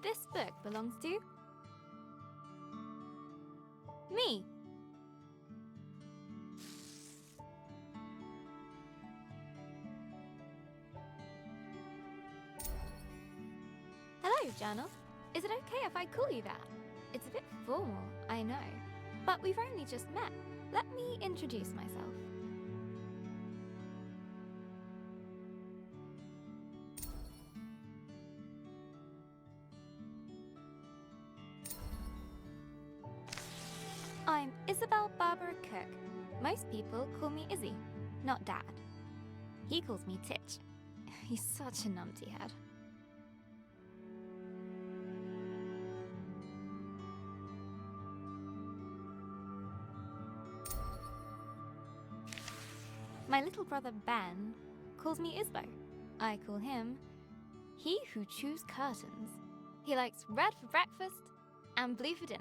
this book belongs to me. Hello, journal. Is it okay if I call you that? It's a bit formal, I know, but we've only just met. Let me introduce myself. I'm Isabel Barbara Cook. Most people call me Izzy, not Dad. He calls me Titch. He's such a numpty head. My little brother Ben calls me Isbo. I call him He Who Chews Curtains. He likes red for breakfast and blue for dinner.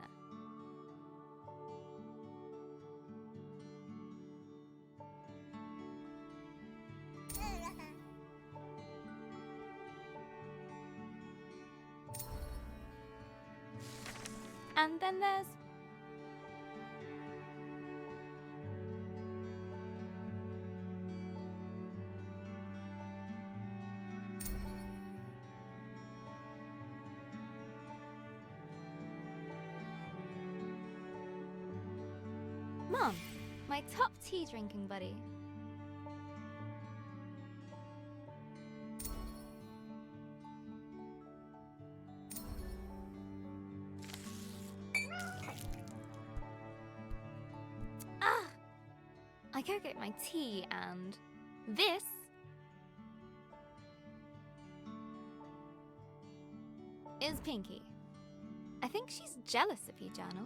And then there's Mom, my top tea drinking buddy. I go get my tea, and this is Pinky. I think she's jealous of you, Journal.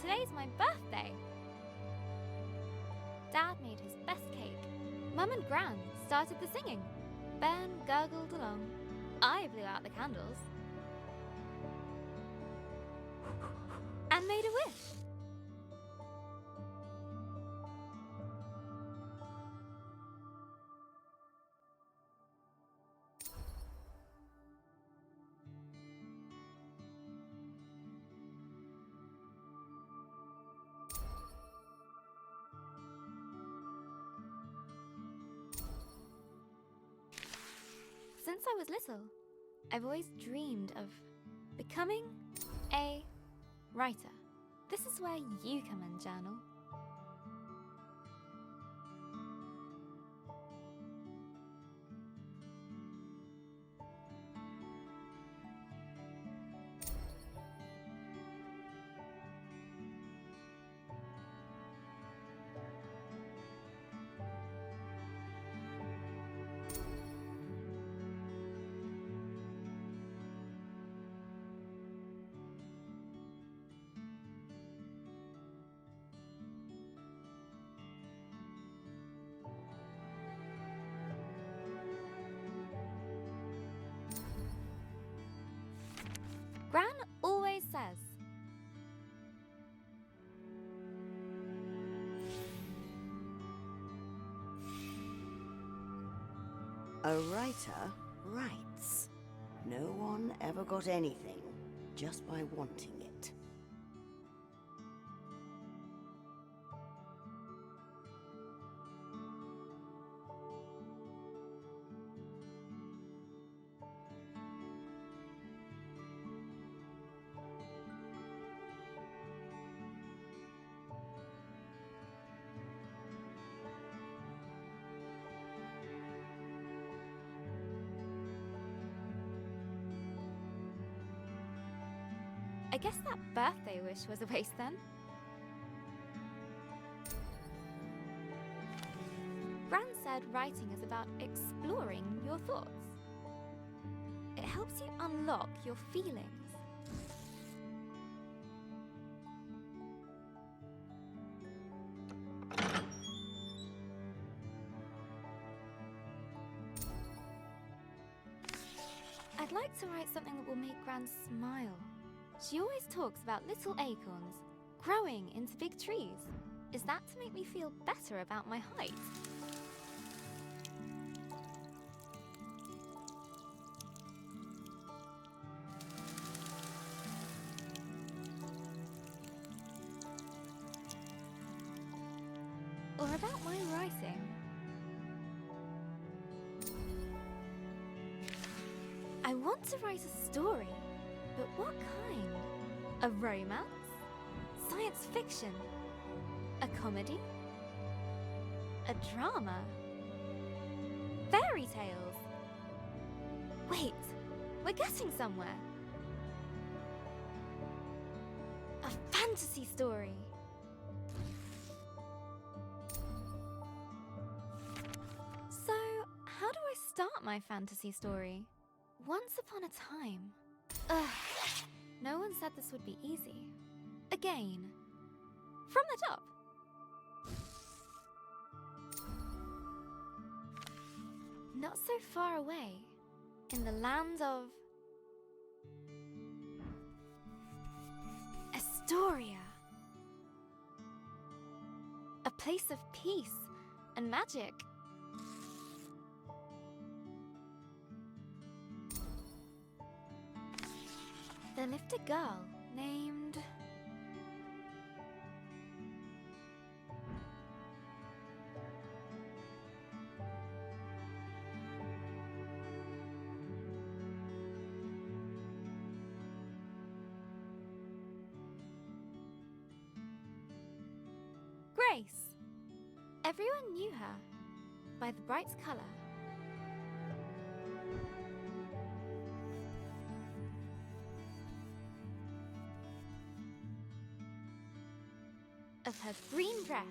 Today's my birthday. Dad made his best cake. Mum and Gran started the singing. Ben gurgled along. I blew out the candles and made a wish. Since I was little, I've always dreamed of becoming a writer. This is where you come in, Journal. Gran always says, a writer writes. No one ever got anything just by wanting it. I guess that birthday wish was a waste then. Gran said writing is about exploring your thoughts. It helps you unlock your feelings. I'd like to write something that will make Gran smile. She always talks about little acorns growing into big trees. Is that to make me feel better about my height? Or about my writing? I want to write a story, but what kind? A romance? Science fiction? A comedy? A drama? Fairy tales? Wait, we're getting somewhere. A fantasy story. So, how do I start my fantasy story? Once upon a time. Ugh, no one said this would be easy. Again. From the top. Not so far away, in the land of Astoria. A place of peace and magic. There lived a girl named... Grace. Everyone knew her by the bright color. Of her green dress.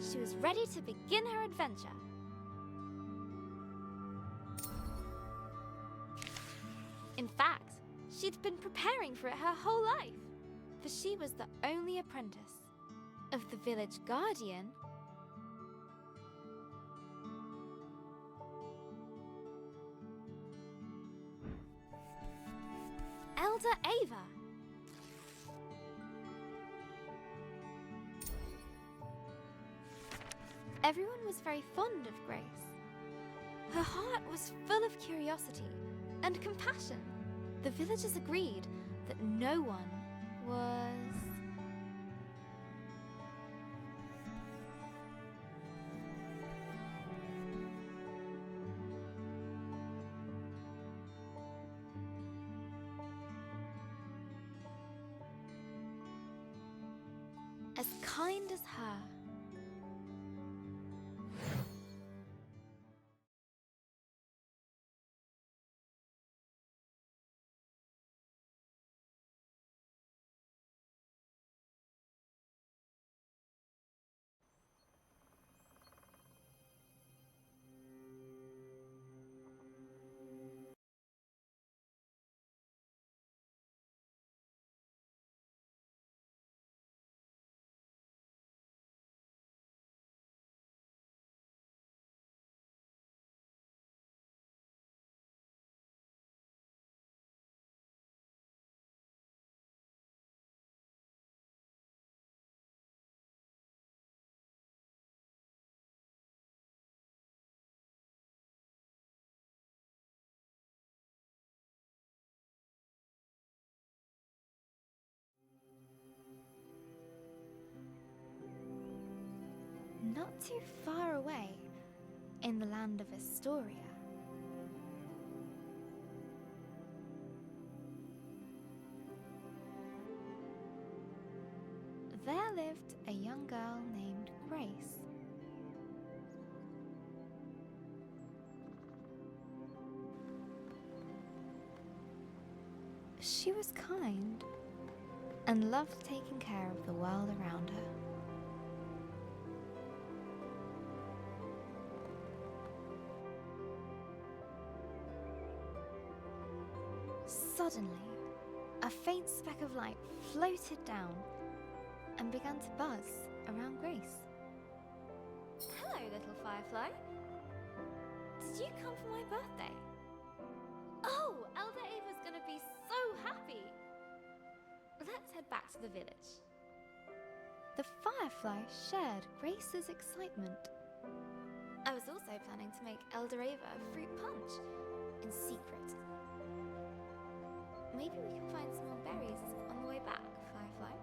She was ready to begin her adventure. In fact, she'd been preparing for it her whole life, for she was the only apprentice of the village guardian, Elder Ava. Everyone was very fond of Grace. Her heart was full of curiosity and compassion. The villagers agreed that no one was... as kind as her. Not too far away, in the land of Astoria, there lived a young girl named Grace. She was kind and loved taking care of the world around her. Suddenly, a faint speck of light floated down and began to buzz around Grace. Hello, little firefly. Did you come for my birthday? Oh, Elder Ava's gonna be so happy! Let's head back to the village. The firefly shared Grace's excitement. I was also planning to make Elder Ava a fruit punch in secret. Maybe we can find some more berries on the way back, Firefly.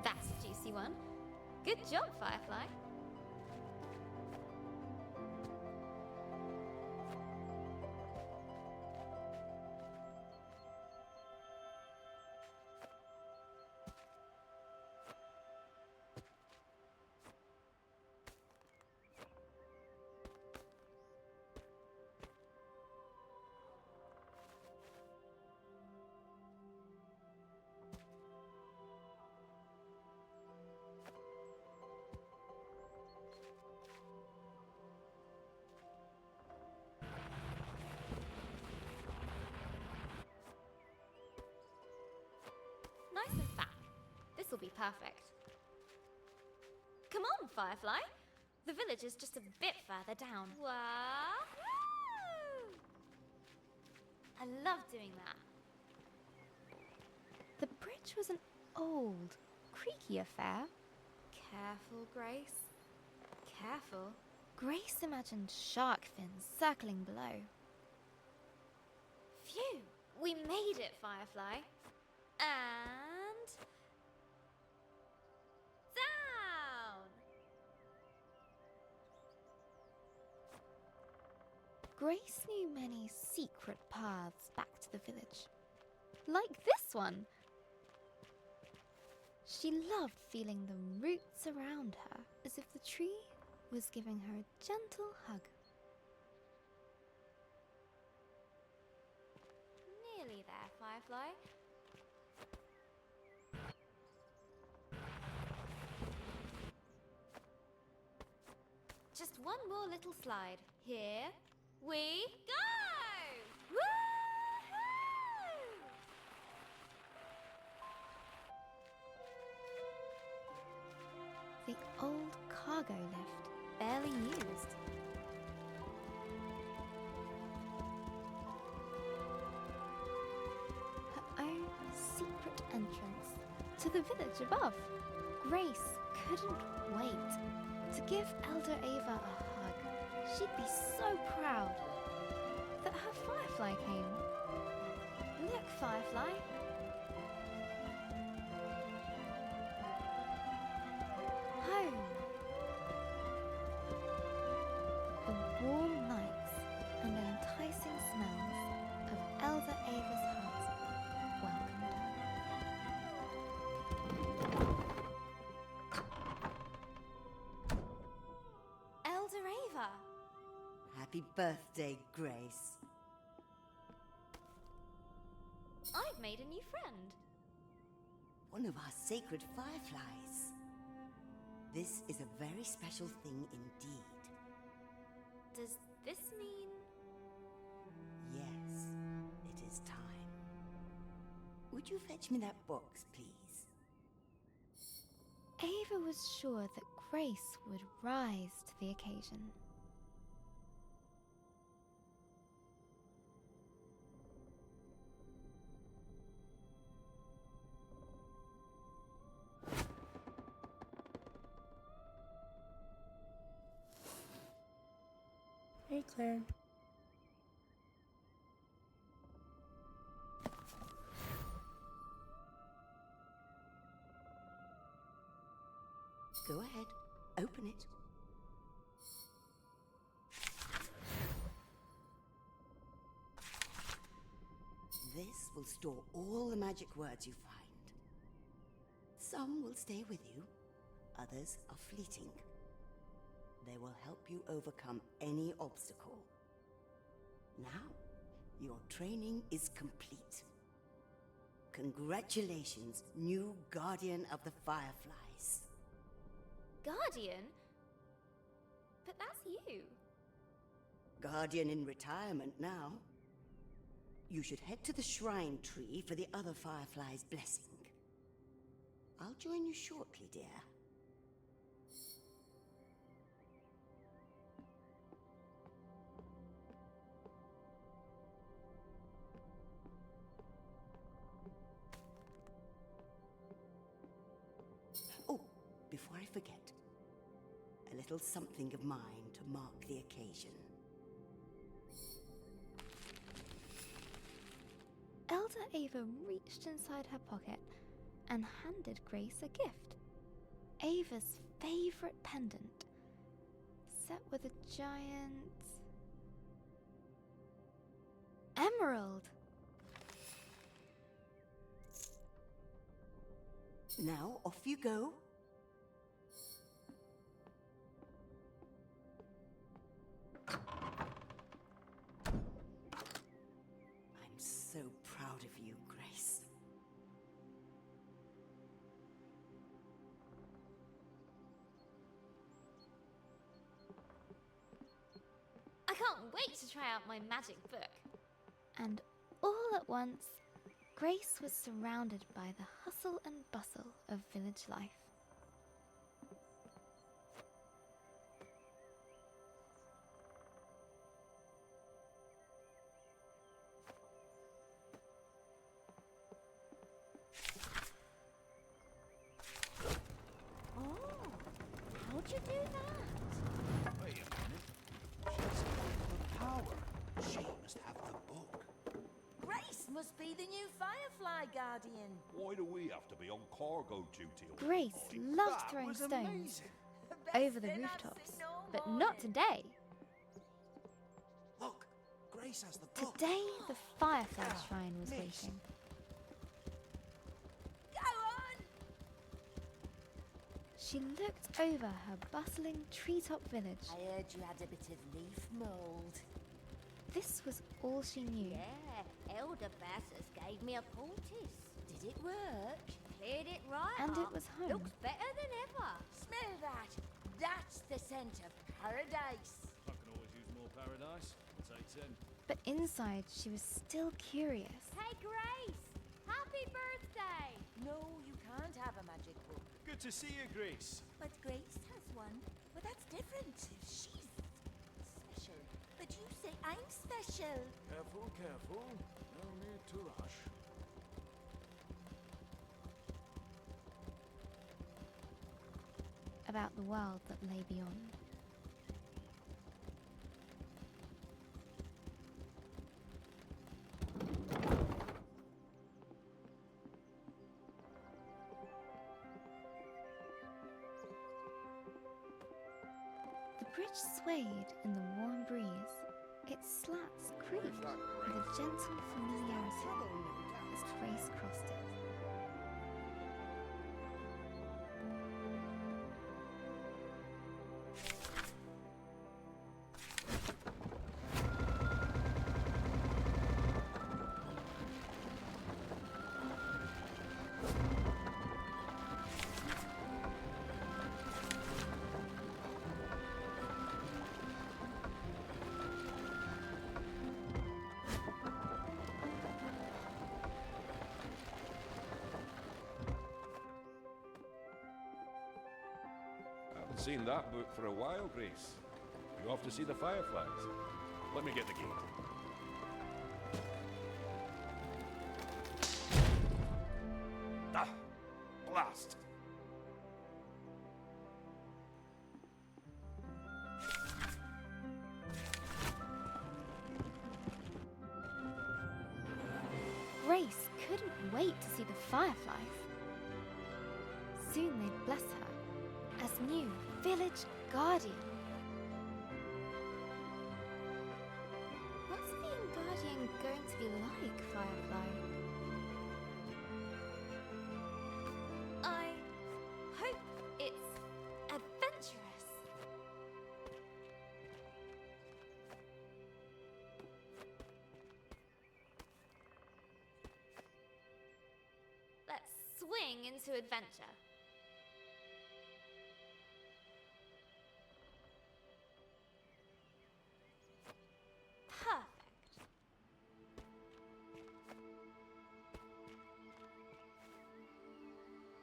That's a juicy one. Good job, Firefly. Nice and fat. This will be perfect. Come on, Firefly. The village is just a bit further down. Wahoo! I love doing that. The bridge was an old, creaky affair. Careful, Grace. Careful. Grace imagined shark fins circling below. Phew! We made it, Firefly. And down! Grace knew many secret paths back to the village. Like this one. She loved feeling the roots around her, as if the tree was giving her a gentle hug. Nearly there, Firefly. Just one more little slide. Here we go! Woohoo! The old cargo lift, barely used. Her own secret entrance to the village above. Grace couldn't wait to give Elder Ava a hug. She'd be so proud that her Firefly came. Look, Firefly. Home. The warm nights and the enticing smells of Elder Ava's hut welcomed her. Elder Ava! Happy birthday, Grace. I've made a new friend. One of our sacred fireflies. This is a very special thing indeed. Does this mean... Yes, it is time. Would you fetch me that box, please? Ava was sure that Grace would rise to the occasion. Hey, Claire. Go ahead, open it. This will store all the magic words you find. Some will stay with you, others are fleeting. They will help you overcome any obstacle. Now, your training is complete. Congratulations, new Guardian of the Fireflies. Guardian? But that's you. Guardian in retirement now. You should head to the shrine tree for the other Fireflies' blessing. I'll join you shortly, dear. before I forget, a little something of mine to mark the occasion. Elder Ava reached inside her pocket and handed Grace a gift. Ava's favorite pendant, set with a giant emerald. Now, off you go. I'm so proud of you, Grace. I can't wait to try out my magic book. And all at once, Grace was surrounded by the hustle and bustle of village life. Oh, how'd you do that? Wait a minute. She's got the power. She must have the book. Grace must be the new Firefly Guardian. Why do we have to be on cargo duty all Grace the time? loved That throwing was stones amazing. Best over the thing I've rooftops, seen all but morning. not today. Look, Grace has the book. Today, the Firefly Shrine was waiting. Go on! She looked over her bustling treetop village. I heard you had a bit of leaf mold. This was all she knew. Yeah, Elder Bassus gave me a poultice. Did it work? Cleared it right And it up. was home. Looks better than ever. Smell that! That's the scent of paradise. I can always use more paradise. I'll take 10. But inside, she was still curious. Hey, Grace! Happy birthday! No, you can't have a magic book. Good to see you, Grace. But Grace has one. But that's different. She's special. But you say I'm special. Careful, careful. No need to rush. About the world that lay beyond. The bridge swayed in the warm breeze. Its slats creaked with a gentle familiarity as Grace crossed it. Haven't seen that book for a while, Grace. You off to see the fireflies? Let me get the gate. Ah! Blast! Grace couldn't wait to see the fireflies. Soon they'd bless her as new village guardian. What's being guardian going to be like, Firefly? I hope it's adventurous. Let's swing into adventure. Perfect.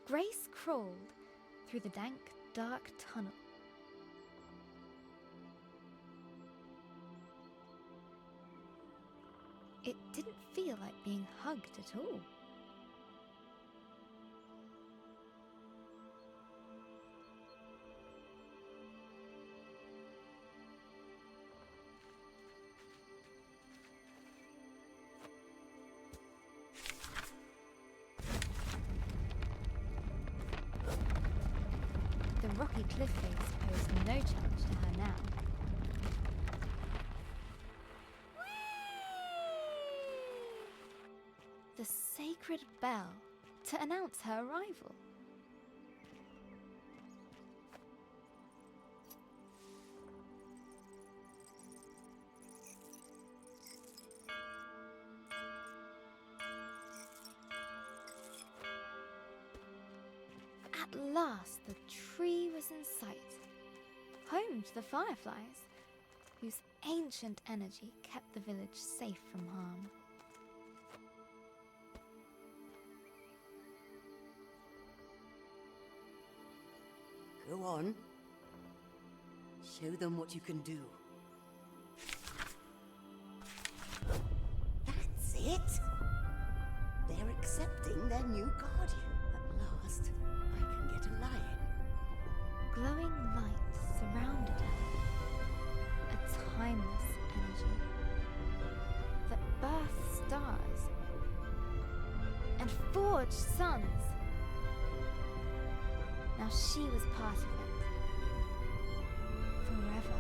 Grace crawled through the dank, dark tunnel. It didn't feel like being hugged at all. grumpy cliff face posed no challenge to her now. The sacred bell to announce her arrival. At last, the tree was in sight, home to the fireflies, whose ancient energy kept the village safe from harm. Go on. Show them what you can do. That's it! They're accepting their new guardian. At last, I can get a lion. Glowing light surrounded her, a timeless energy that birthed stars and forged suns. Now she was part of it, forever.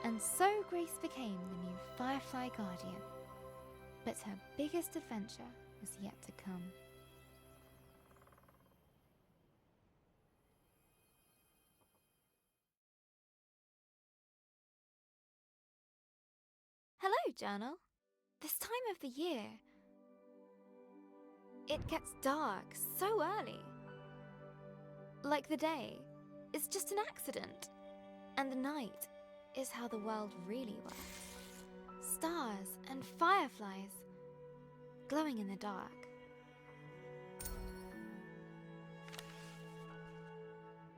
And so Grace became the new Firefly Guardian, but her biggest adventure was yet to come. Hello, Journal. This time of the year, it gets dark so early. Like the day is just an accident, and the night is how the world really works. Stars and fireflies glowing in the dark.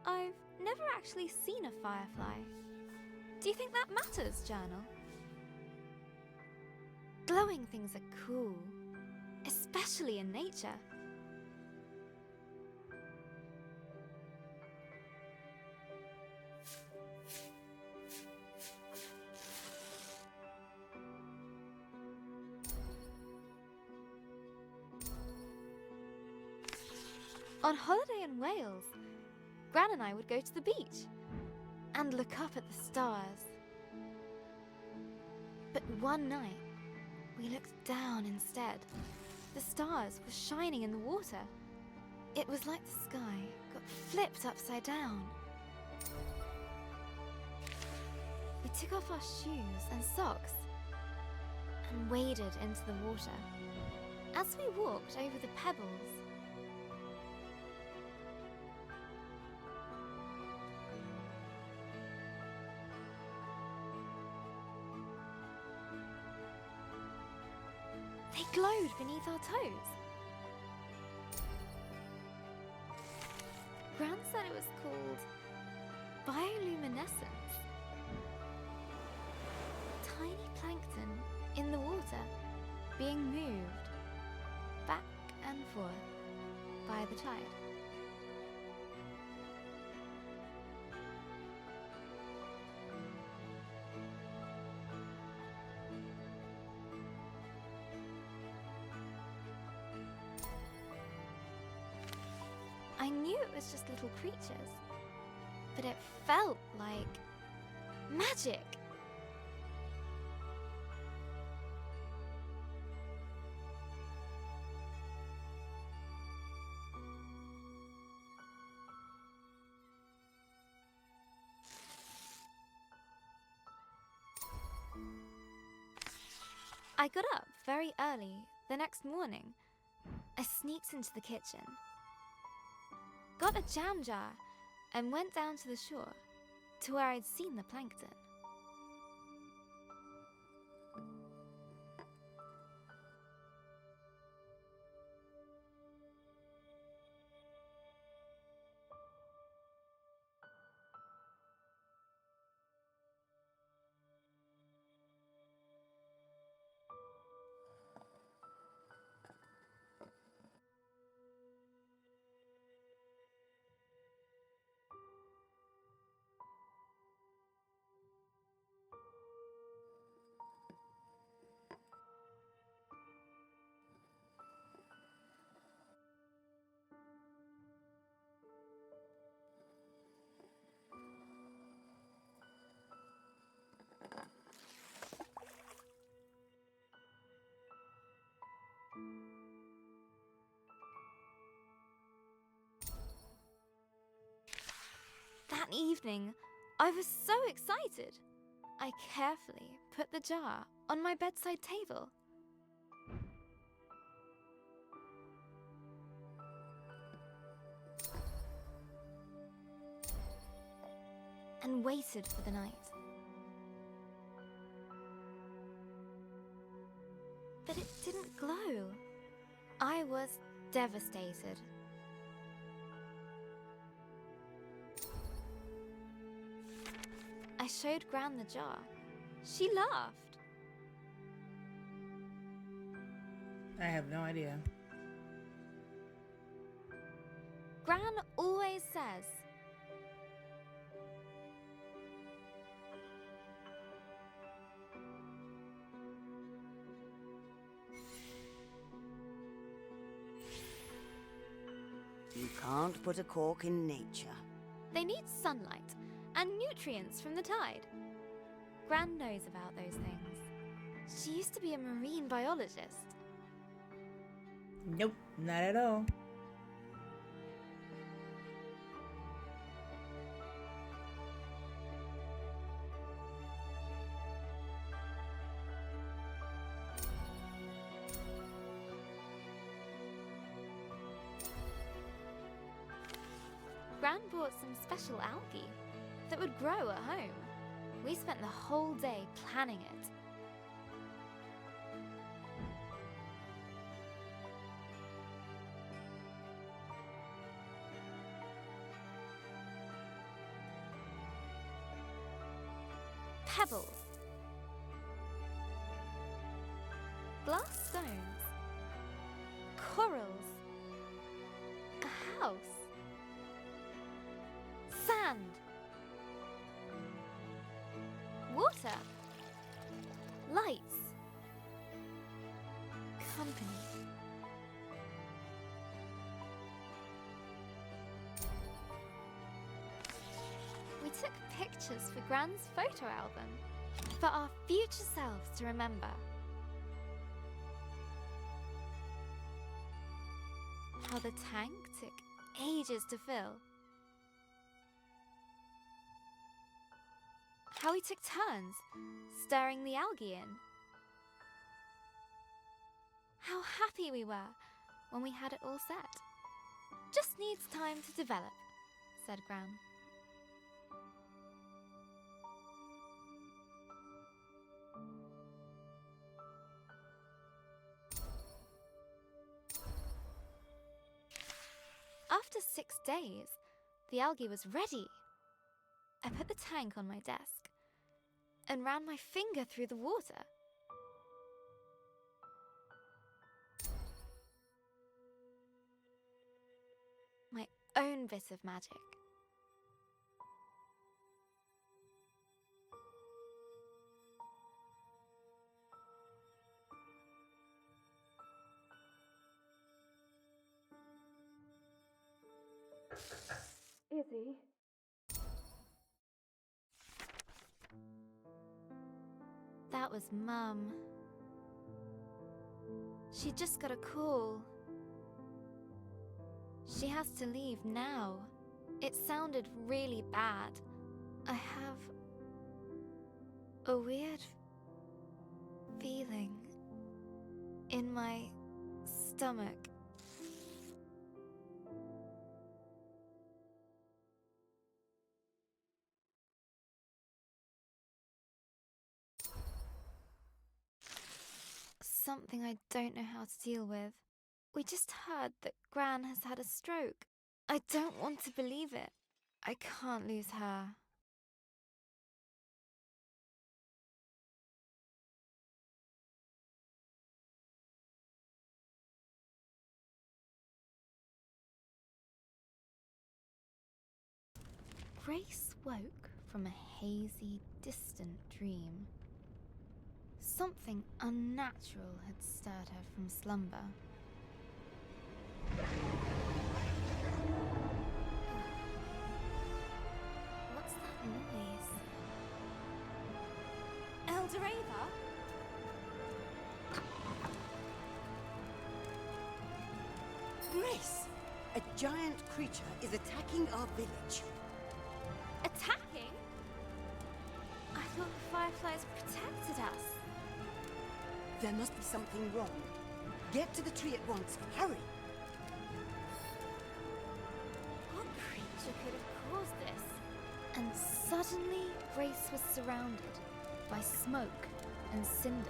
I've never actually seen a firefly. Do you think that matters, Journal? Glowing things are cool, especially in nature. On holiday in Wales, Gran and I would go to the beach and look up at the stars. But one night, we looked down instead. The stars were shining in the water. It was like the sky got flipped upside down. We took off our shoes and socks and waded into the water. As we walked over the pebbles, they glowed beneath our toes. Gran said it was called bioluminescence. Tiny plankton in the water being moved back and forth by the tide. I knew it was just little creatures, but it felt like magic. I got up very early the next morning. I sneaked into the kitchen, got a jam jar, and went down to the shore to where I'd seen the plankton. One evening, I was so excited. I carefully put the jar on my bedside table. And waited for the night. But it didn't glow. I was devastated. I showed Gran the jar. She laughed. I have no idea. Gran always says, You can't put a cork in nature. they need sunlight and nutrients from the tide. Gran knows about those things. She used to be a marine biologist. Nope, not at all. Gran bought some special algae that would grow at home. We spent the whole day planning it. Pebbles. Glass stones. Corals. A house. Sand. Water. Lights. Company. We took pictures for Gran's photo album for our future selves to remember. How the tank took ages to fill. How we took turns stirring the algae in. How happy we were when we had it all set. Just needs time to develop, said Gran. After 6 days, the algae was ready. I put the tank on my desk and ran my finger through the water. My own bit of magic. Izzy. That was Mum. She just got a call. She has to leave now. It sounded really bad. I have a weird feeling in my stomach. Something I don't know how to deal with. We just heard that Gran has had a stroke. I don't want to believe it. I can't lose her. Grace woke from a hazy, distant dream. Something unnatural had stirred her from slumber. What's that noise? Eldoreva? Grace! A giant creature is attacking our village. A There must be something wrong. Get to the tree at once. Hurry! What creature could have caused this? And suddenly, Grace was surrounded by smoke and cinders.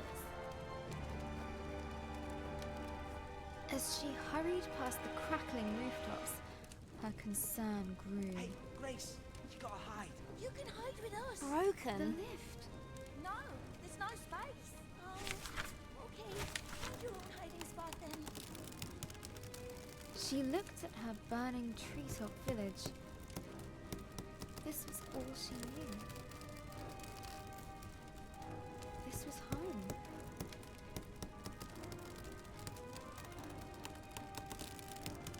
As she hurried past the crackling rooftops, her concern grew. Hey, Grace, you gotta hide. You can hide with us. The Broken. No, there's no space. Oh, okay. Find your own hiding spot then. She looked at her burning treetop village. This was all she knew. This was home.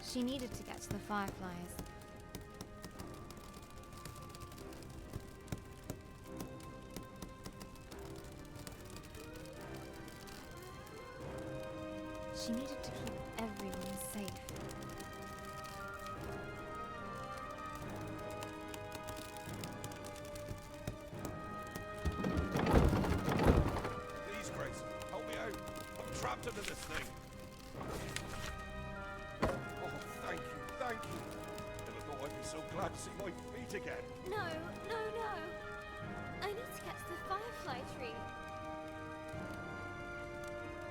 She needed to get to the fireflies. She needed to keep everyone safe. Please, Grace, help me out. I'm trapped under this thing. Oh, thank you, thank you. Never thought I'd be so glad to see my feet again. No, no, no! I need to get to the firefly tree.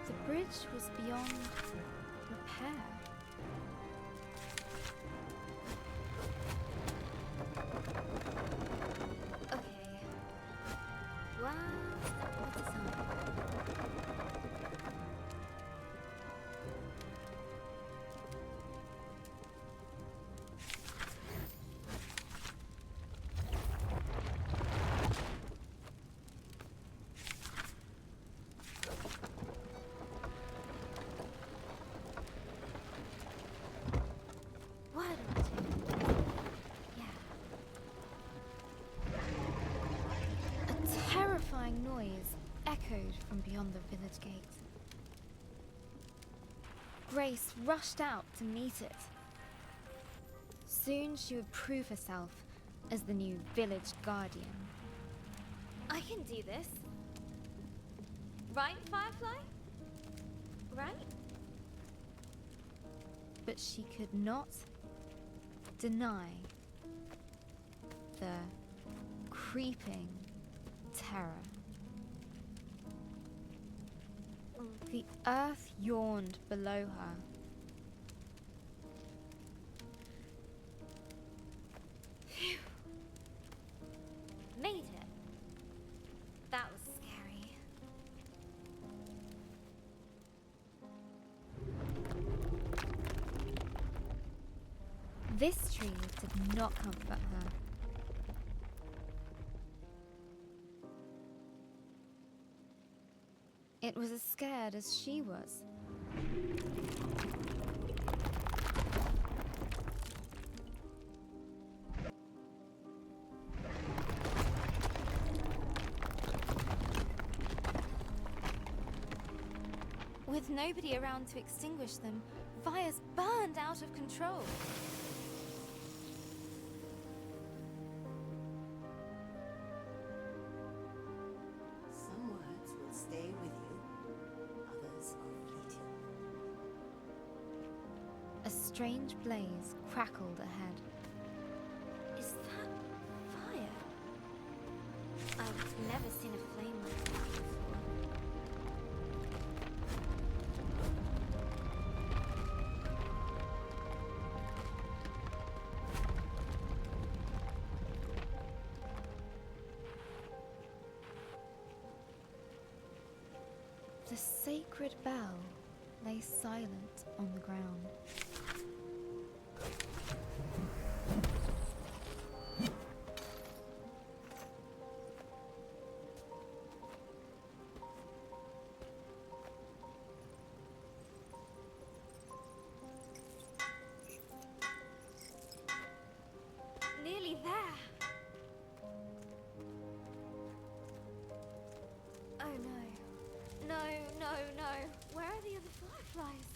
The bridge was beyond repair. Okay. One step at a time. What do I do? Yeah. A terrifying noise echoed from beyond the village gate. Grace rushed out to meet it. Soon she would prove herself as the new village guardian. I can do this. Right, Firefly? Right? But she could not deny the creeping terror. The earth yawned below her. Phew. Made it. That was scary. This tree did not comfort her. It was as scared as she was. With nobody around to extinguish them, fires burned out of control. Some words will stay with you, others are fleeting. A strange blaze crackled ahead. Is that fire? I've never seen a flame like that before. The sacred bell lay silent on the ground. Nearly there. Oh no. No, no, no. Where are the other fireflies?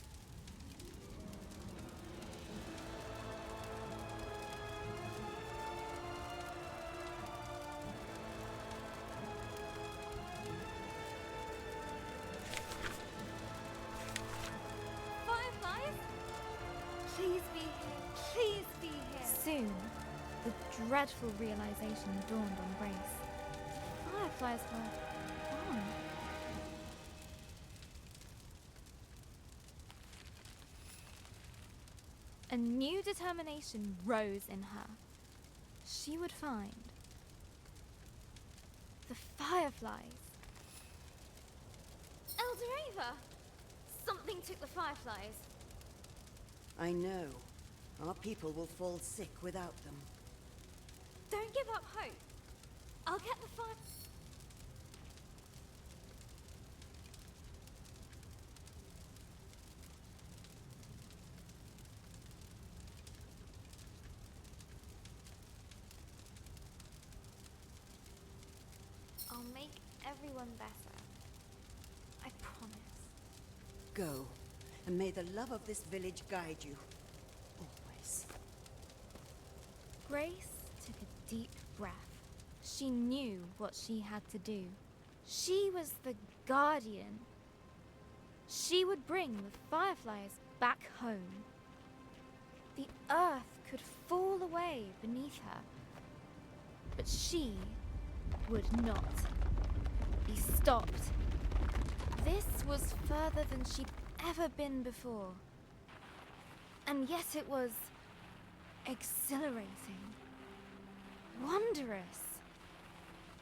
dreadful realization dawned on Grace. Fireflies were gone. A new determination rose in her. She would find the fireflies. Eldoreva! Something took the fireflies. I know. Our people will fall sick without them. Don't give up hope. I'll get the fire. I'll make everyone better. I promise. Go, and may the love of this village guide you. Always. Grace took a deep breath. She knew what she had to do. She was the guardian. She would bring the fireflies back home. The earth could fall away beneath her, but she would not be stopped. This was further than she'd ever been before. And yet it was exhilarating, wondrous,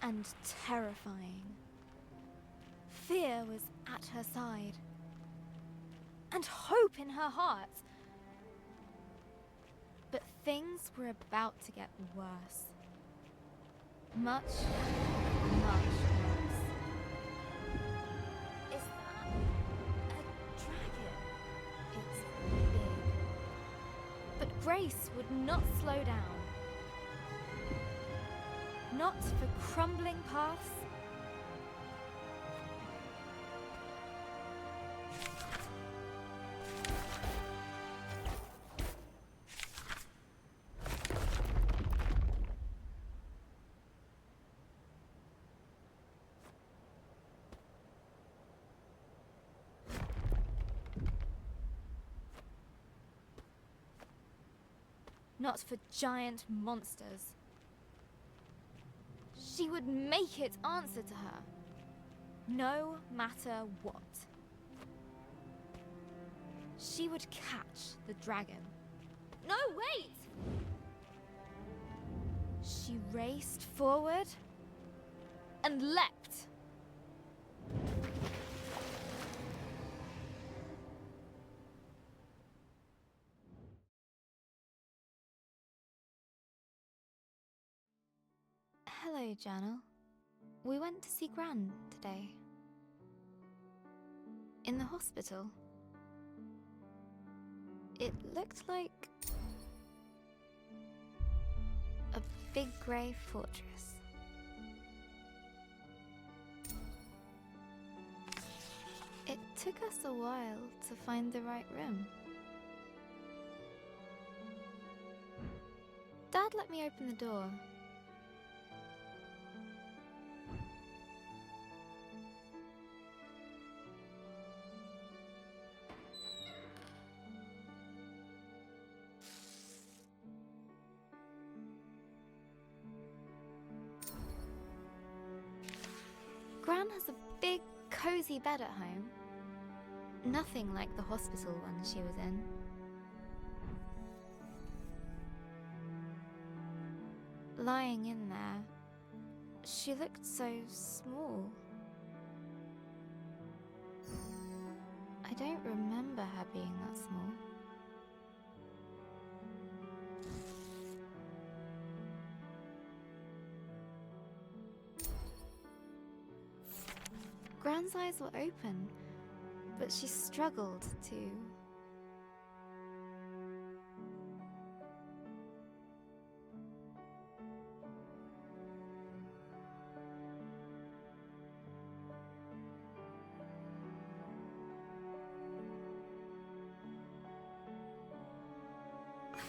and terrifying. Fear was at her side, and hope in her heart. But things were about to get worse. Much, much worse. Is that a dragon? It's big. But Grace would not slow down. Not for crumbling paths. Not for giant monsters. She would make it answer to her, no matter what. She would catch the dragon. No, wait! She raced forward and leapt. Hello, Journal. We went to see Gran today. In the hospital. It looked like a big grey fortress. It took us a while to find the right room. Dad let me open the door. Gran has a big, cozy bed at home. Nothing like the hospital one she was in. Lying in there, she looked so small. I don't remember her being that small. Gran's eyes were open, but she struggled to...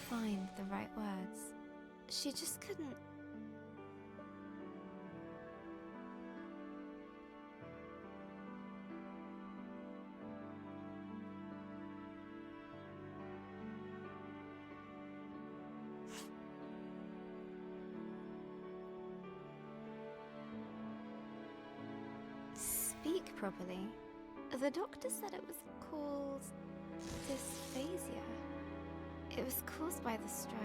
find the right words. She just couldn't... speak properly. The doctor said it was called dysphasia. It was caused by the stroke.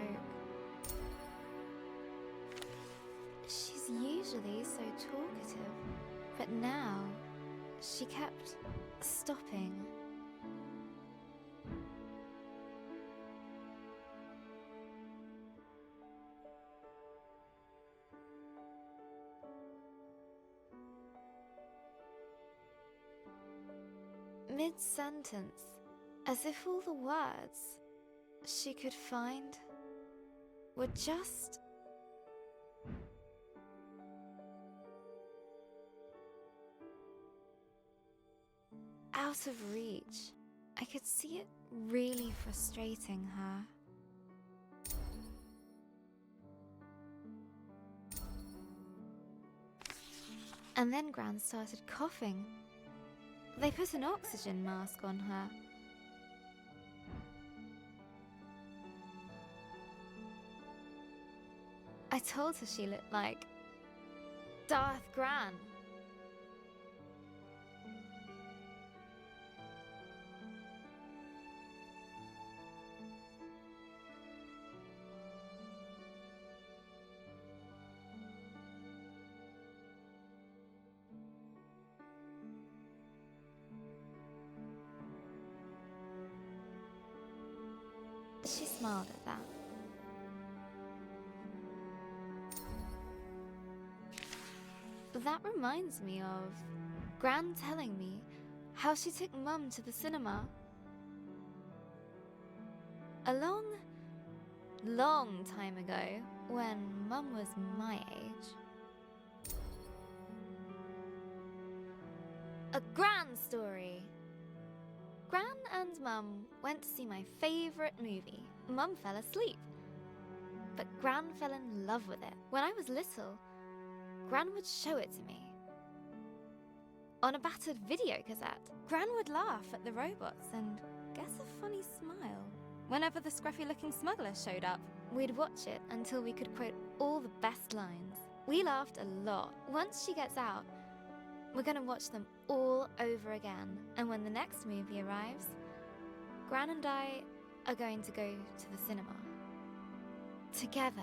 She's usually so talkative, but now she kept stopping. Mid-sentence, as if all the words she could find were just out of reach. I could see it really frustrating her. And then Gran started coughing. They put an oxygen mask on her. I told her she looked like Darth Gran. She smiled at that. That reminds me of Gran telling me how she took Mum to the cinema. A long, long time ago, when Mum was my age. A Gran story! Gran and Mum went to see my favourite movie. Mum fell asleep, but Gran fell in love with it. When I was little, Gran would show it to me on a battered video cassette. Gran would laugh at the robots and guess a funny smile whenever the scruffy-looking smuggler showed up. We'd watch it until we could quote all the best lines. We laughed a lot. Once she gets out, we're gonna watch them all over again. And when the next movie arrives, Gran and I are going to go to the cinema. Together.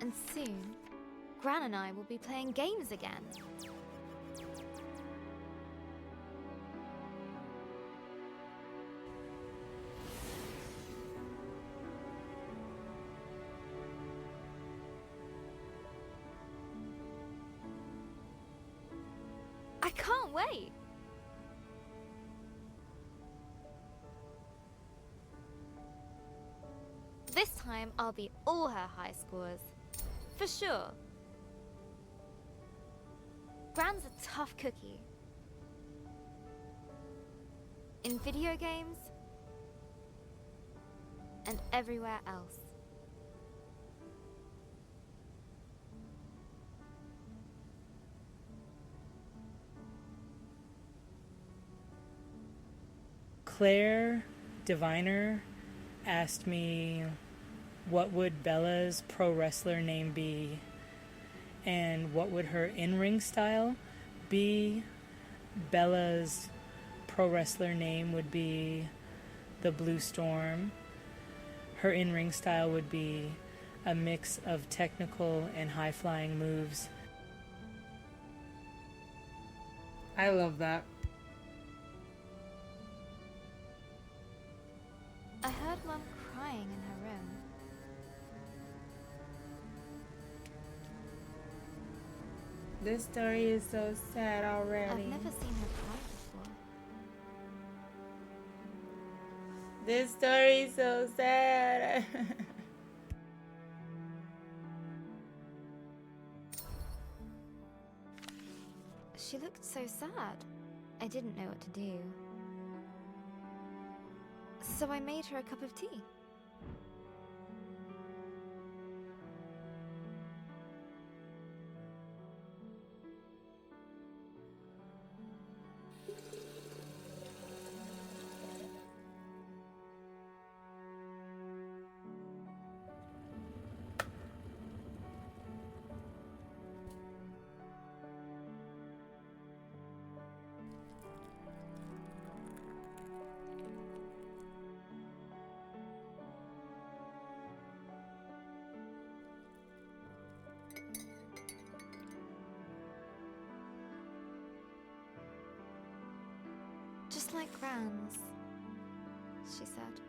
And soon, Gran and I will be playing games again. I can't wait! This time, I'll beat all her high scores. For sure. Gran's a tough cookie. In video games, and everywhere else. Claire Diviner asked me what would Bella's pro wrestler name be and what would her in-ring style be. Bella's pro wrestler name would be the Blue Storm. Her in-ring style would be a mix of technical and high-flying moves. I love that. I heard Mum crying in her room. This story is so sad already. I've never seen her cry before. This story is so sad. She looked so sad. I didn't know what to do. So I made her a cup of tea. Just like Gran's, she said.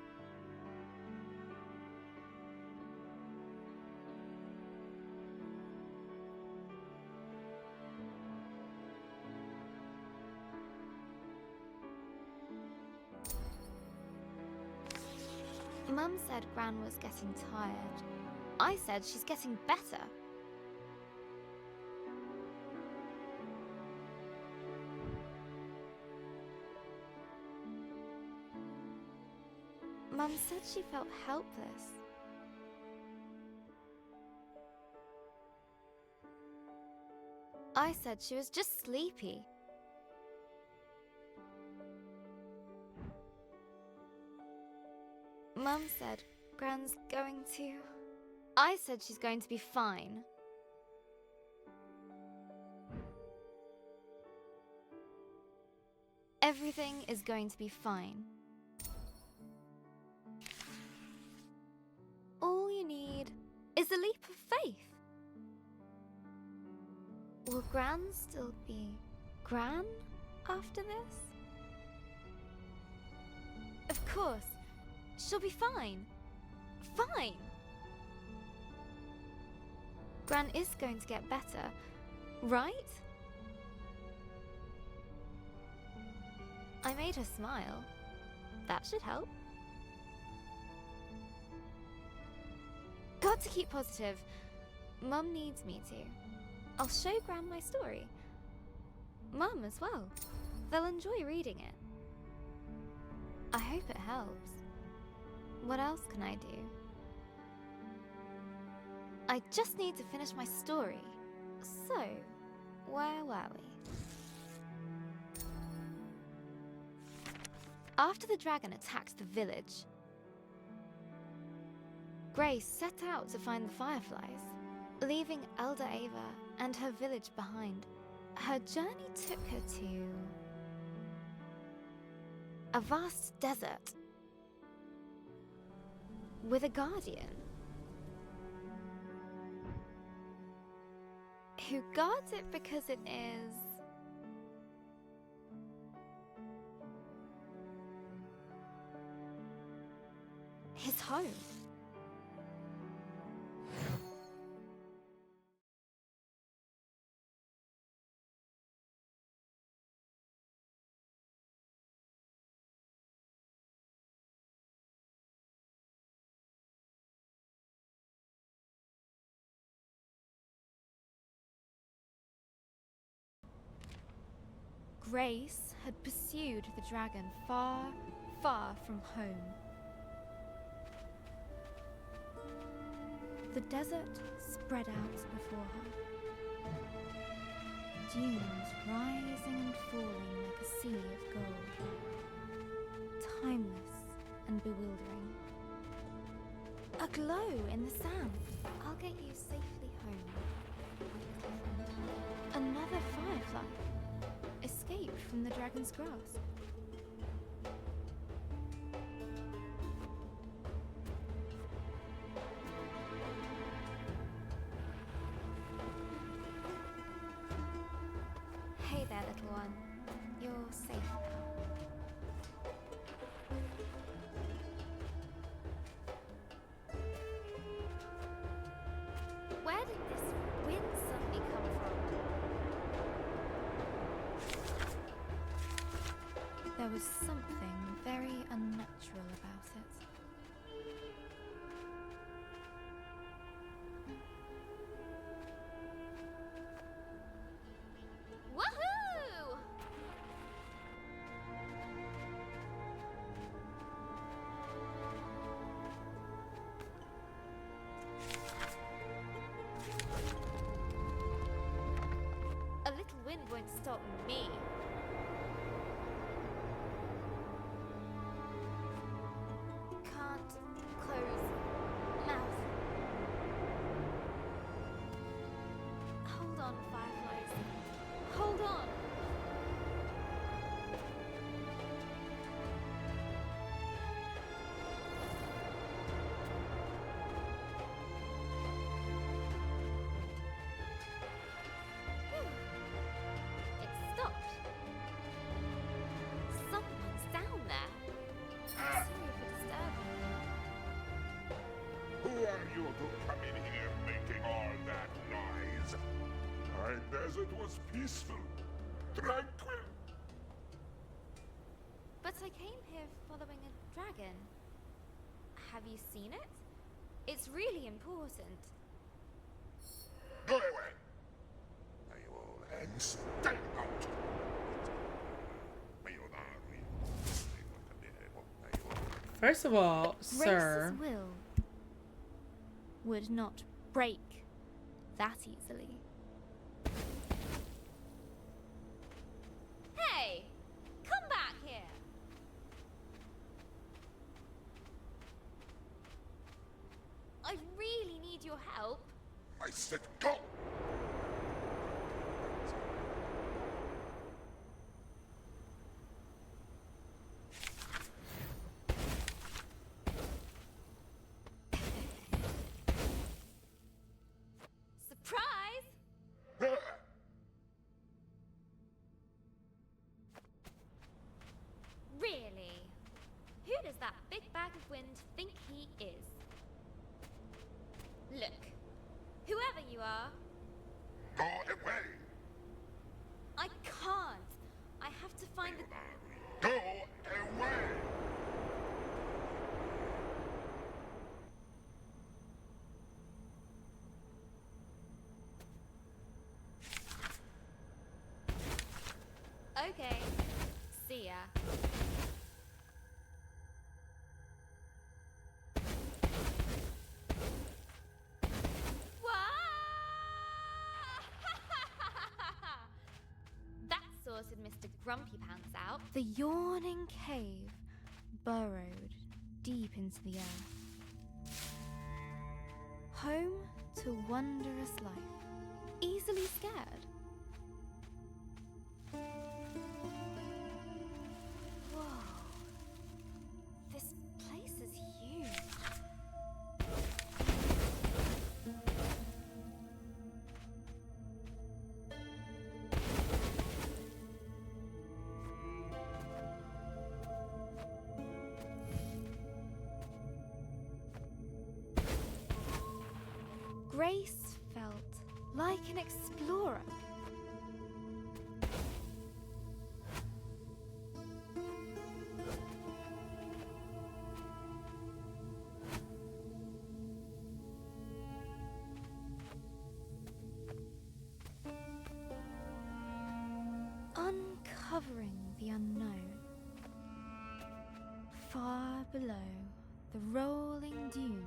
Mum said Gran was getting tired. I said she's getting better. Mum said she felt helpless. I said she was just sleepy. Mum said Gran's going to... I said she's going to be fine. Everything is going to be fine. All you need is a leap of faith. Will Gran still be Gran after this? Of course. She'll be fine. Fine! Gran is going to get better, right? I made her smile. That should help. Got to keep positive. Mum needs me to. I'll show Gran my story. Mum as well. They'll enjoy reading it. I hope it helps. What else can I do? I just need to finish my story. So, where were we? After the dragon attacked the village, Grace set out to find the fireflies, leaving Elder Ava and her village behind. Her journey took her to a vast desert with a guardian who guards it because it is his home. Grace had pursued the dragon far, far from home. The desert spread out before her. Dunes rising and falling like a sea of gold. Timeless and bewildering. A glow in the sand. I'll get you safely home. Another firefly escaped from the dragon's grasp. Hey there, little one. You're safe now. Where did this wind suddenly come from? There was something very unnatural about it. Woohoo! A little wind won't stop me. Can't close to come in here making all that noise? My desert was peaceful, tranquil. But I came here following a dragon. Have you seen it? It's really important. Go away! Now you all and stay out! First of all, sir. Grace's will would not break that easily. Hey! Come back here! I really need your help. I said go! Surprise! Really? Who does that big bag of wind think he is? Look, whoever you are, Go away! I can't. I have to find the... Go away! Okay. See ya. That sorted Mr. Grumpy Pants out. The yawning cave burrowed deep into the earth. Home to wondrous life. Easily scared. Whoa. This place is huge. Grace felt like an explorer. Uncovering the unknown. Far below the rolling dunes.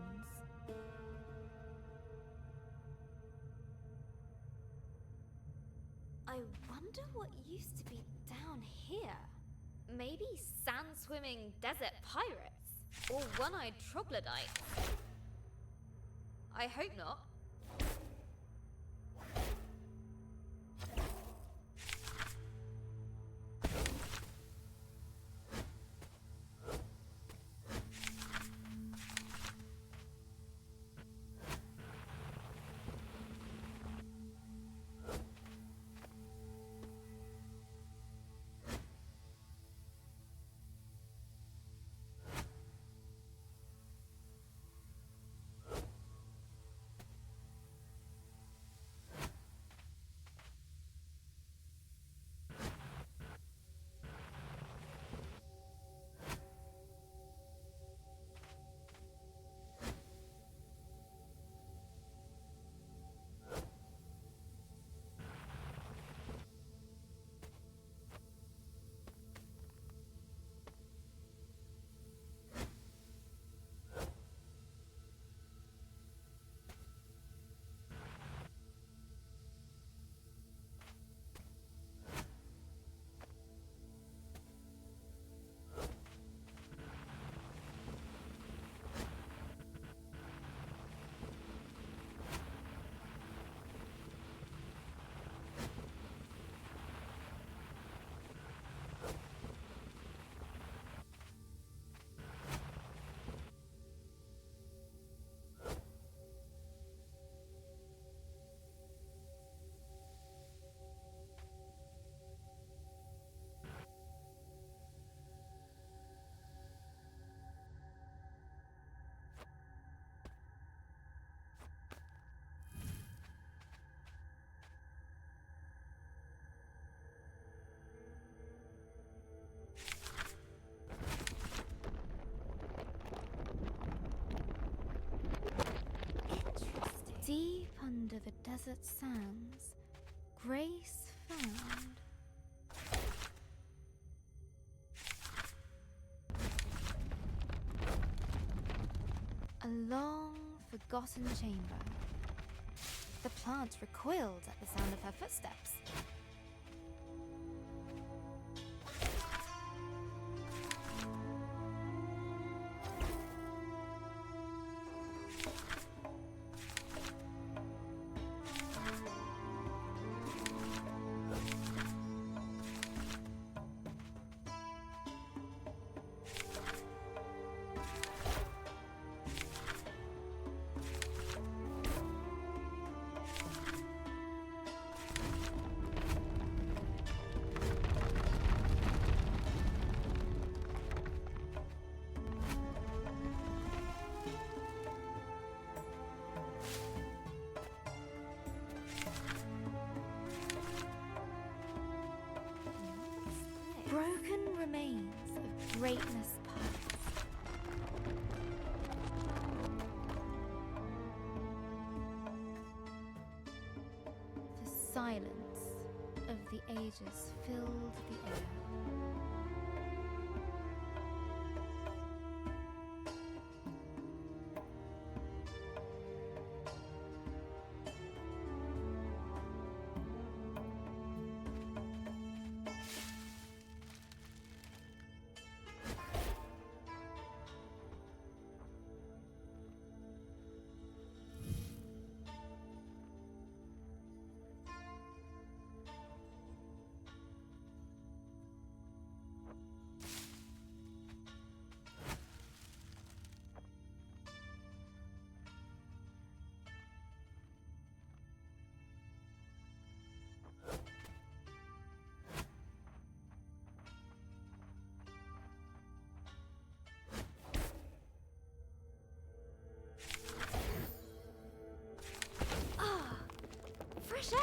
I wonder what used to be down here. Maybe sand-swimming desert pirates? Or one-eyed troglodytes? I hope not. under the desert sands, Grace found a long, forgotten chamber. The plant recoiled at the sound of her footsteps. Broken remains of greatness past. The silence of the ages filled the air. Fresh air!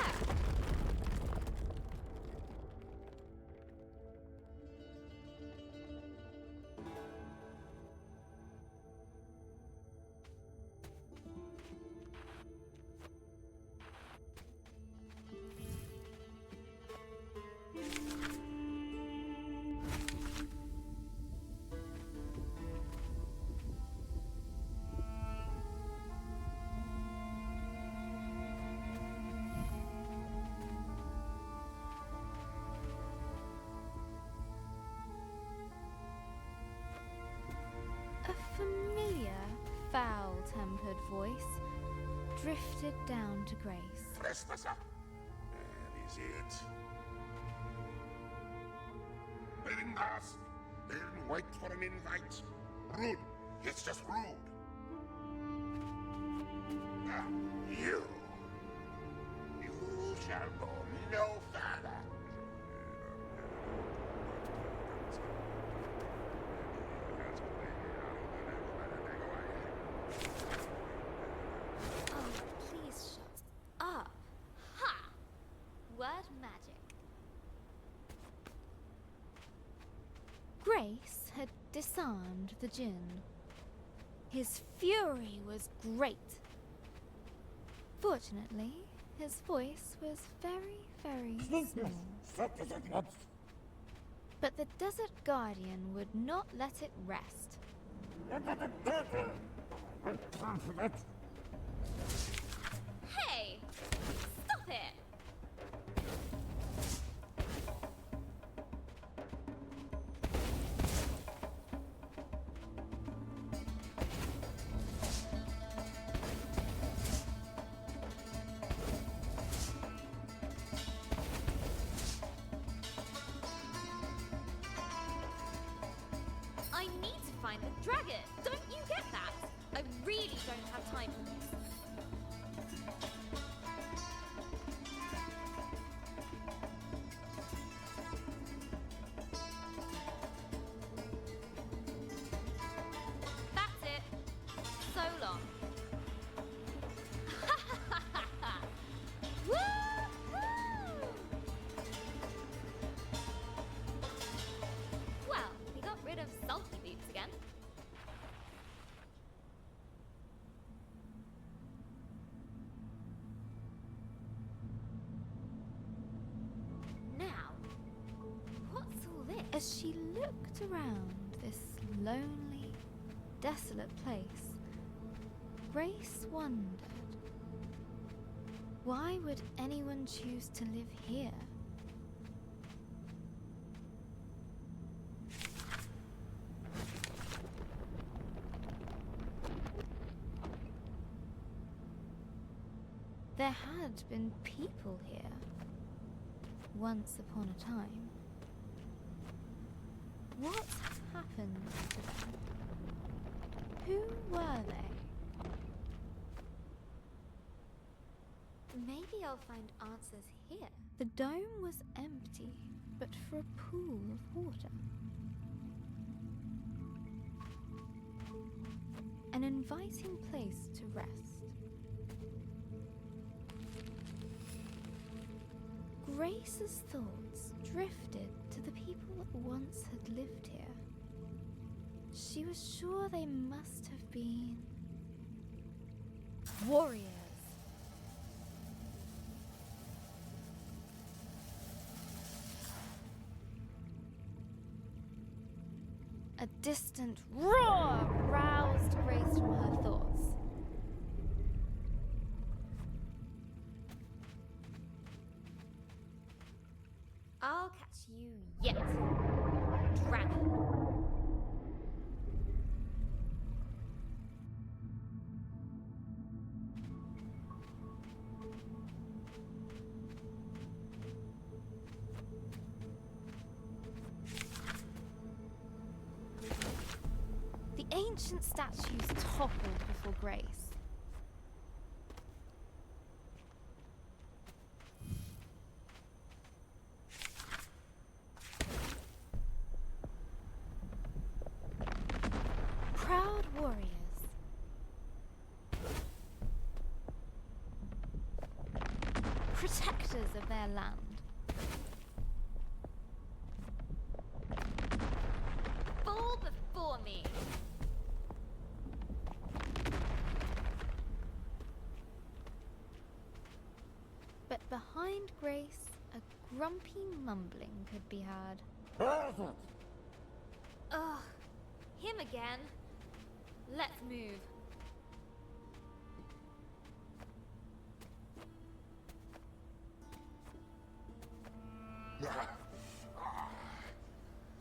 A familiar, foul-tempered voice drifted down to Grace. Trespasser. That is it. They didn't ask. They didn't wait for an invite. Rude. It's just rude. Ah, you. You shall go no further. Oh, please shut up. Ha! Word magic. Grace had disarmed the djinn. His fury was great. Fortunately, his voice was very, very small. But the Desert Guardian would not let it rest. Hey! Stop it! I need to find the dragon! Don't you get that? I really don't have time for this. That's it. So long. Woo-hoo! Well, we got rid of Sulky Boots again. As she looked around this lonely, desolate place, Grace wondered, why would anyone choose to live here? There had been people here, once upon a time. What happened to them? Who were they? Maybe I'll find answers here. The dome was empty, but for a pool of water. An inviting place to rest. Grace's thoughts drifted to the people that once had lived here. She was sure they must have been warriors. A distant roar roused Grace from her thoughts. I'll catch you yet, dragon. The ancient statues toppled before Grace. Proud warriors. Protectors of their land. Fall before me. But behind Grace, a grumpy mumbling could be heard. Ugh, him again. Let's move.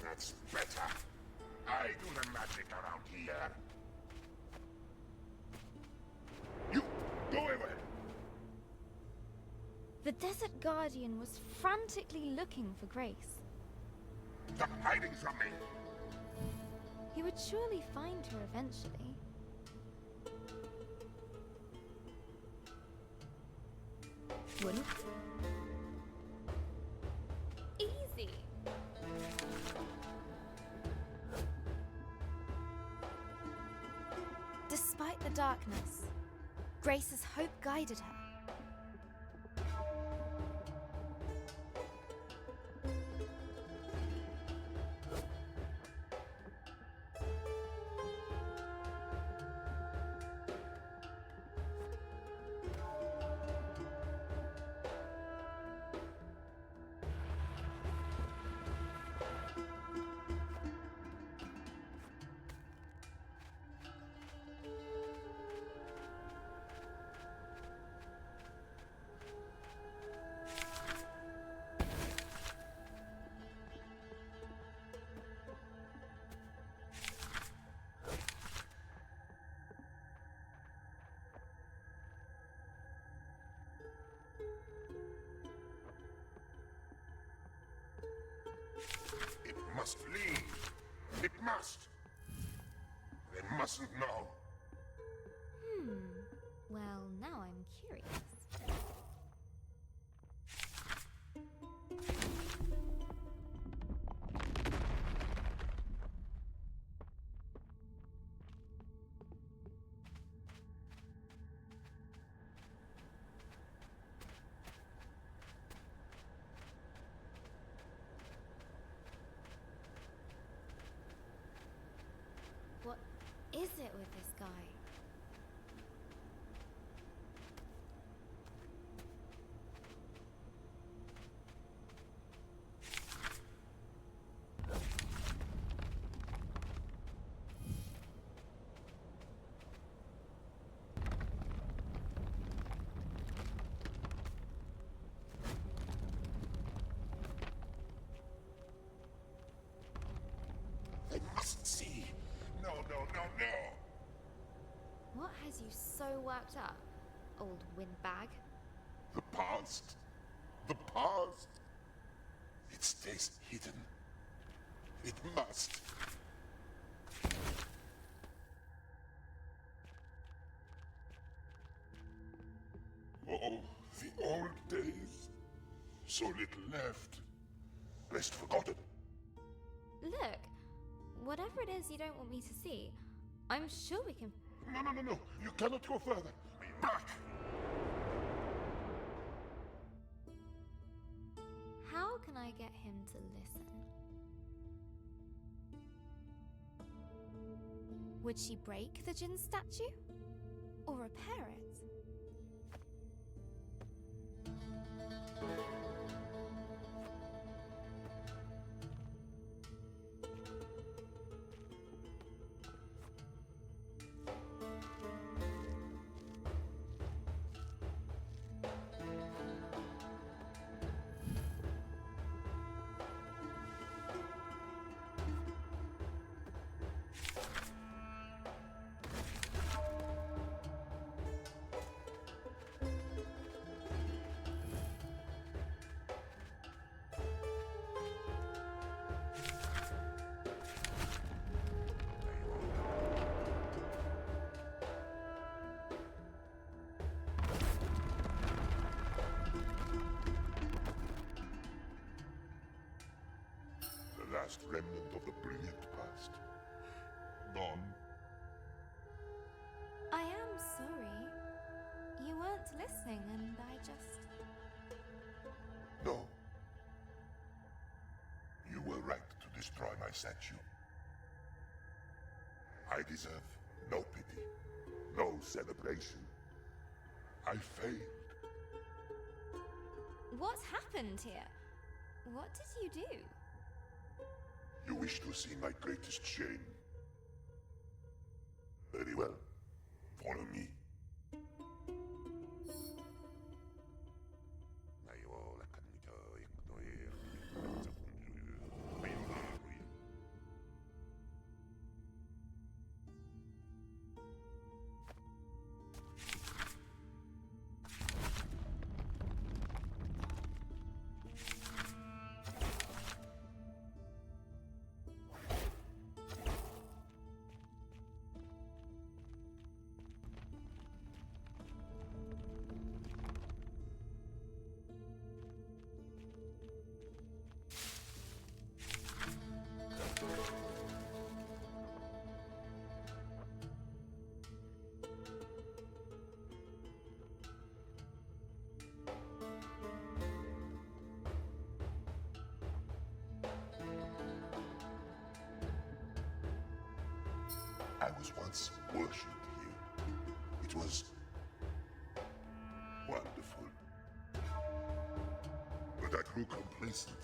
That's better. I do the magic around here. You go away. The Desert Guardian was frantically looking for Grace. Stop hiding from me. He would surely find her eventually. Wouldn't? Easy. Despite the darkness, Grace's hope guided her. It must flee. It must. They mustn't know. Well, now I'm curious. What is it with this guy? no, no, no, no! What has you so worked up, old windbag? The past. The past. It stays hidden. It must. Oh, the old days. So little left. Best forgotten. Look, whatever it is you don't want me to see, I'm sure we can. No, no, no, no. You cannot go further. Back! How can I get him to listen? Would she break the Jinn statue? Or repair it? The last remnant of the brilliant past. Gone. I am sorry. You weren't listening and I just... No. You were right to destroy my statue. I deserve no pity, no celebration. I failed. What's happened here? What did you do? You wish to see my greatest shame? Very well. Follow me. I was once worshipped here. It was wonderful. But I grew complacent,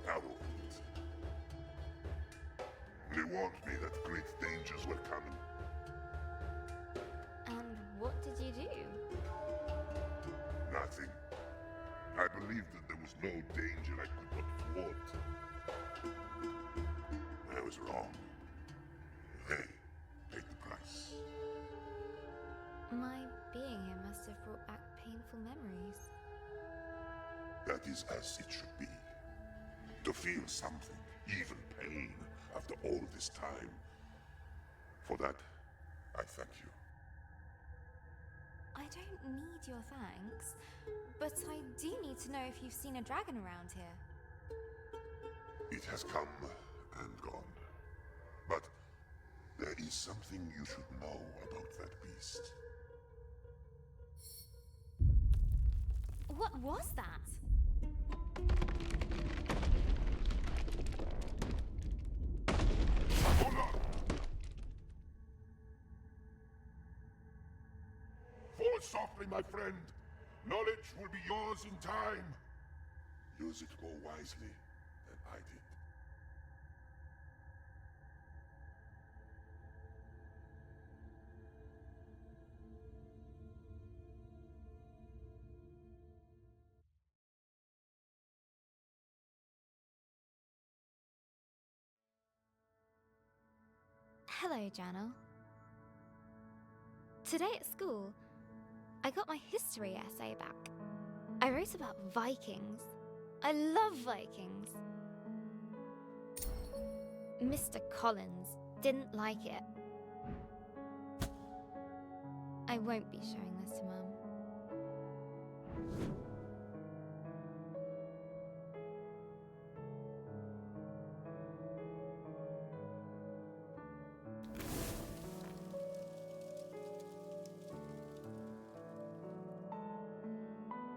arrogant. They warned me that great dangers were coming. And what did you do? Nothing. I believed that there was no danger I could not thwart. I was wrong. They paid the price. My being here must have brought back painful memories. That is as it should be. To feel something, even pain, after all this time. For that, I thank you. I don't need your thanks, but I do need to know if you've seen a dragon around here. It has come and gone. But there is something you should know about that beast. What was that? Hold on! Fall softly, my friend. Knowledge will be yours in time. Use it more wisely than I did. Hello, Journal. Today at school, I got my history essay back. I wrote about Vikings. I love Vikings. Mr. Collins didn't like it. I won't be showing this to Mum.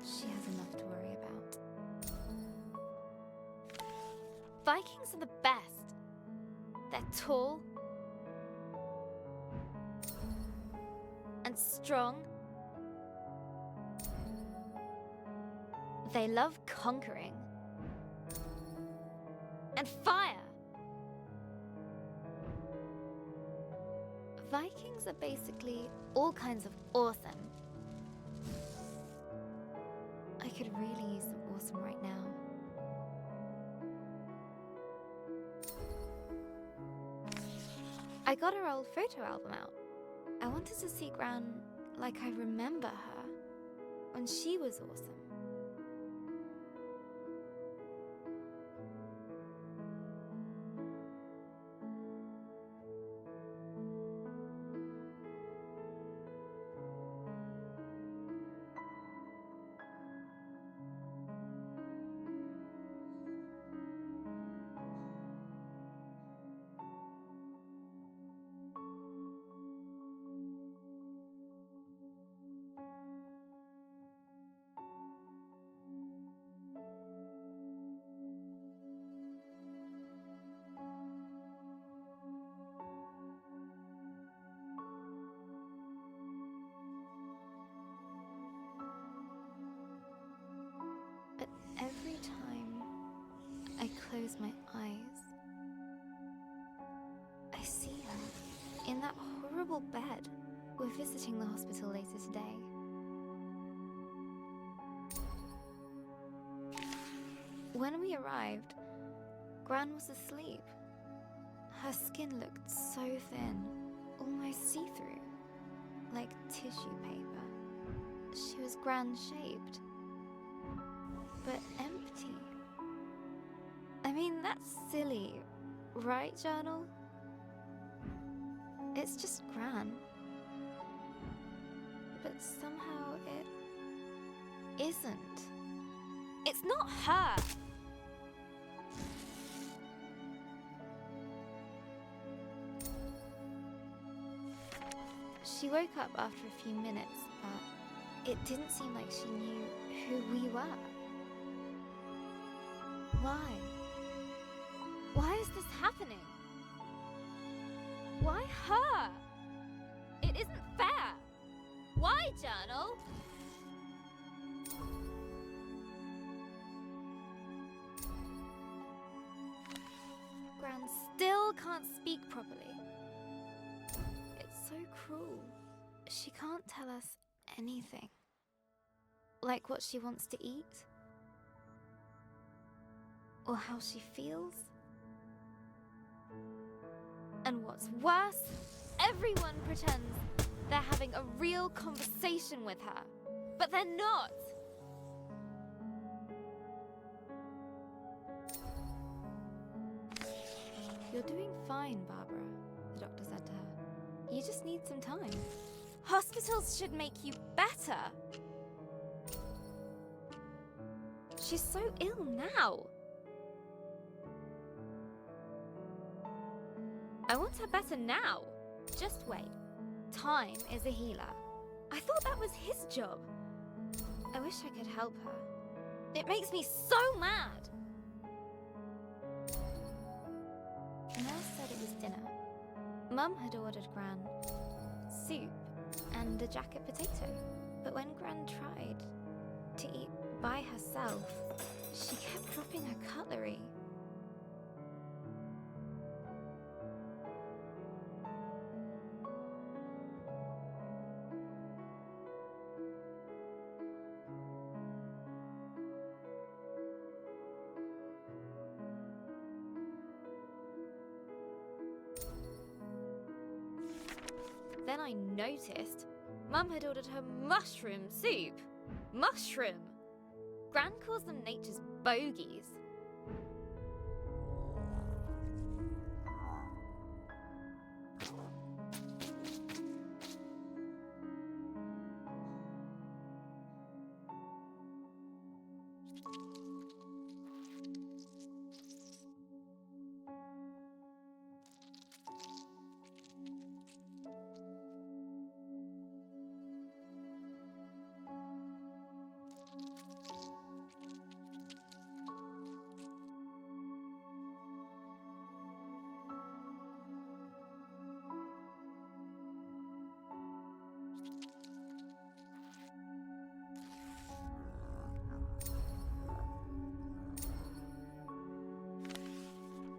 She has enough to worry about. Vikings are the best. They're tall and strong. They love conquering and fire. Vikings are basically all kinds of awesome. I could really use some awesome right now. I got her old photo album out. I wanted to see Gran like I remember her when she was awesome. But every time I close my eyes, I see her in that horrible bed. We're visiting the hospital later today. When we arrived, Gran was asleep. Her skin looked so thin, almost see-through, like tissue paper. She was Gran-shaped, but empty. I mean, that's silly, right, Journal? It's just Gran. But somehow it isn't. It's not her! She woke up after a few minutes, but it didn't seem like she knew who we were. Why? Why is this happening? Why her? It isn't fair. Why, Journal? Gran still can't speak properly. It's so cruel. She can't tell us anything. Like what she wants to eat. Or how she feels. And what's worse, everyone pretends they're having a real conversation with her. But they're not. You're doing fine, Barbara, the doctor said to her. You just need some time. Hospitals should make you better. She's so ill now. I want her better now. Just wait. Time is a healer. I thought that was his job. I wish I could help her. It makes me so mad. Nurse said it was dinner. Mum had ordered Gran soup and a jacket potato. But when Gran tried to eat by herself, she kept dropping her cutlery. Then I noticed Mum had ordered her mushroom soup. Mushroom! Gran calls them nature's bogies.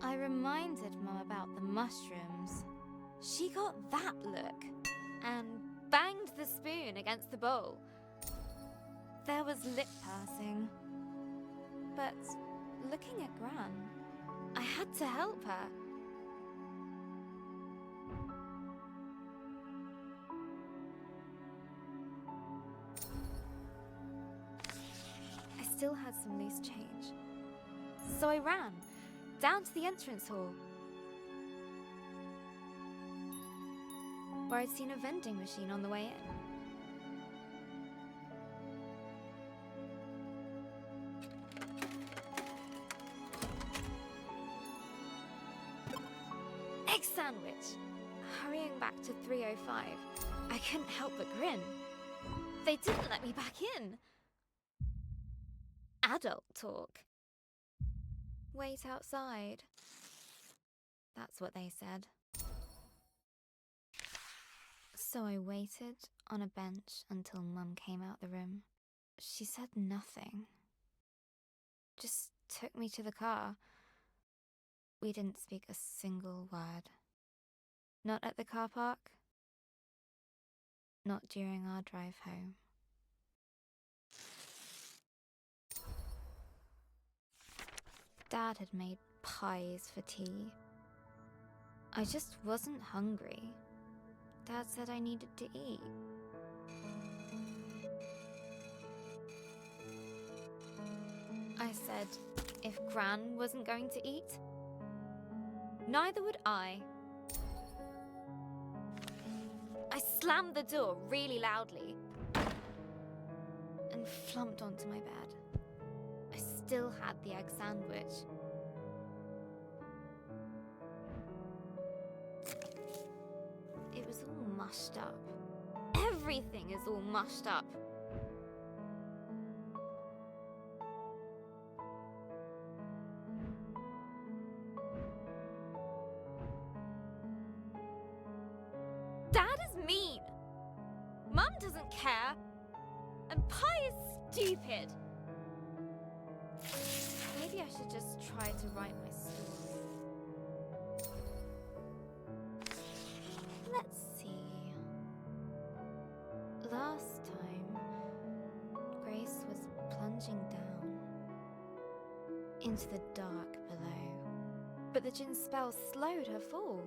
I reminded Mum about the mushrooms. She got that look and banged the spoon against the bowl. There was lip pursing. But looking at Gran, I had to help her. I still had some loose change. So I ran down to the entrance hall, where I'd seen a vending machine on the way in. Egg sandwich! Hurrying back to 305, I couldn't help but grin. They didn't let me back in. Adult talk. Wait outside. That's what they said. So I waited on a bench until Mum came out the room. She said nothing. Just took me to the car. We didn't speak a single word. Not at the car park. Not during our drive home. Dad had made pies for tea. I just wasn't hungry. Dad said I needed to eat. I said if Gran wasn't going to eat, neither would I. I slammed the door really loudly and flumped onto my bed. I still had the egg sandwich. It was all mushed up. Everything is all mushed up. Dad is mean. Mum doesn't care. And pie is stupid. Maybe I should just try to write my story. Let's see. Last time, Grace was plunging down into the dark below, but the djinn spell slowed her fall.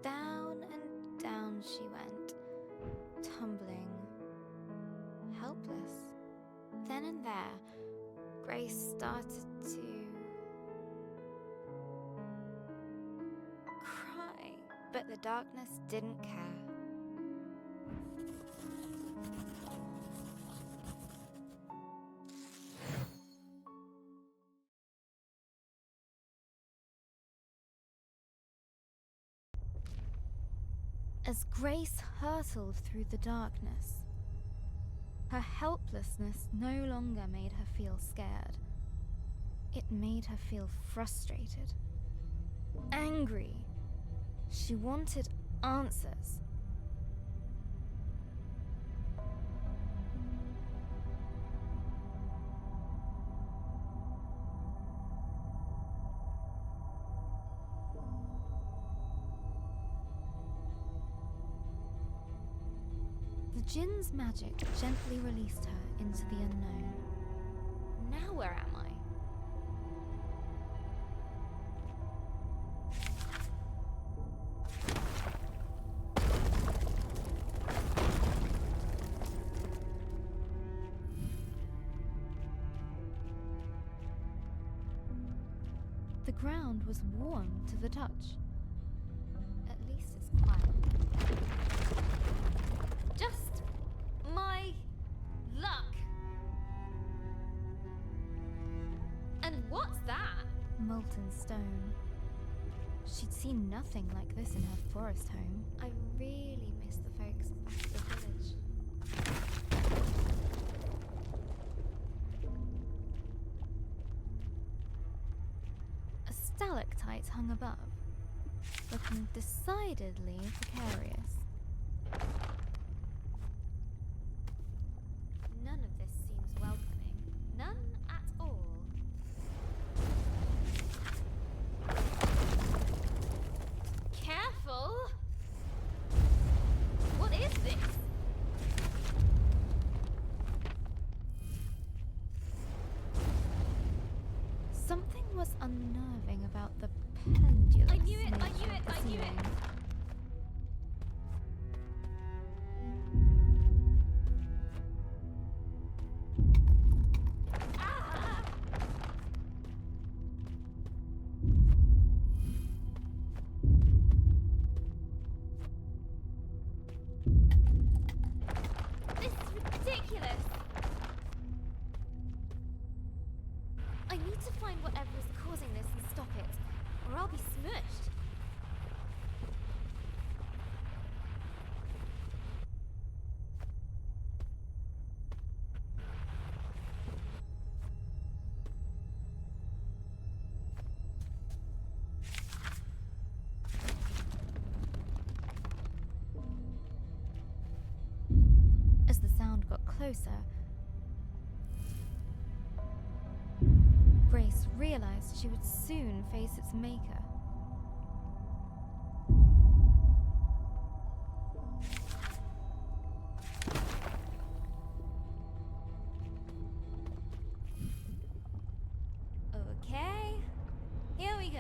Down and down she went, tumbling, helpless. Then and there, Grace started to cry, but the darkness didn't care. As Grace hurtled through the darkness, her helplessness no longer made her feel scared. It made her feel frustrated, angry. She wanted answers. The djinn's magic gently released her into the unknown. Now where am I? The ground was warm to the touch. At least it's quiet. Just my luck. And what's that? Molten stone. She'd seen nothing like this in her forest home. I really miss the folks back at the village. A stalactite hung above, looking decidedly precarious. None of this seems welcoming. None at all. Careful! What is this? Something was unnerving about the pendulum. I knew it! I knew it! I knew it! This is ridiculous! I need to find whatever is causing this and stop it, or I'll be smushed. As the sound got closer, Grace realized she would soon face its maker. Okay, here we go.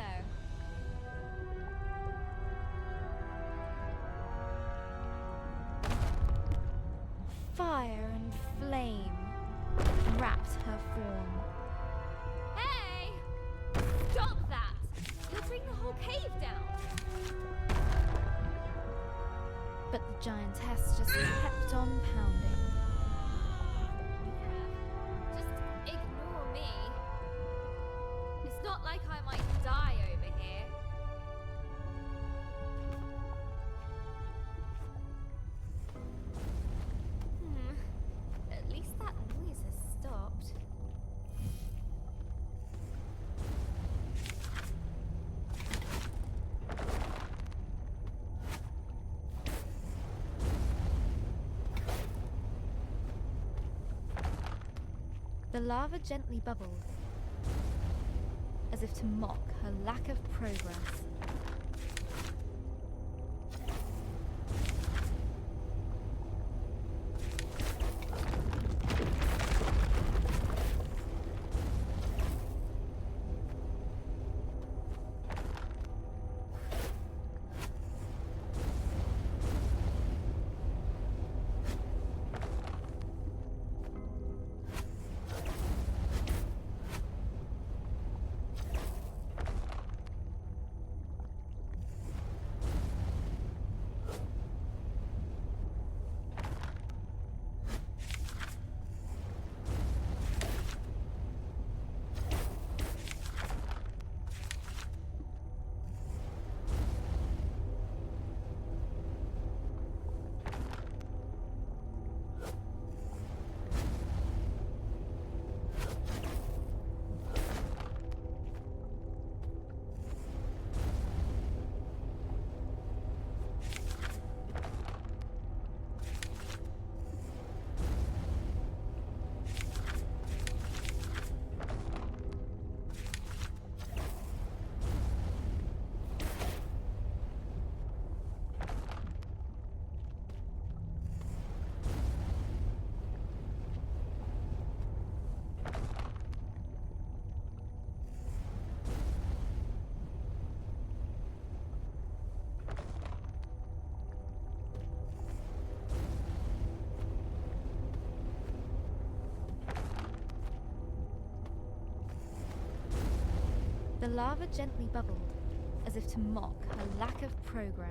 Fire and flame wrapped her form. Hey! Stop that! You'll bring the whole cave down! But the giantess just kept on pounding. Yeah, just ignore me. It's not like I might die over here. At least that noise has stopped. The lava gently bubbled, as if to mock her lack of progress. The lava gently bubbled, as if to mock her lack of progress.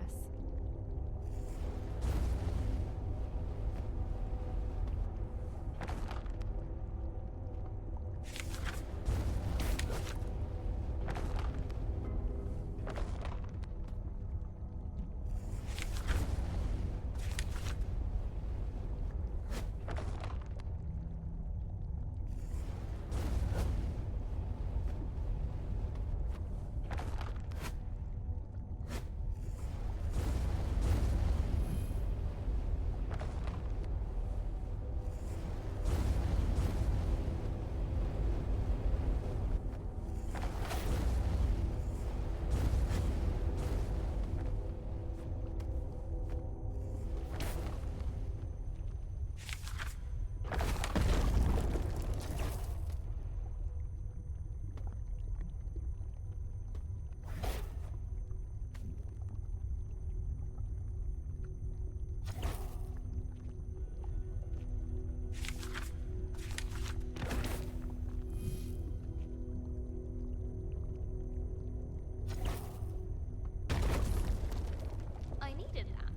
I needed that.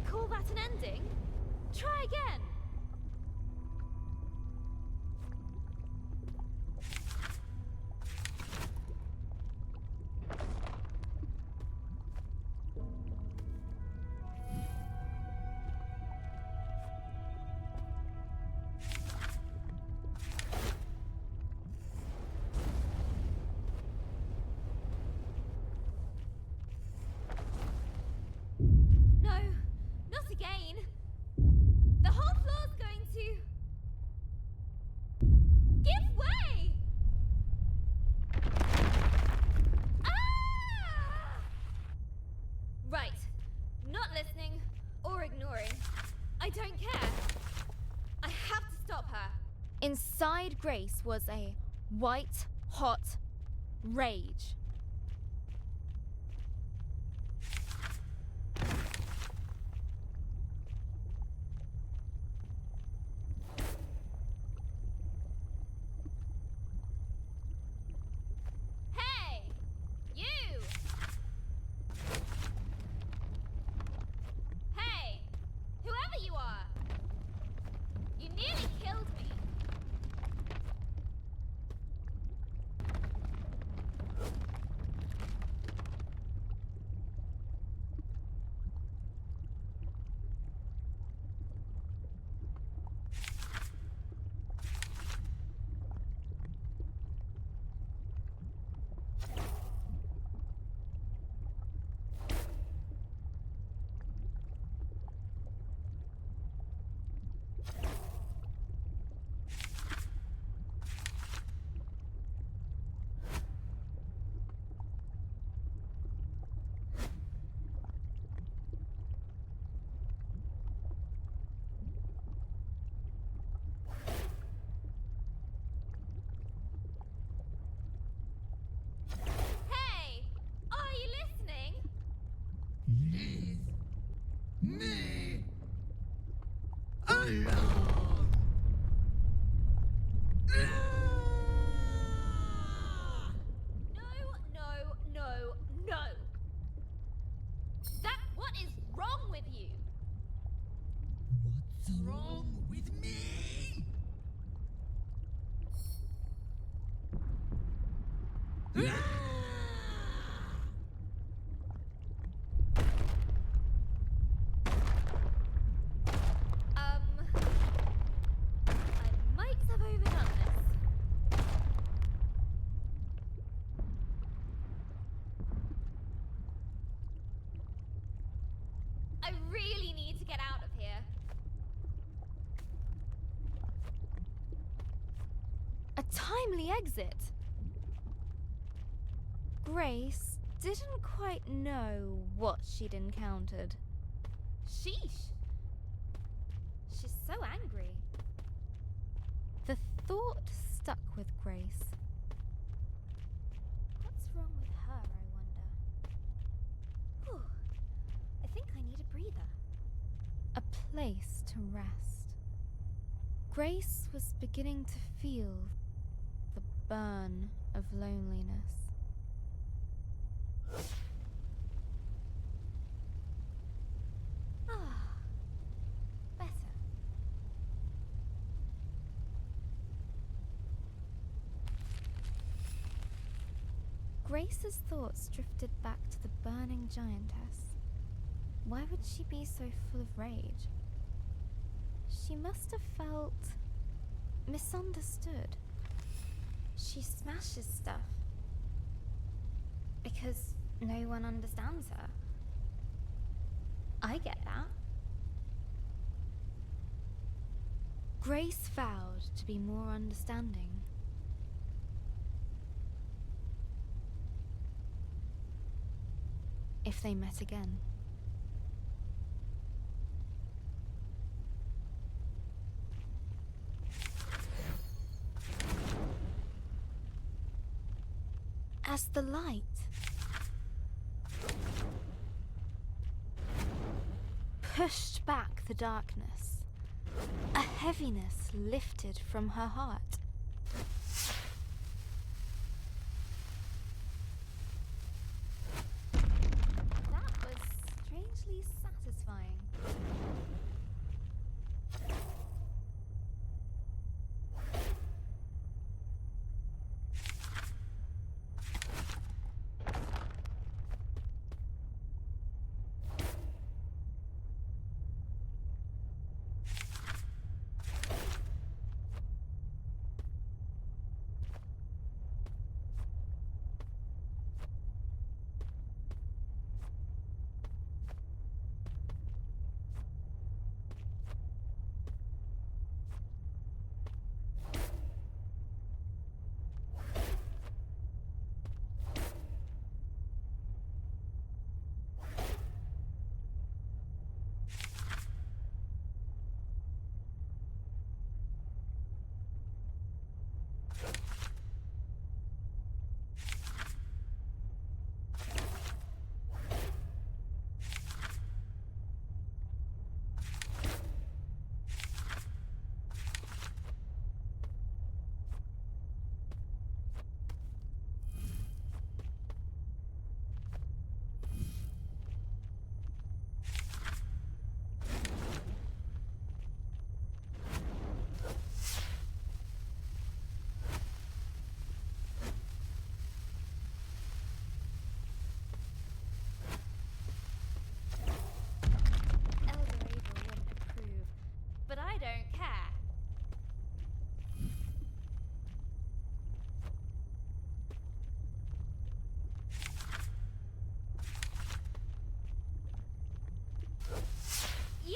Call that an ending? Try again! No, not again. The whole floor's going to give way. Ah! Right, not listening or ignoring. I don't care. I have to stop her. Inside Grace was a white, hot rage. Hey! You! Hey! Whoever you are! You nearly killed me! No! What is wrong with you? What's wrong with me? I might have overdone this. I really need to get out of here. A timely exit. Grace didn't quite know what she'd encountered. Sheesh. She's so angry. The thought stuck with Grace. What's wrong with her, I wonder? Whew. I think I need a breather. A place to rest. Grace was beginning to feel the burn of loneliness. Ah, better. Grace's thoughts drifted back to the burning giantess. Why would she be so full of rage? She must have felt misunderstood. She smashes stuff because no one understands her. I get that. Grace vowed to be more understanding. If they met again. As the light pushed back the darkness, a heaviness lifted from her heart. That was strangely satisfying. But I don't care. Yeah!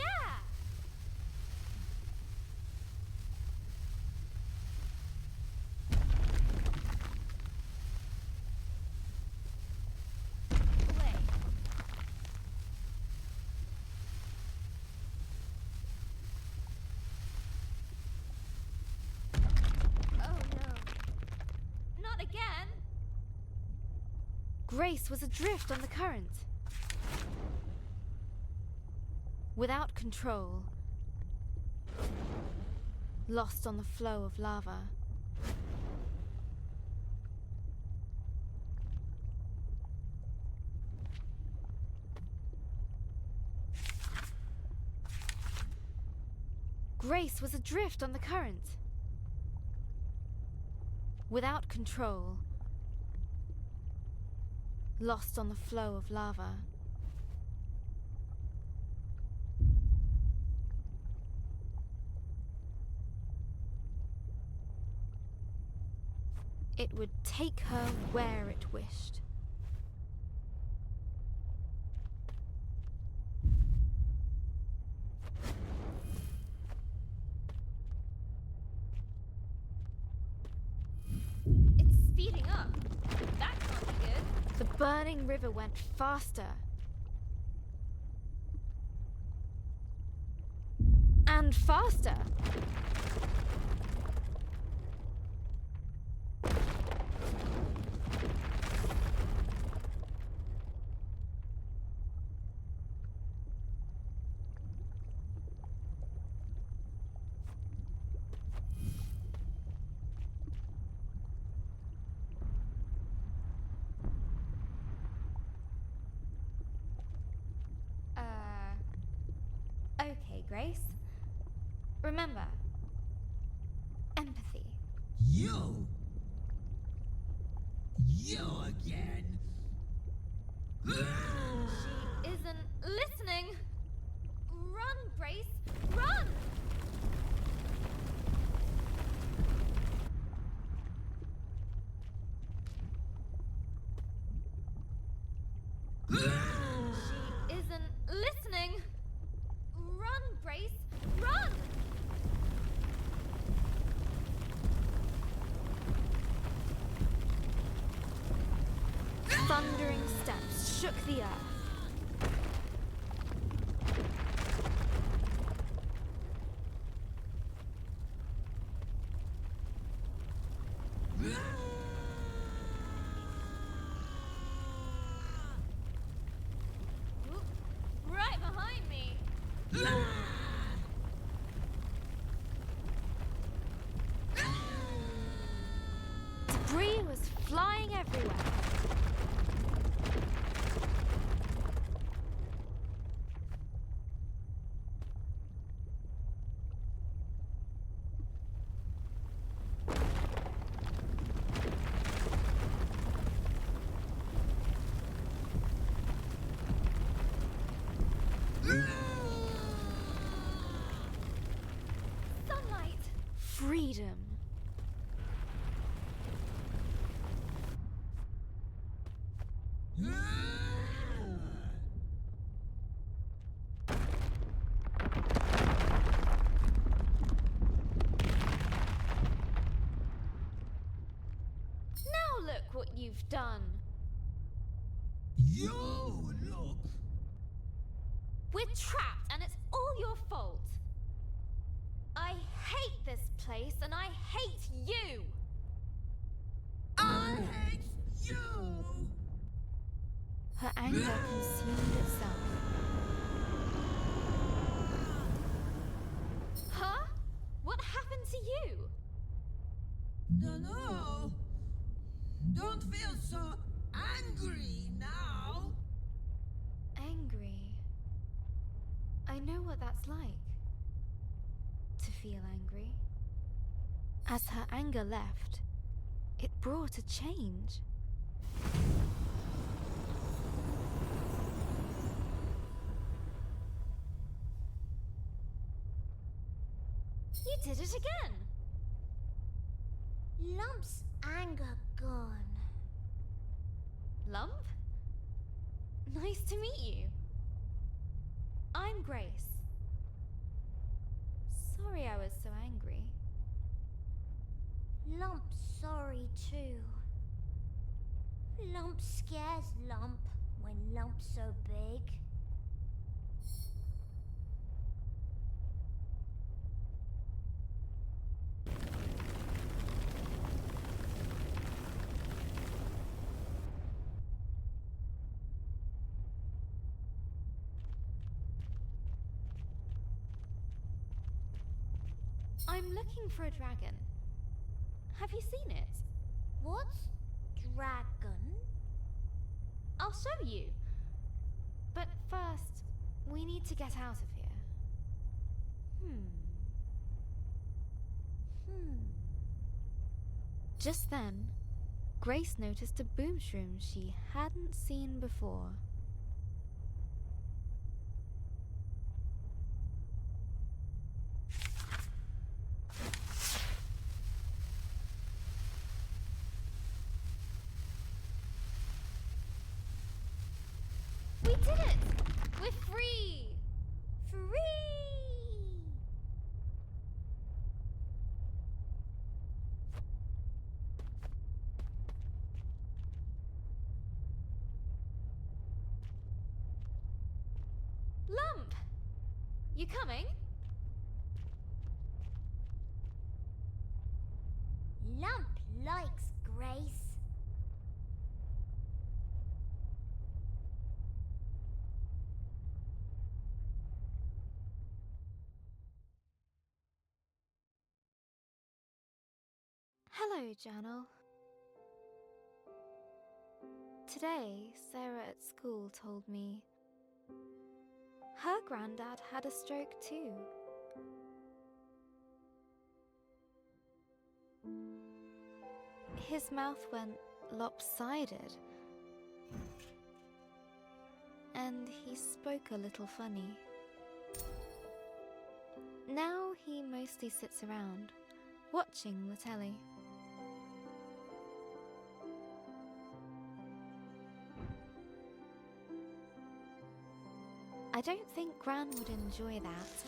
Wait. Not again! Grace was adrift on the current. Without control, lost on the flow of lava. Grace was adrift on the current. Without control. Lost on the flow of lava. It would take her where it wished. It's speeding up. That can't be good. The burning river went faster. And faster. Okay, Grace. Remember, empathy. You! You again! She isn't listening. Run, Grace, run! She isn't listening. Run, Grace, run! Thundering steps shook the earth. Oop, right behind me. Debris was flying everywhere. Sunlight. Freedom. Now look what you've done. You look! We're trapped and it's all your fault. I hate this place and I hate you. I hate you! Her anger consumed itself. Huh? What happened to you? No. Don't feel so angry now. Angry. I know what that's like. To feel angry. As her anger left, it brought a change. You did it again! Lump's anger gone. Lump? Nice to meet you. I'm Grace. Sorry I was so angry. Lump's sorry too. Lump scares Lump when Lump's so big. I'm looking for a dragon. Have you seen it? What's dragon? I'll show you. But first, we need to get out of here. Just then, Grace noticed a boomshroom she hadn't seen before. We did it! We're free! Free! Lump! You coming? Lump likes Grace. Hello, Journal. Today, Sarah at school told me her granddad had a stroke too. His mouth went lopsided, and he spoke a little funny. Now he mostly sits around, watching the telly. I don't think Gran would enjoy that.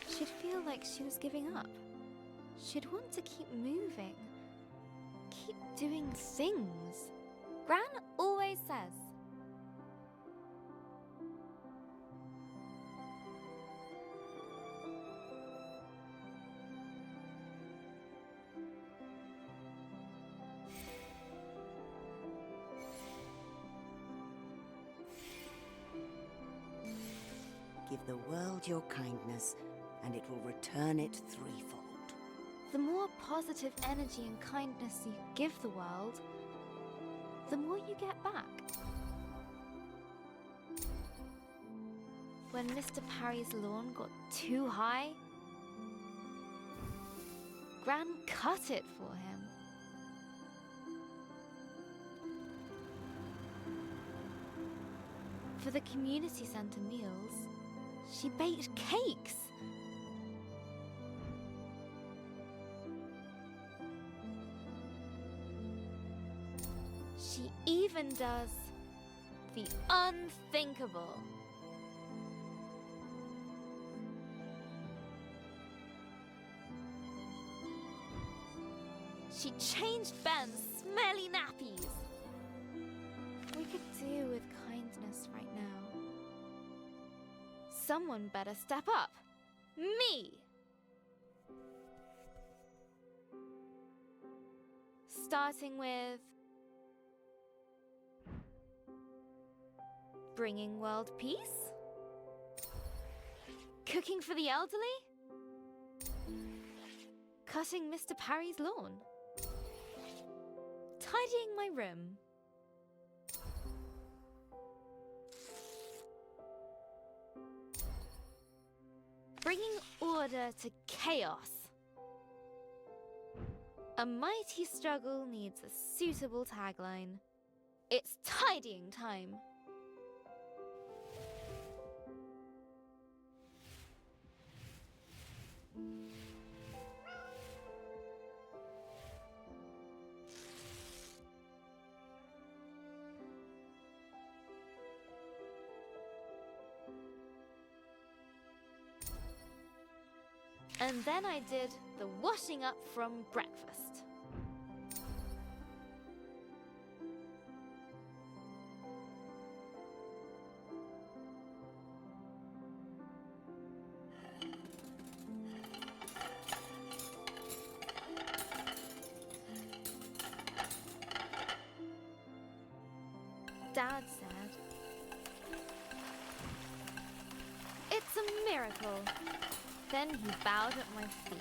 She'd feel like she was giving up. She'd want to keep moving, keep doing things. Gran always says. Give the world your kindness, and it will return it threefold. The more positive energy and kindness you give the world, the more you get back. When Mr. Parry's lawn got too high, Gran cut it for him. For the community centre meals, she baked cakes. She even does the unthinkable. She changed Ben's smelly nappies. We could do with kindness right now. Someone better step up. Me! Starting with bringing world peace? Cooking for the elderly? Cutting Mr. Parry's lawn? Tidying my room? Bringing order to chaos? A mighty struggle needs a suitable tagline. It's tidying time. And then I did the washing up from breakfast. Dad said, miracle. Then he bowed at my feet.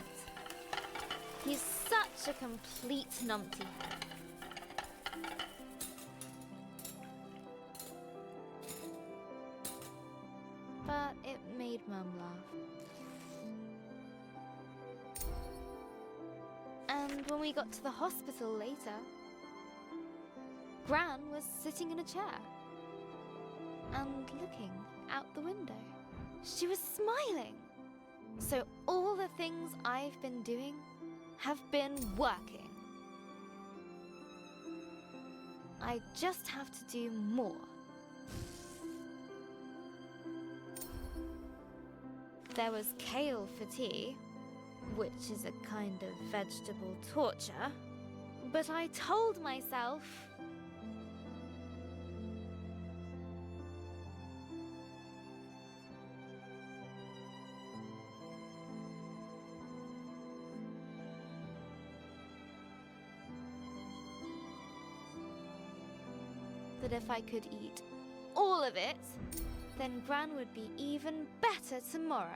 He's such a complete numpty head. But it made Mum laugh. And when we got to the hospital later, Gran was sitting in a chair and looking out the window. She was smiling. So all the things I've been doing have been working. I just have to do more. There was kale for tea, which is a kind of vegetable torture, but I told myself that if I could eat all of it, then Gran would be even better tomorrow.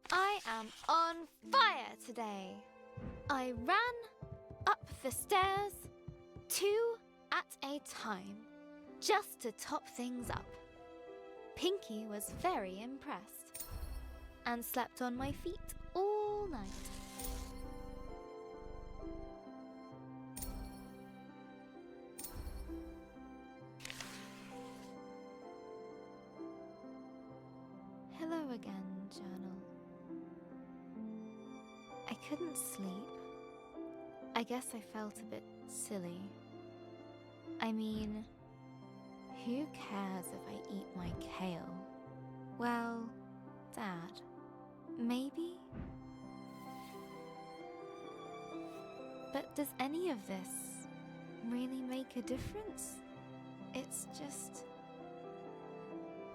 I am on fire today. I ran up the stairs, 2 at a time, just to top things up. Pinky was very impressed and slept on my feet all night. Hello again, journal. I couldn't sleep. I guess I felt a bit silly. I mean, who cares if I eat my kale? Well, Dad, maybe? But does any of this really make a difference? It's just,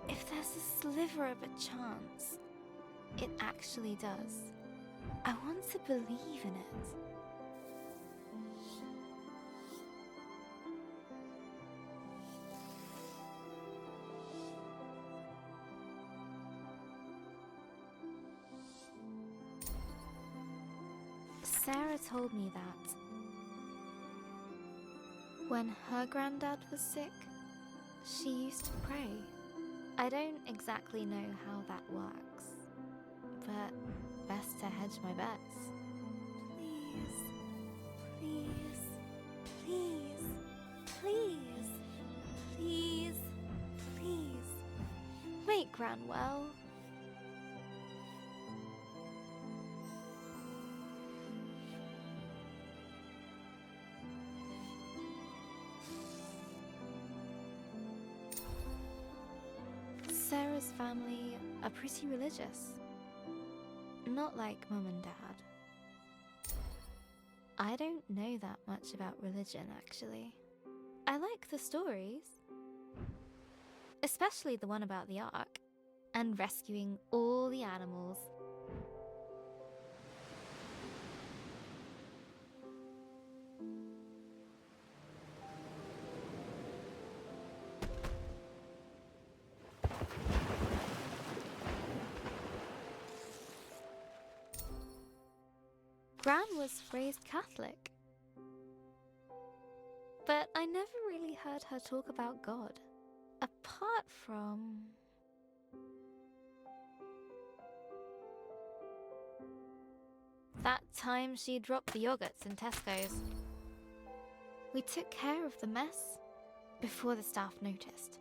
if there's a sliver of a chance, it actually does. I want to believe in it. Sarah told me that when her granddad was sick, she used to pray. I don't exactly know how that works, but best to hedge my bets. Please, please, please, please, please, please, make Gran well. Sarah's family are pretty religious. Not like Mum and Dad. I don't know that much about religion, actually. I like the stories. Especially the one about the Ark and rescuing all the animals. Gran was raised Catholic. But I never really heard her talk about God. Apart from... that time she dropped the yogurts in Tesco's. We took care of the mess before the staff noticed.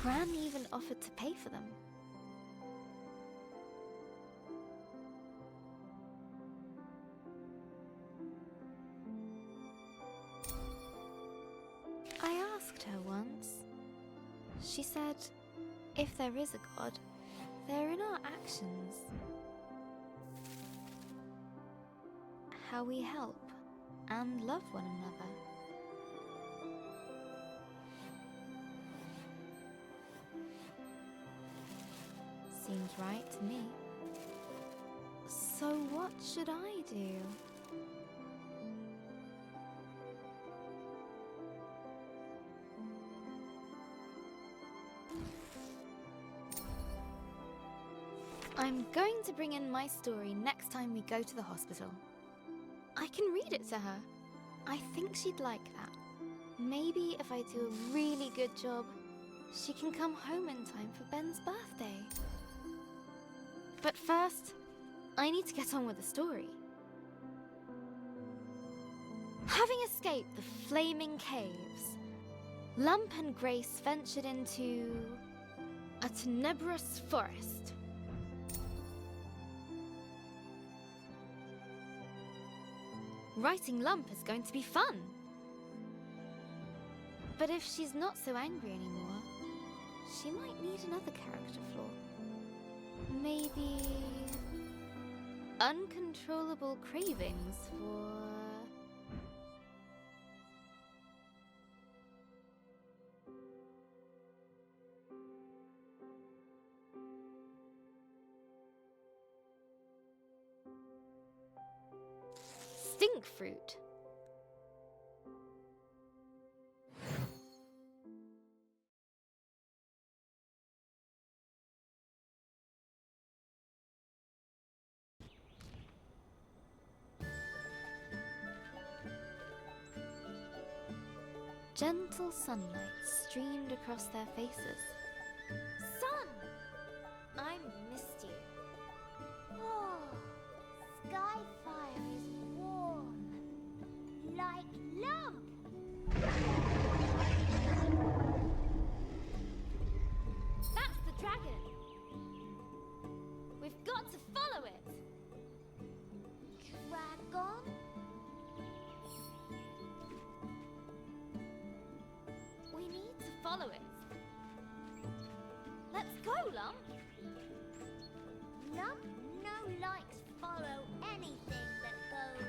Gran even offered to pay for them. I asked her once. She said, if there is a God, they're in our actions. How we help and love one another. Seems right to me. So what should I do? I'm going to bring in my story next time we go to the hospital. I can read it to her. I think she'd like that. Maybe if I do a really good job, she can come home in time for Ben's birthday. But first, I need to get on with the story. Having escaped the flaming caves, Lump and Grace ventured into a tenebrous forest. Writing Lump is going to be fun. But if she's not so angry anymore, she might need another character flaw. Maybe uncontrollable cravings for... stink fruit. Gentle sunlight streamed across their faces. Sun! I missed you. Oh, Skyfire is warm. Like Lump. That's the dragon. We've got to follow it. Dragon? We need to follow it. Let's go, Lump. Lump no likes follow anything that goes.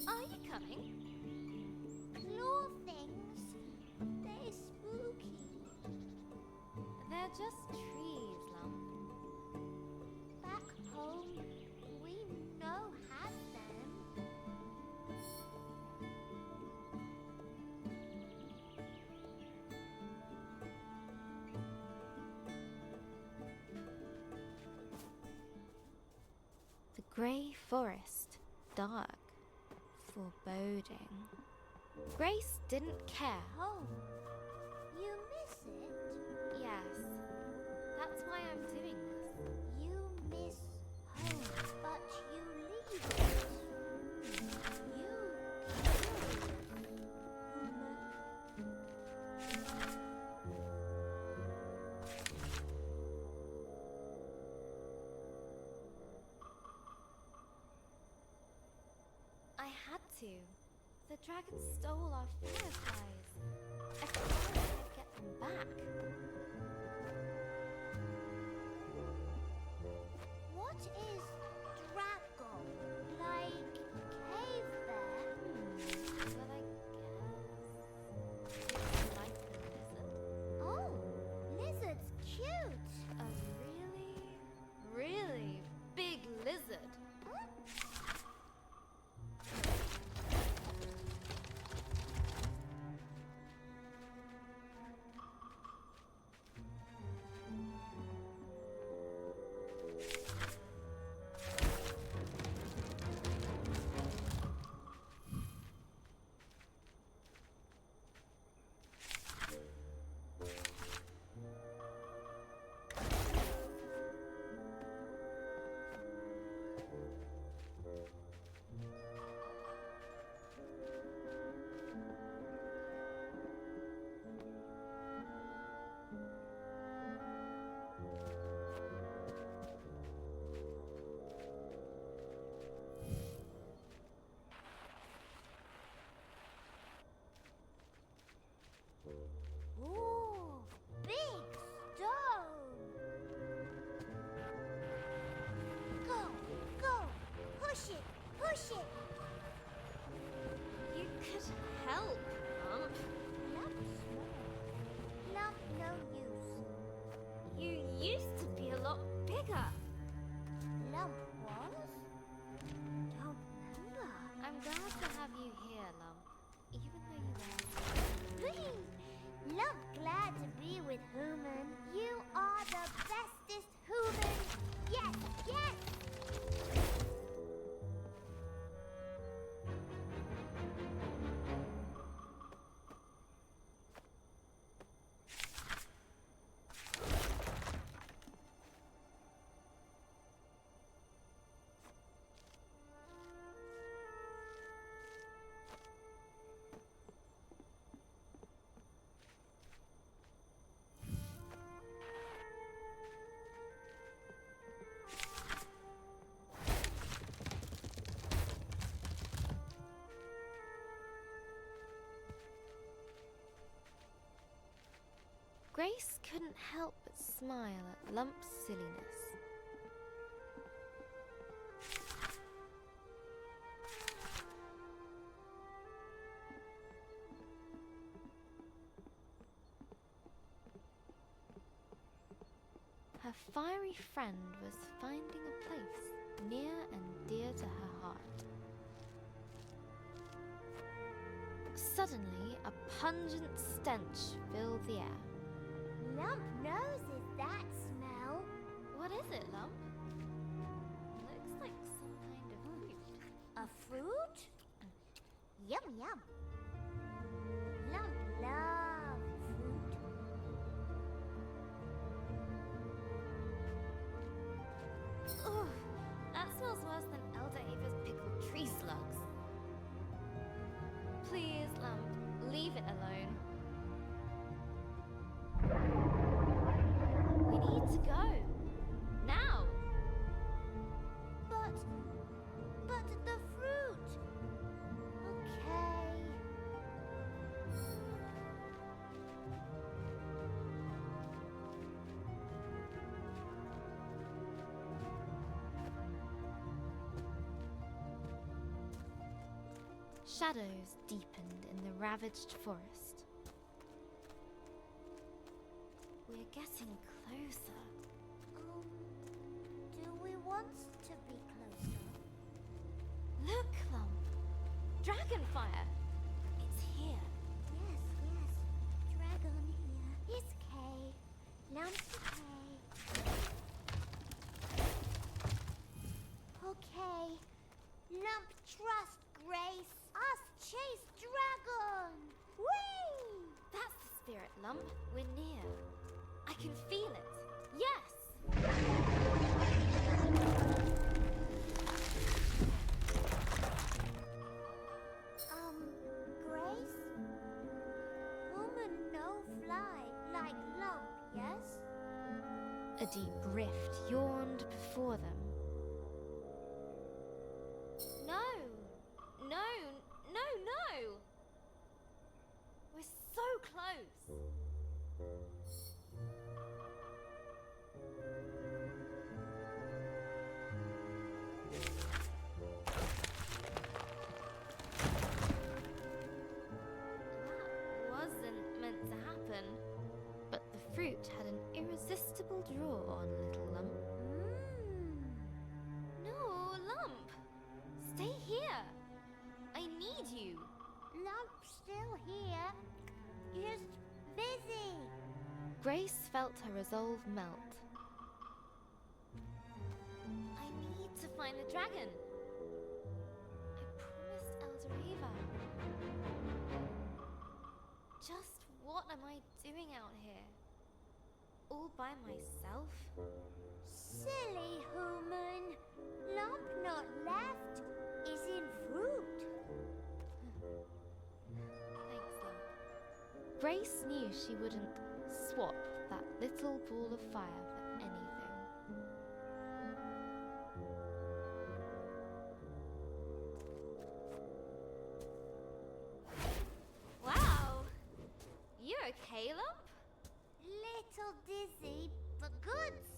Are you coming? Claw things. They're spooky. They're just trees, Lump. Back home, we know has them. The grey forest, dark, foreboding. Grace didn't care. Home. You miss it? Yes, that's why I'm doing this. You miss home, but you leave it. I had to. The dragon stole our fireflies. I thought I'd get them back. What is Dragon? Like cave bear? But I guess it's like a lizard. Oh, lizard's cute. A really, really big lizard. push it. You could help, Lump. Lump's small. Lump no use. You used to be a lot bigger. Lump was? Don't remember. I'm glad to have you here, Lump. Even though you were... Lump glad to be with human. You are the bestest human. Yes, yes. Grace couldn't help but smile at Lump's silliness. Her fiery friend was finding a place near and dear to her heart. Suddenly, a pungent stench filled the air. Lump noses that smell. What is it, Lump? Looks like some kind of fruit. A fruit? Yum yum. Lump loves fruit. Ugh, that smells worse than Elder Ava's pickled tree slugs. Please, Lump, leave it alone. We need to go. Now! But the fruit. Okay. Shadows deepened in the ravaged forest. We're getting closer. Do we want to be closer? Look, Lump! Dragonfire! It's here. Yes, yes. Dragon here. It's Kay. Lump's okay. Okay. Lump trust Grace. Us chase dragon. Whee! That's the spirit, Lump. We're near. I can feel it. Yes! Grace? Woman no fly like Lump, yes? A deep rift yawned before them. No! No! No! No! We're so close! That wasn't meant to happen. But the fruit had an irresistible draw on little Lump. No, Lump! Stay here! I need you! Lump's still here. Just busy. Grace felt her resolve melt. I need to find the dragon. I promised Elder Eva. Just what am I doing out here? All by myself? Silly human. Lump not left is in fruit. Thanks, Lump. Grace knew she wouldn't swap that little ball of fire for anything. Wow! You okay, Lump? Little dizzy, but goods.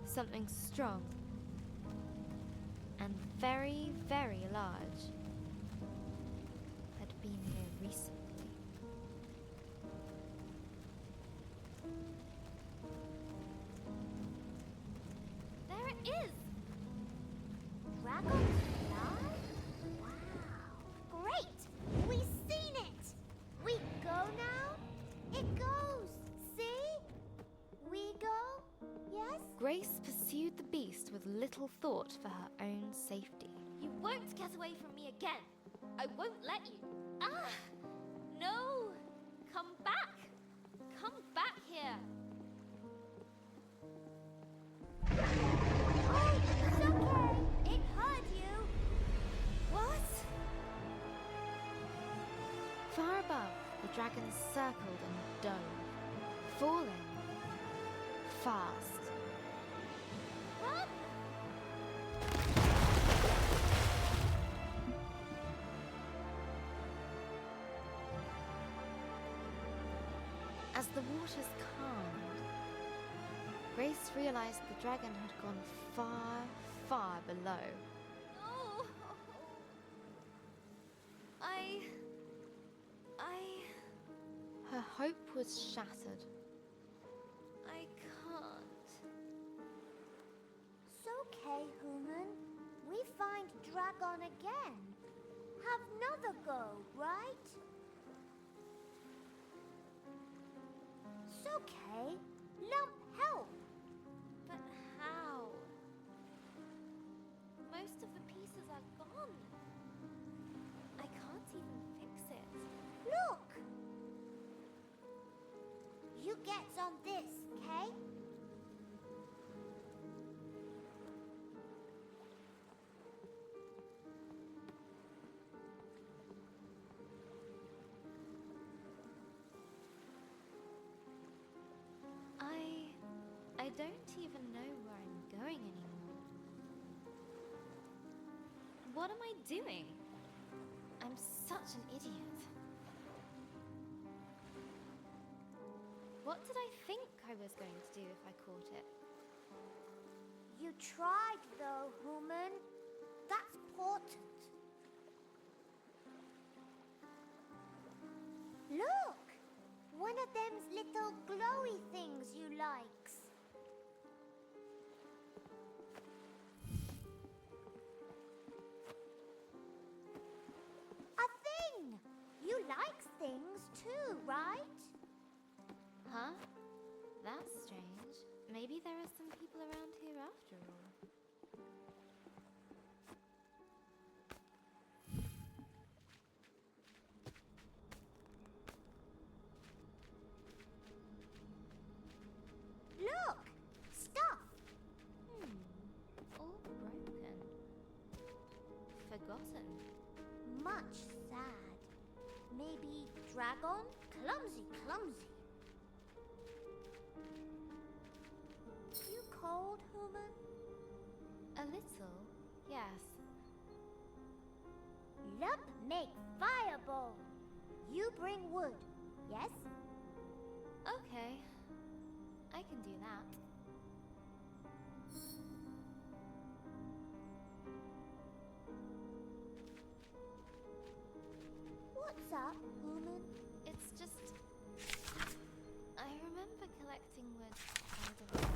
Something strong. And very, very large. Had been here recently. There it is! Dragonfly? Wow. Great! We've seen it! We go now? It goes! See? We go? Yes? Grace pursued the beast with little thought for her own safety. You won't get away from me again! I won't let you! Ah! No! Come back! Come back here! Oh, it's okay! It heard you! What? Far above, the dragon circled and dove, falling fast. Run! As the waters calmed, Grace realized the dragon had gone far, far below. No! Her hope was shattered. I can't. It's okay, human. We find dragon again. Have another go, right? It's okay. Lump help. But how? Most of the pieces are gone. I can't even fix it. Look! You get on this, okay? I don't even know where I'm going anymore. What am I doing? I'm such an idiot. What did I think I was going to do if I caught it? You tried though, human. That's important. Look! One of them's little glowy things you likes. A thing! You likes things too, right? Huh? That's strange. Maybe there are some people around here after all. Look! Stuff! All broken. Forgotten. Much sad. Maybe dragon? Clumsy, clumsy. You cold, human? A little, yes. Lump make fireball. You bring wood, yes? Okay. I can do that. What's up, human? It's just... I remember collecting wood by the river.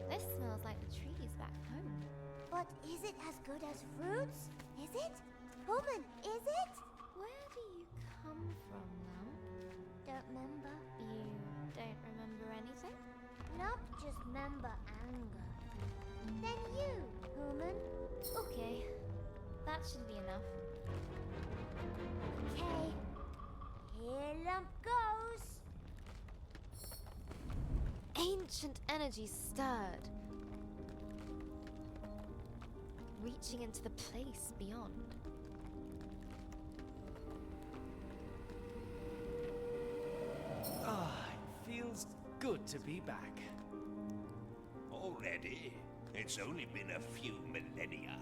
This smells like the trees back home. But is it as good as fruits? Is it? Human, is it? Where do you come from, Lump? Don't remember. You don't remember anything? Lump just remember anger. Then you, human. Okay, that should be enough. Okay. Here Lump goes. Ancient energy stirred, reaching into the place beyond. Ah, it feels good to be back. Already? It's only been a few millennia.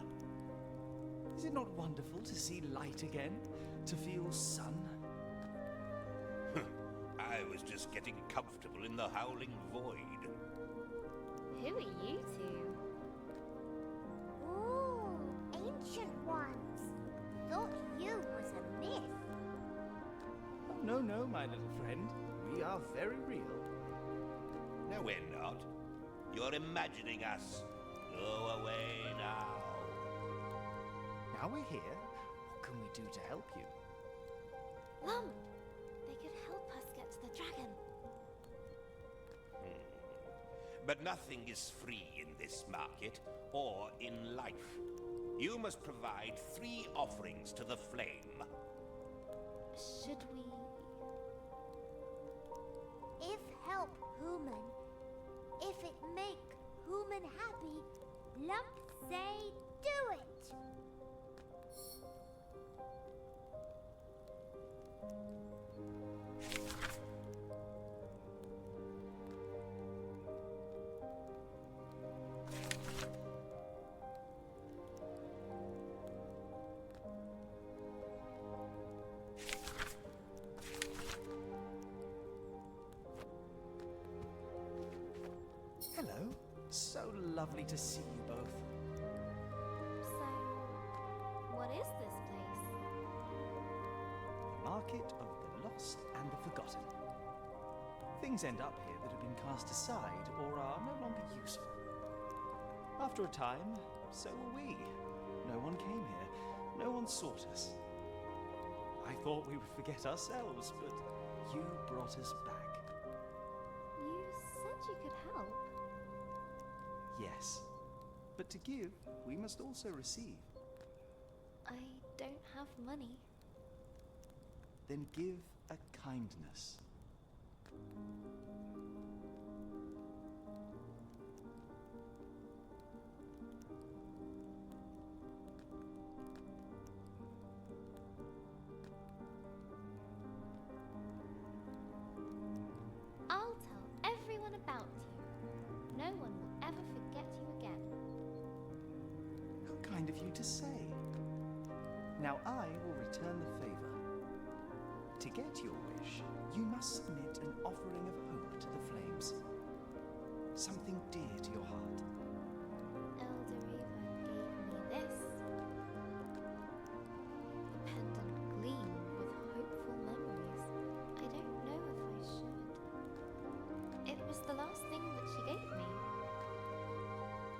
Is it not wonderful to see light again? To feel sun? I was just getting comfortable in the howling void. Who are you two? Ooh, ancient ones. Thought you was a myth. Oh, no, my little friend. We are very real. No, we're not. You're imagining us. Go away now. Now we're here. What can we do to help you? Lump! They could help us get to the dragon. But nothing is free in this market, or in life. You must provide 3 offerings to the flame. Should we... If help human, if it make human happy, Lump say do it. Hello. So lovely to see you both. So, what is this place? The market of the lost and the forgotten. Things end up here that have been cast aside or are no longer useful. After a time, so were we. No one came here. No one sought us. I thought we would forget ourselves, but you brought us back. You said you could help. Yes. But to give, we must also receive. I don't have money. Then give a kindness. I'll tell everyone about you. No one will ever forget you again. How kind of you to say. Now I will return the favor. To get your wish, you must submit an offering of hope to the flames. Something dear to your heart. Elder Eva gave me this. The pendant gleamed with hopeful memories. I don't know if I should. It was the last thing that she gave me.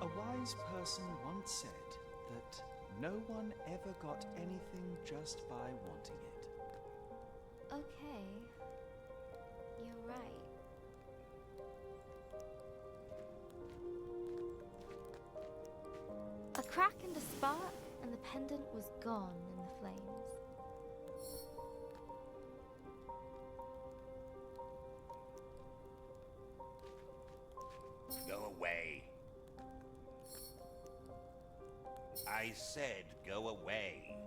A wise person once said that no one ever got anything just by wanting it. Okay. You're right. A crack and a spark, and the pendant was gone in the flames. Go away. I said go away.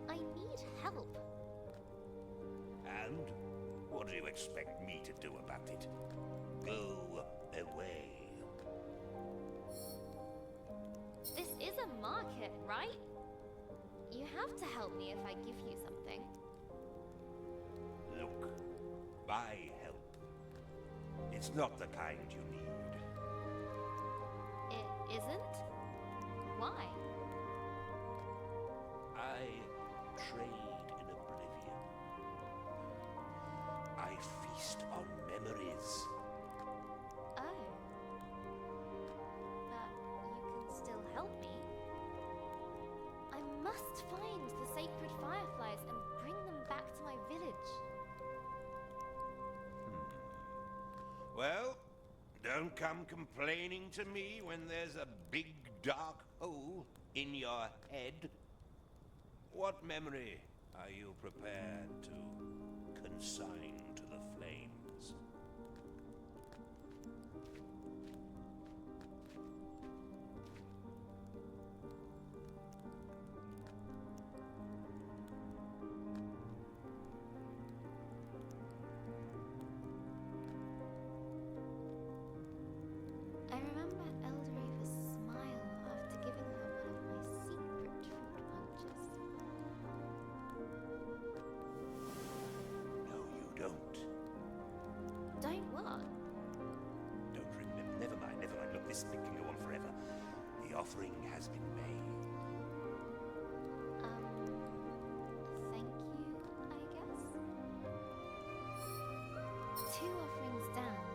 I need help. And what do you expect me to do about it? Go away. This is a market, right? You have to help me if I give you something. Look, buy help. It's not the kind you need. It isn't? Why? I trade in oblivion. I feast on memories. Oh. But you can still help me. I must find the sacred fireflies and bring them back to my village. Well, don't come complaining to me when there's a big dark hole in your head. What memory are you prepared to consign to the flames? I remember Eldrava's smile after giving her one of my secret fruit punches. No, you don't. Don't what? Don't remember. Never mind, never mind. Look, this bit can go on forever. The offering has been made. Thank you, I guess? 2 offerings down.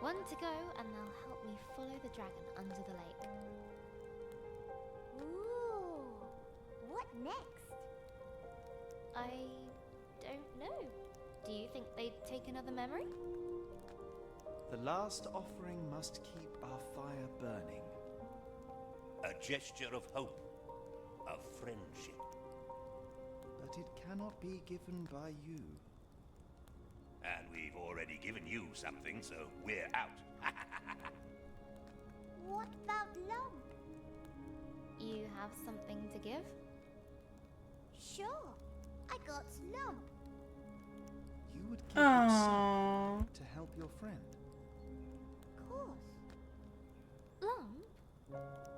1 to go, and they'll help me follow the dragon under the lake. Ooh. What next? I don't know. Do you think they'd take another memory? The last offering must keep our fire burning. A gesture of hope, of friendship. But it cannot be given by you. And we've already given you something, so we're out. What about Lump? You have something to give? Sure. I got Lump. You would give yourself Aww. to help your friend. Of course. Lump?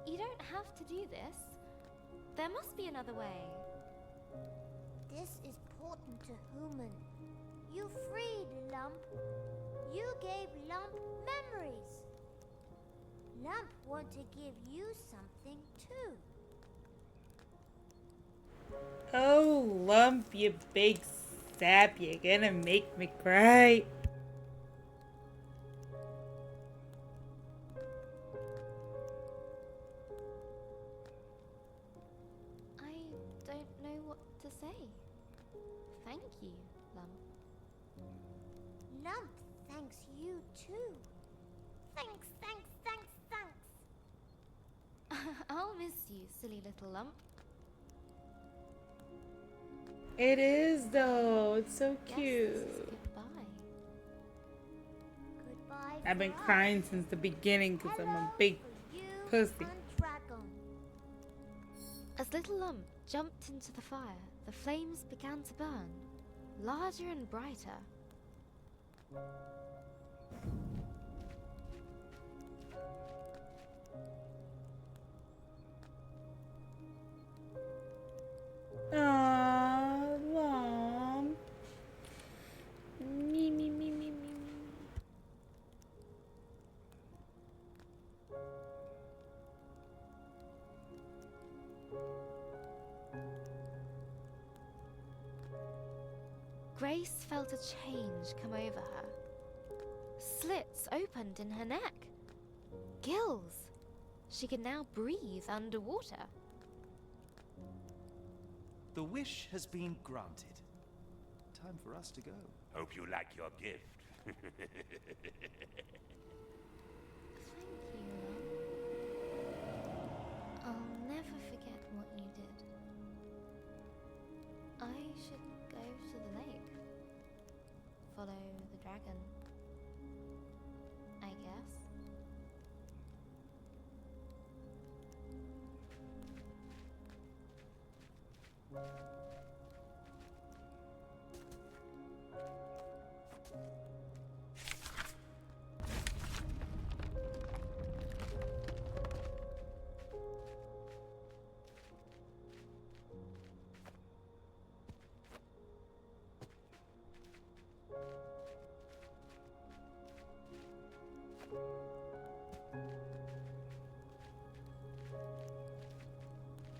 You don't have to do this. There must be another way. This is important to Human. You freed Lump. You gave Lump memories. Lump want to give you something too. Oh, Lump, you big sap, you're gonna make me cry. I don't know what to say. Thank you, Lump. Lump thanks you too. Thanks, thanks, thanks, thanks. I'll miss you, silly little Lump. It is though, it's so Guess cute. this is goodbye. Goodbye. I've been for us. crying since the beginning because I'm a Hello big for you pussy. and Dragon. As little Lump jumped into the fire, the flames began to burn, larger and brighter. Aww, Lump. Me, me, me, me, me, me. Grace felt a change come over her. Slits opened in her neck. Gills. She could now breathe underwater. The wish has been granted. Time for us to go. Hope you like your gift. Thank you, Lump. I'll never forget what you did. I should go to the lake. Follow the dragon. I guess.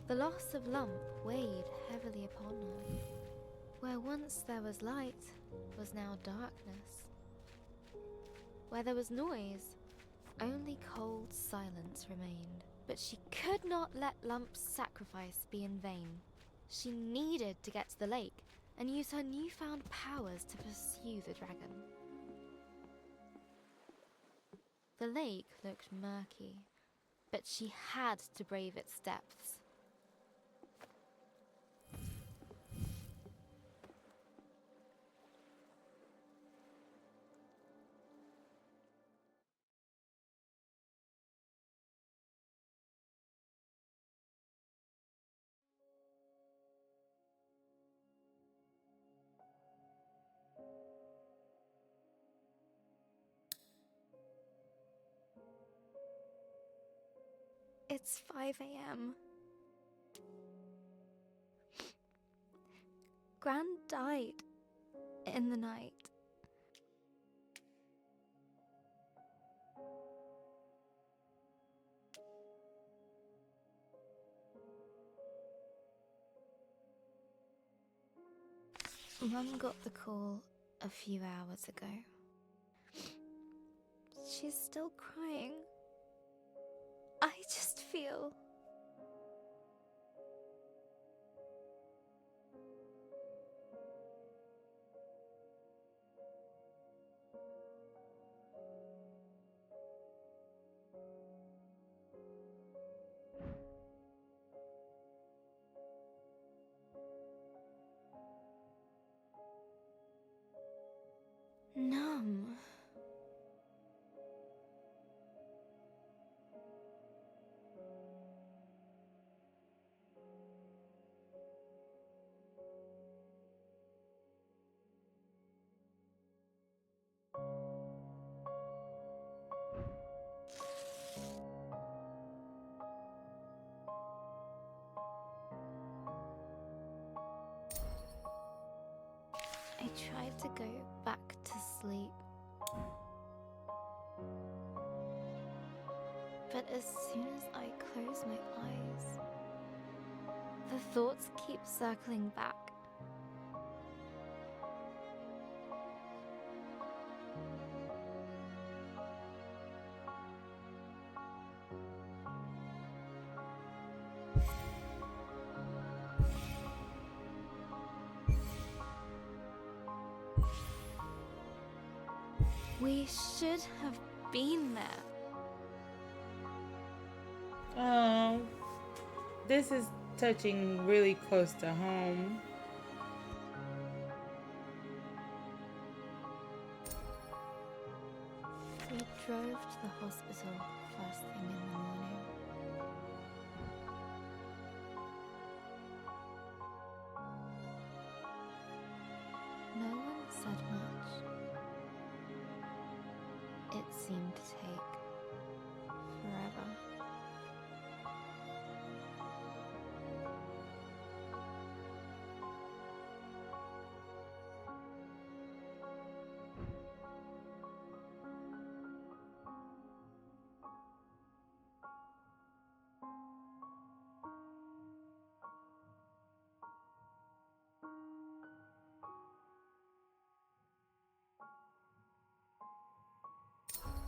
The loss of Lump weighed heavily upon her. Where once there was light, was now darkness. Where there was noise, only cold silence remained. But she could not let Lump's sacrifice be in vain. She needed to get to the lake, and use her newfound powers to pursue the dragon. The lake looked murky, but she had to brave its depths. It's 5 a.m. Gran died in the night. Mum got the call a few hours ago. She's still crying. I just feel... numb. I tried to go back to sleep. But as soon as I close my eyes, the thoughts keep circling back. We should have been there. Oh, this is touching really close to home. We drove to the hospital first thing in the morning. No one said much. It seemed to take forever.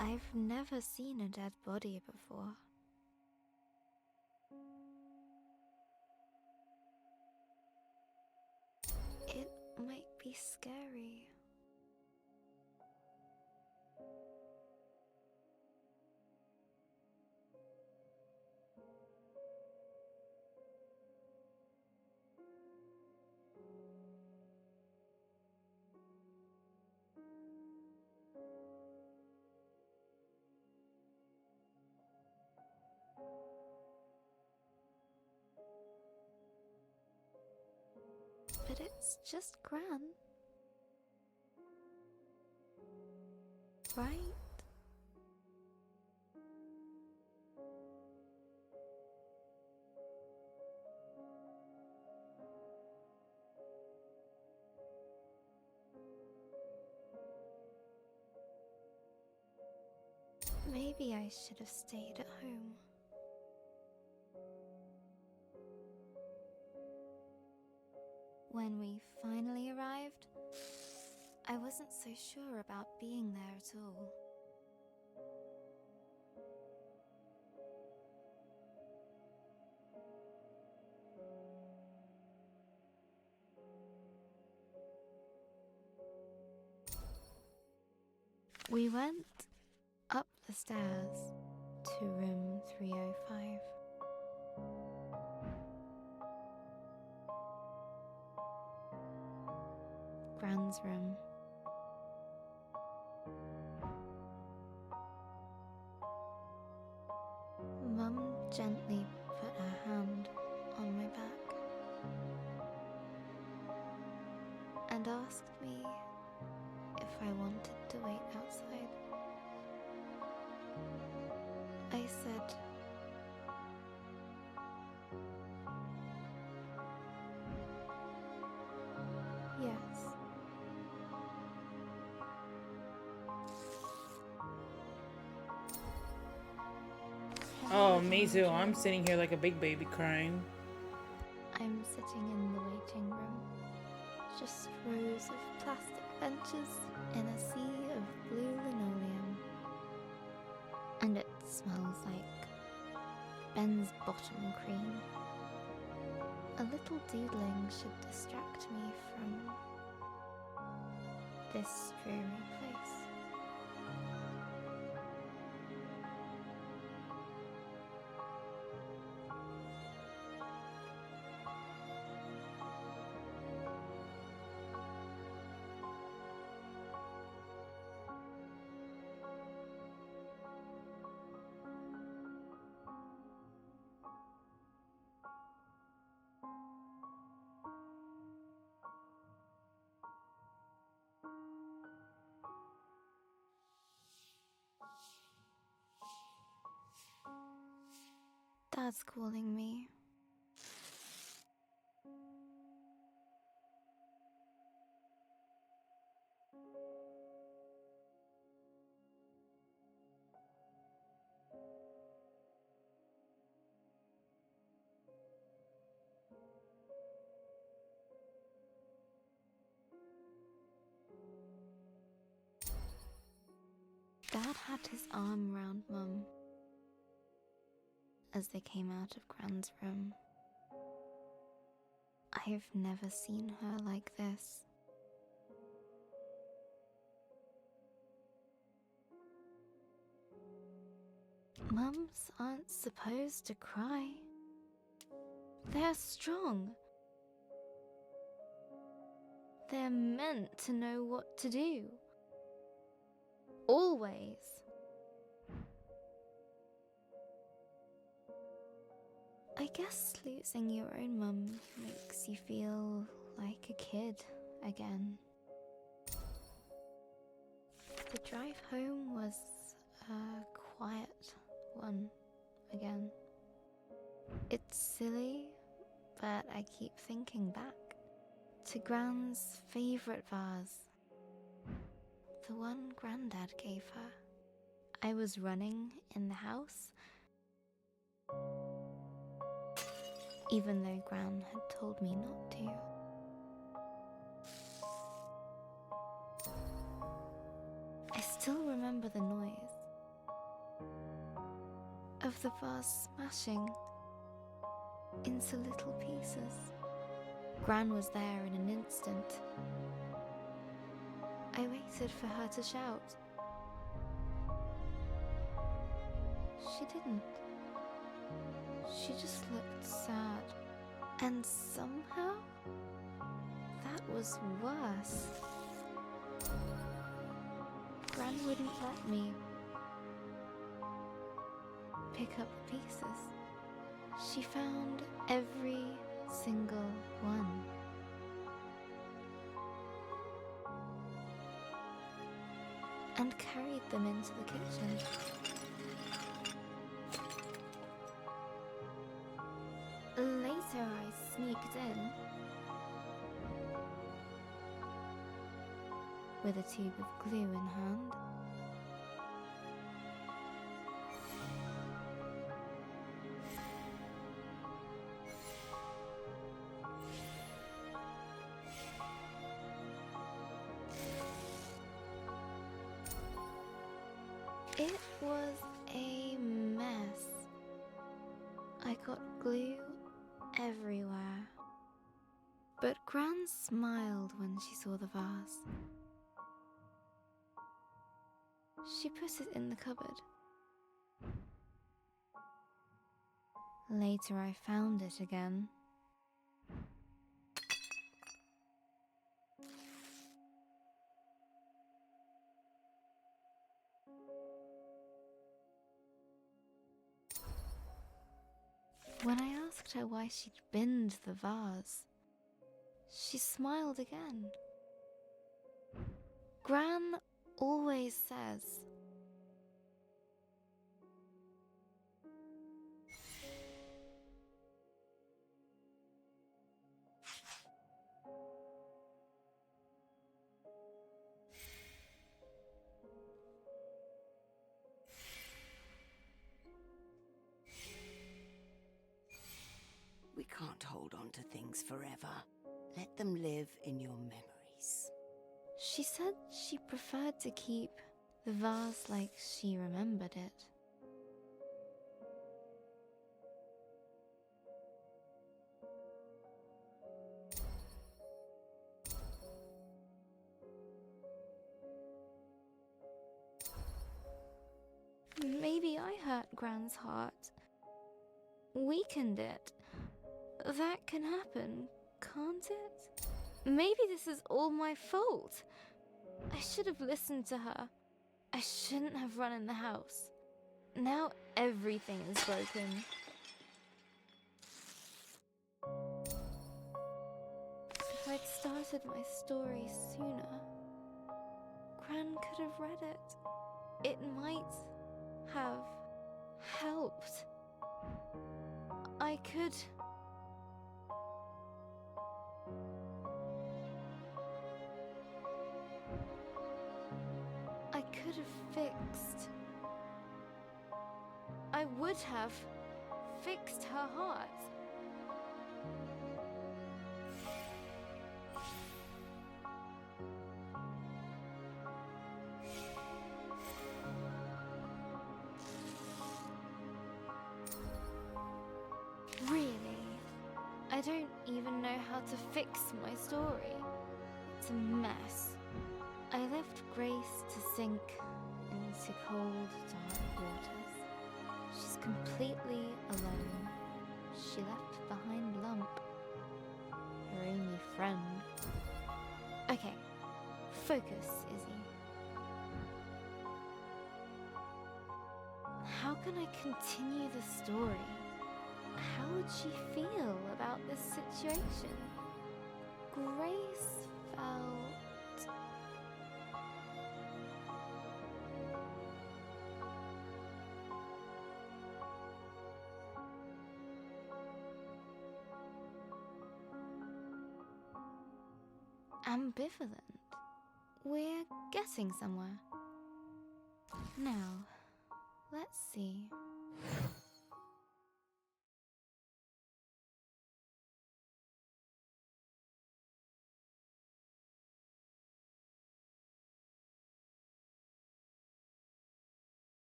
I've never seen a dead body before. It might be scary. But it's just Gran. Right? Maybe I should have stayed at home. When we finally arrived, I wasn't so sure about being there at all. We went up the stairs to room 305. Gran's room. Mum gently put her hand on my back and asked me if I wanted to wait outside. I said yes. Oh, me too. I'm sitting here like a big baby crying. I'm sitting in the waiting room. Just rows of plastic benches in a sea of blue linoleum. And it smells like Ben's bottom cream. A little doodling should distract me from this dreary place. Dad's calling me. Dad had his arm round Mum as they came out of Gran's room. I've never seen her like this. Mums aren't supposed to cry. They're strong. They're meant to know what to do. Always. I guess losing your own mum makes you feel like a kid again. The drive home was a quiet one again. It's silly, but I keep thinking back to Gran's favourite vase. The one Grandad gave her. I was running in the house, even though Gran had told me not to. I still remember the noise of the vase smashing into little pieces. Gran was there in an instant. I waited for her to shout. She didn't. She just looked sad. And somehow, that was worse. Gran wouldn't let me pick up the pieces. She found every single one. And carried them into the kitchen. Later I sneaked in with a tube of glue in hand. It was a mess. I got glue everywhere. But Gran smiled when she saw the vase. She put it in the cupboard. Later I found it again. When I asked her why she'd binned the vase, she smiled again. Gran always says, We can't hold on to things forever. Let them live in your memories. she said she preferred to keep the vase like she remembered it. Maybe I hurt Gran's heart. Weakened it. That can happen, can't it? Maybe this is all my fault. I should have listened to her. I shouldn't have run in the house. Now everything is broken. If I'd started my story sooner, Gran could have read it. It might have helped. I could... have fixed. I would have fixed her heart. Really? I don't even know how to fix my story. It's a mess. I left Grace to sink into cold, dark waters. She's completely alone. She left behind Lump, her only friend. Okay, focus, Izzy. How can I continue the story? How would she feel about this situation? Grace felt... ambivalent. We're getting somewhere. Now, let's see.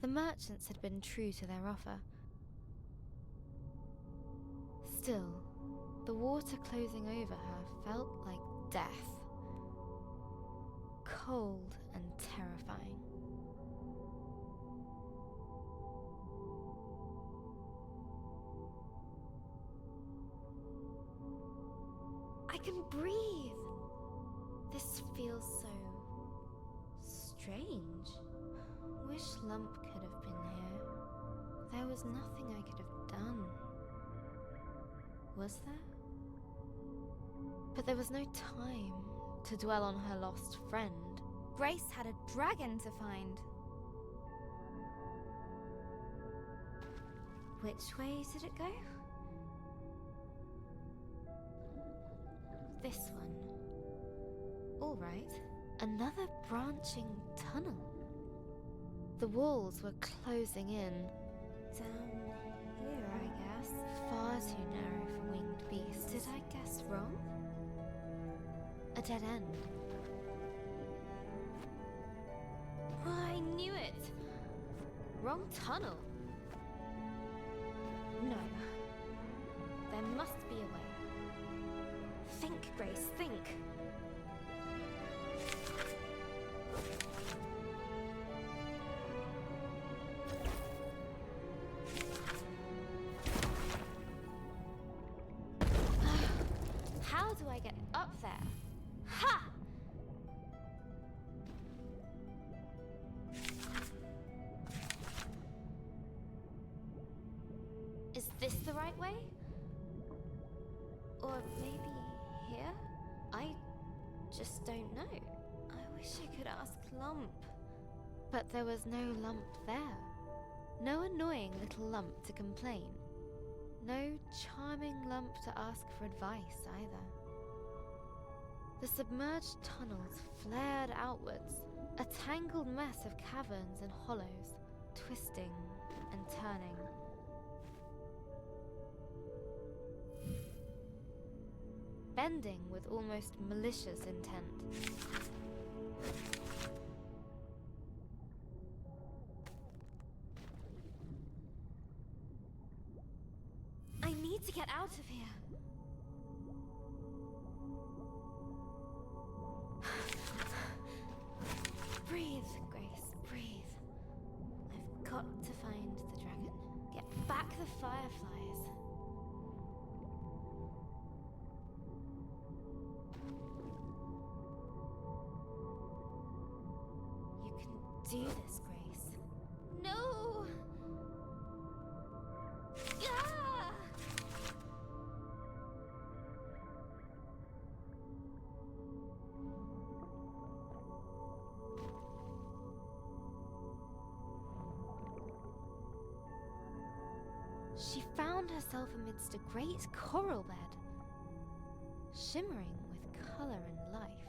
The merchants had been true to their offer. Still, the water closing over her felt like death. Cold and terrifying. I can breathe! This feels so... strange. Wish Lump could have been here. There was nothing I could have done. Was there? But there was no time to dwell on her lost friend. Grace had a dragon to find. Which way did it go? This one. All right. Another branching tunnel. The walls were closing in. Down here, I guess. Far too narrow for winged beasts. Did I guess wrong? A dead end. Oh, I knew it! Wrong tunnel. No. There must be a way. Think, Grace, think. How do I get up there? Ha! Is this the right way? Or maybe here? I just don't know. I wish I could ask Lump. But there was no Lump there. No annoying little Lump to complain. No charming Lump to ask for advice either. The submerged tunnels flared outwards, a tangled mess of caverns and hollows, twisting and turning. Bending with almost malicious intent. I need to get out of here. Breathe, Grace, breathe. I've got to find the dragon. Get back the fireflies. You can do this, Grace. No! Ah! She found herself amidst a great coral bed, shimmering with color and life.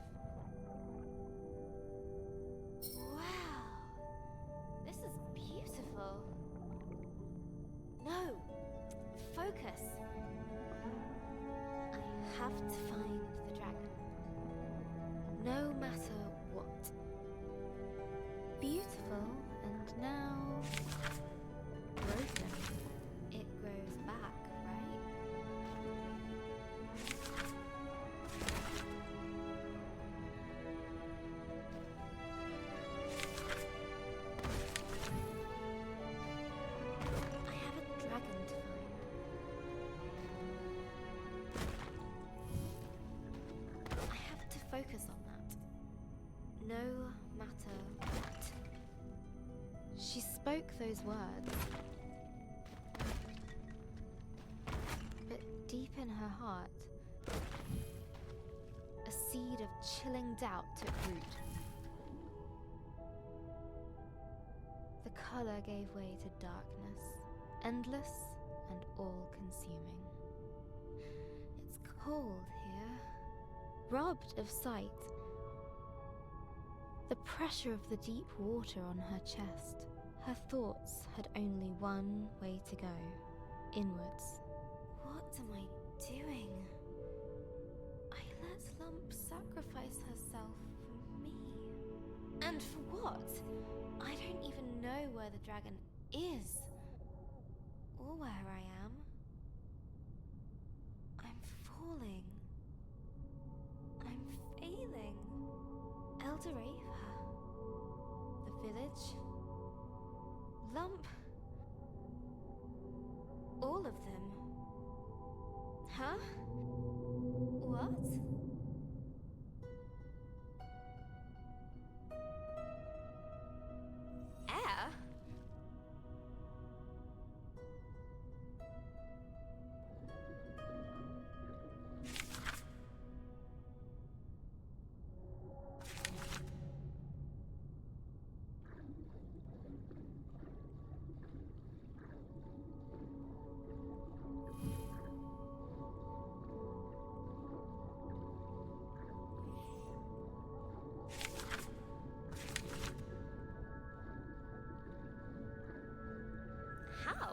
Wow, this is beautiful. No, focus. I have to find the dragon, no matter what. Beautiful, and now broken. It grows back, right? I have a dragon to find. I have to focus on that. No matter what. She spoke those words. But deep in her heart, a seed of chilling doubt took root. The color gave way to darkness, endless and all-consuming. It's cold here, robbed of sight. The pressure of the deep water on her chest. Her thoughts had only one way to go, inwards. What am I doing? I let Lump sacrifice herself for me. And for what? I don't even know where the dragon is, or where I am. I'm falling. I'm failing. Eldoreva. The village. Lump. All of them. Huh? What? Air? How?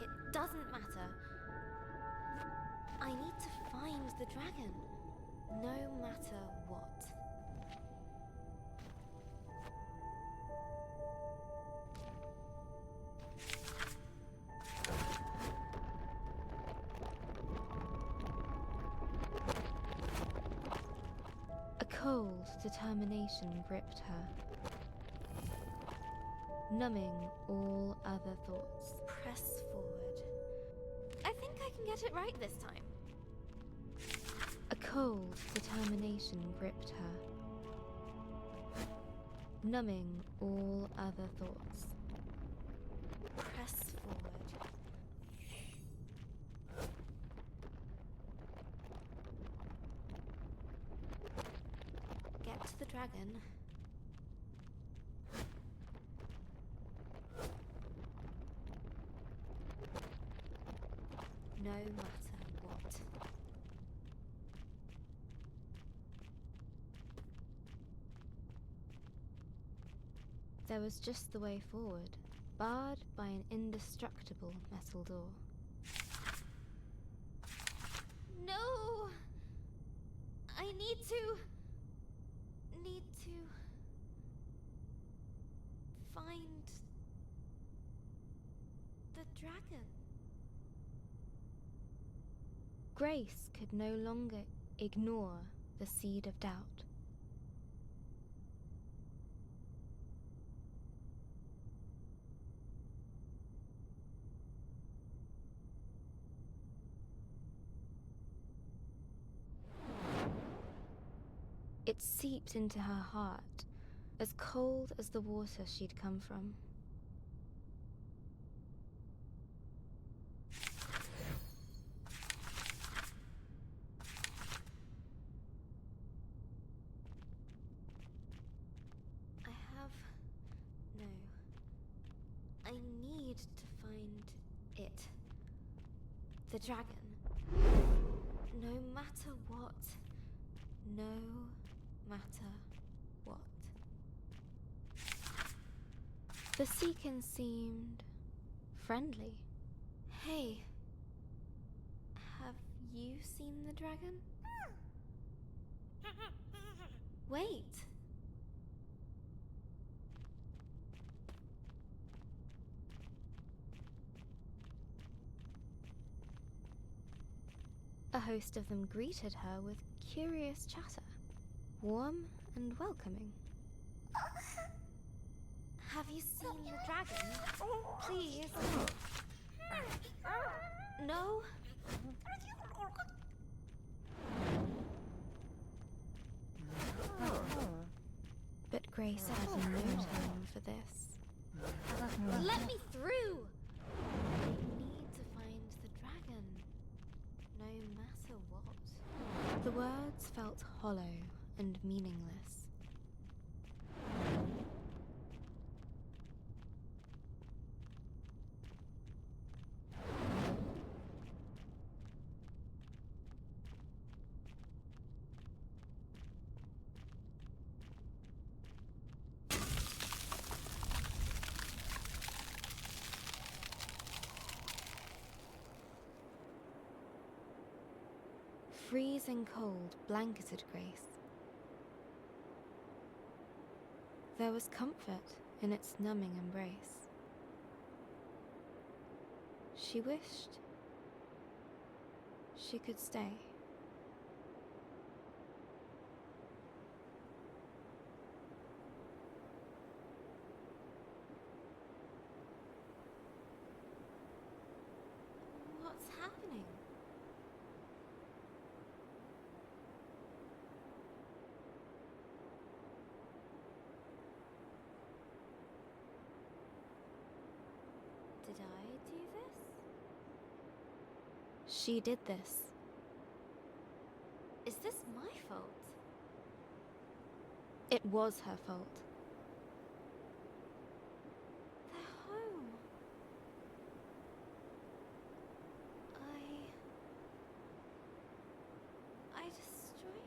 It doesn't matter. I need to find the dragon. No matter what. A cold determination gripped her, numbing all other thoughts. Press forward. I think I can get it right this time. A cold determination gripped her, numbing all other thoughts. Press forward. Get to the dragon. No matter what. There was just the way forward, barred by an indestructible metal door. No! I need to find the dragon. Grace could no longer ignore the seed of doubt. It seeped into her heart, as cold as the water she'd come from. I need to find it. The dragon. No matter what. No matter what. The Seekin seemed friendly. Hey, have you seen the dragon? Wait. A host of them greeted her with curious chatter, warm and welcoming. Have you seen the dragon? Please. No? But Grace had no time for this. Let me through! I need to find the dragon, no matter what. The words felt hollow and meaningless. Freezing cold blanketed Grace. There was comfort in its numbing embrace. She wished she could stay. What's happening? Did I do this? She did this. Is this my fault? It was her fault. They're home. I destroyed it.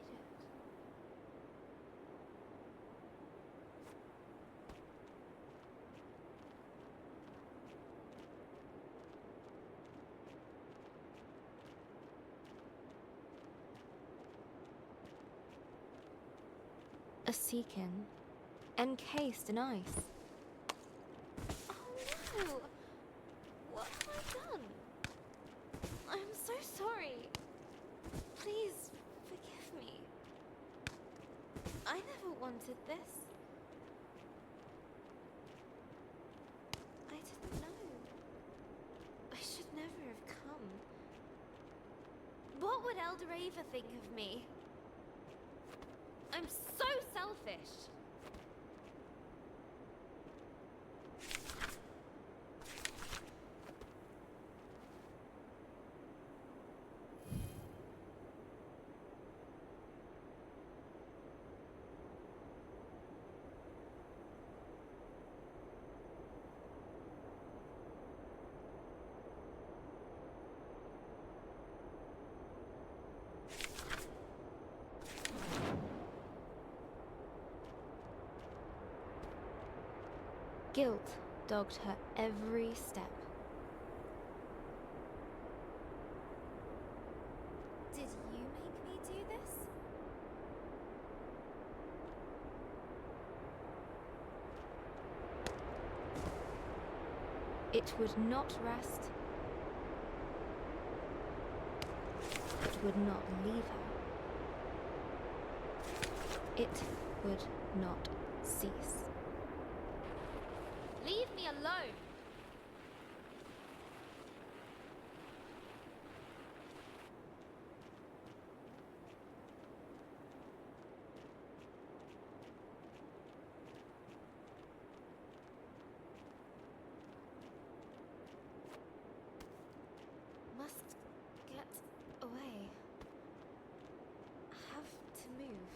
A seakin, encased in ice. Oh no! What have I done? I'm so sorry. Please forgive me. I never wanted this. I didn't know. I should never have come. What would Elder Ava think of me? I'm so selfish. Guilt dogged her every step. Did you make me do this? It would not rest. It would not leave her. It would not cease. Leave me alone! Must get away. Have to move.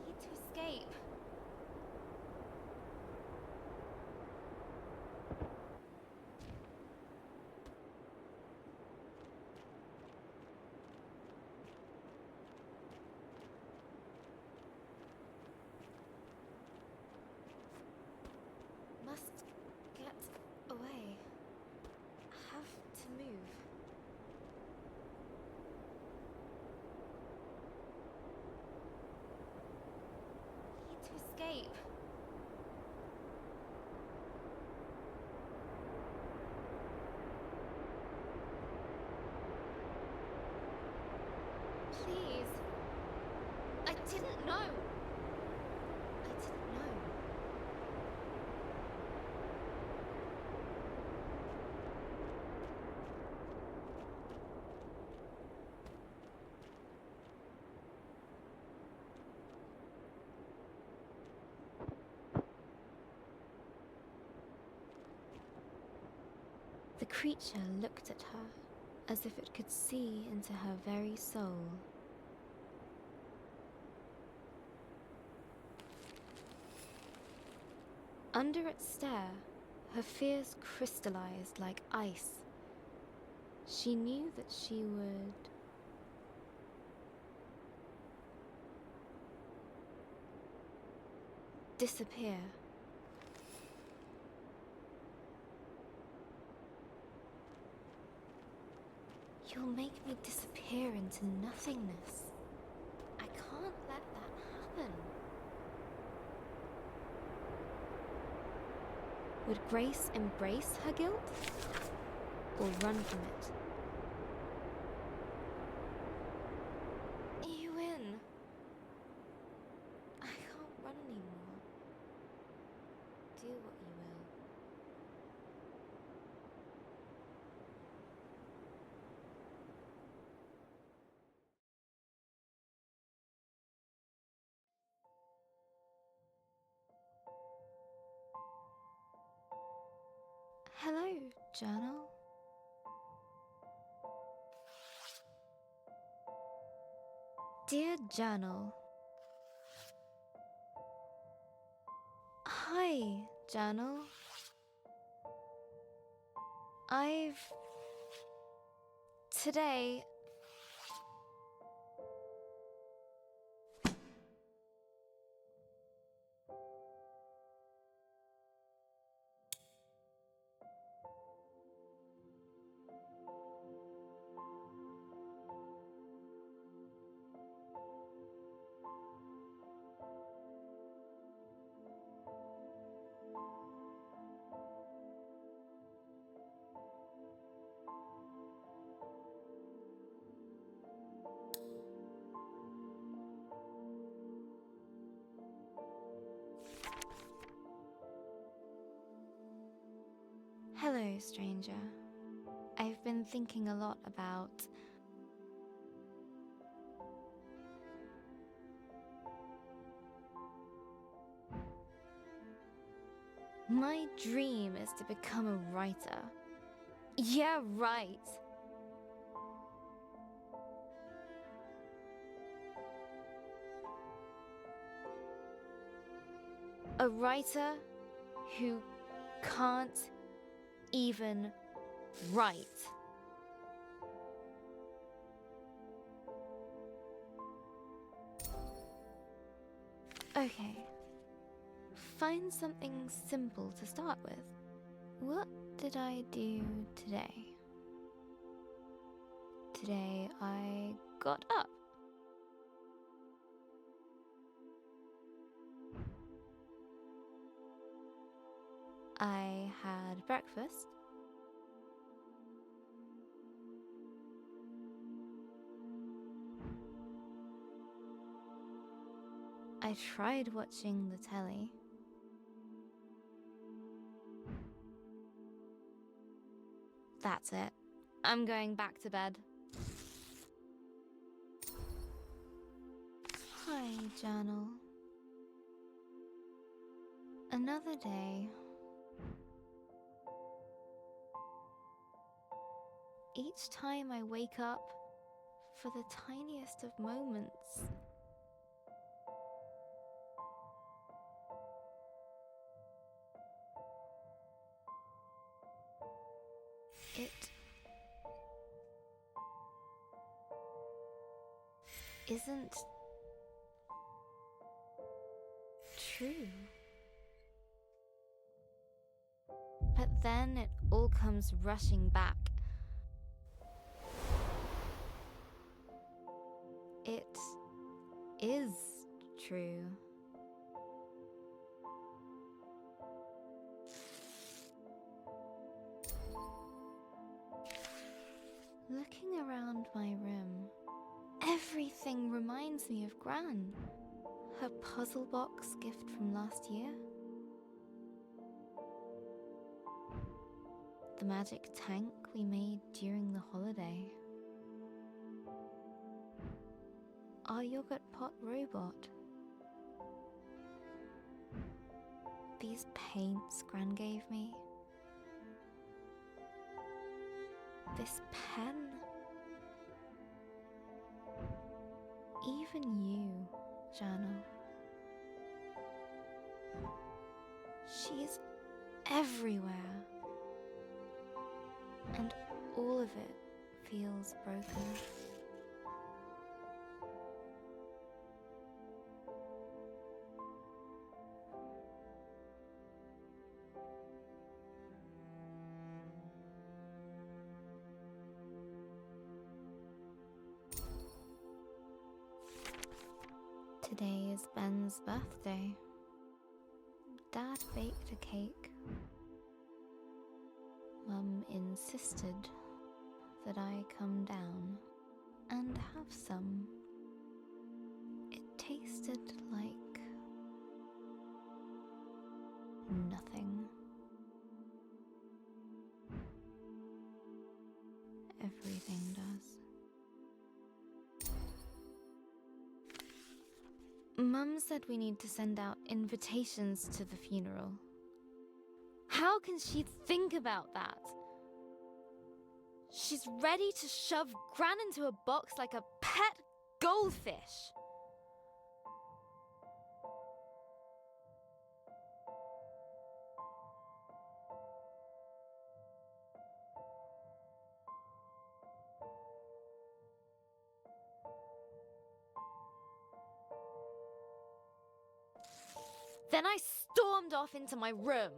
Need to escape. Must get away. Have to move. Need to escape. Please. I didn't know. I didn't know. The creature looked at her as if it could see into her very soul. Under its stare, her fears crystallized like ice. She knew that she would disappear. You'll make me disappear into nothingness. I can't let that happen. Would Grace embrace her guilt or run from it? You win. I can't run anymore. Do what you will. Hello, journal. Dear journal. Hi, journal. Today... So, stranger, I've been thinking a lot about my dream is to become a writer. Yeah, right. A writer who can't even write. Okay. Find something simple to start with. What did I do today? Today I got up. I had breakfast. I tried watching the telly. That's it. I'm going back to bed. Hi, journal. Another day. Each time I wake up, for the tiniest of moments, it isn't true. But then it all comes rushing back. It is true. Looking around my room, everything reminds me of Gran. Her puzzle box gift from last year. The magic tank we made during the holiday. Our yogurt pot robot. These paints Gran gave me. This pen. Even you, Journal. She's everywhere. And all of it feels broken. Today is Ben's birthday. Dad baked a cake. Mum insisted that I come down and have some. It tasted like nothing. Everything does. Mum said we need to send out invitations to the funeral. How can she think about that? She's ready to shove Gran into a box like a pet goldfish. Then I stormed off into my room.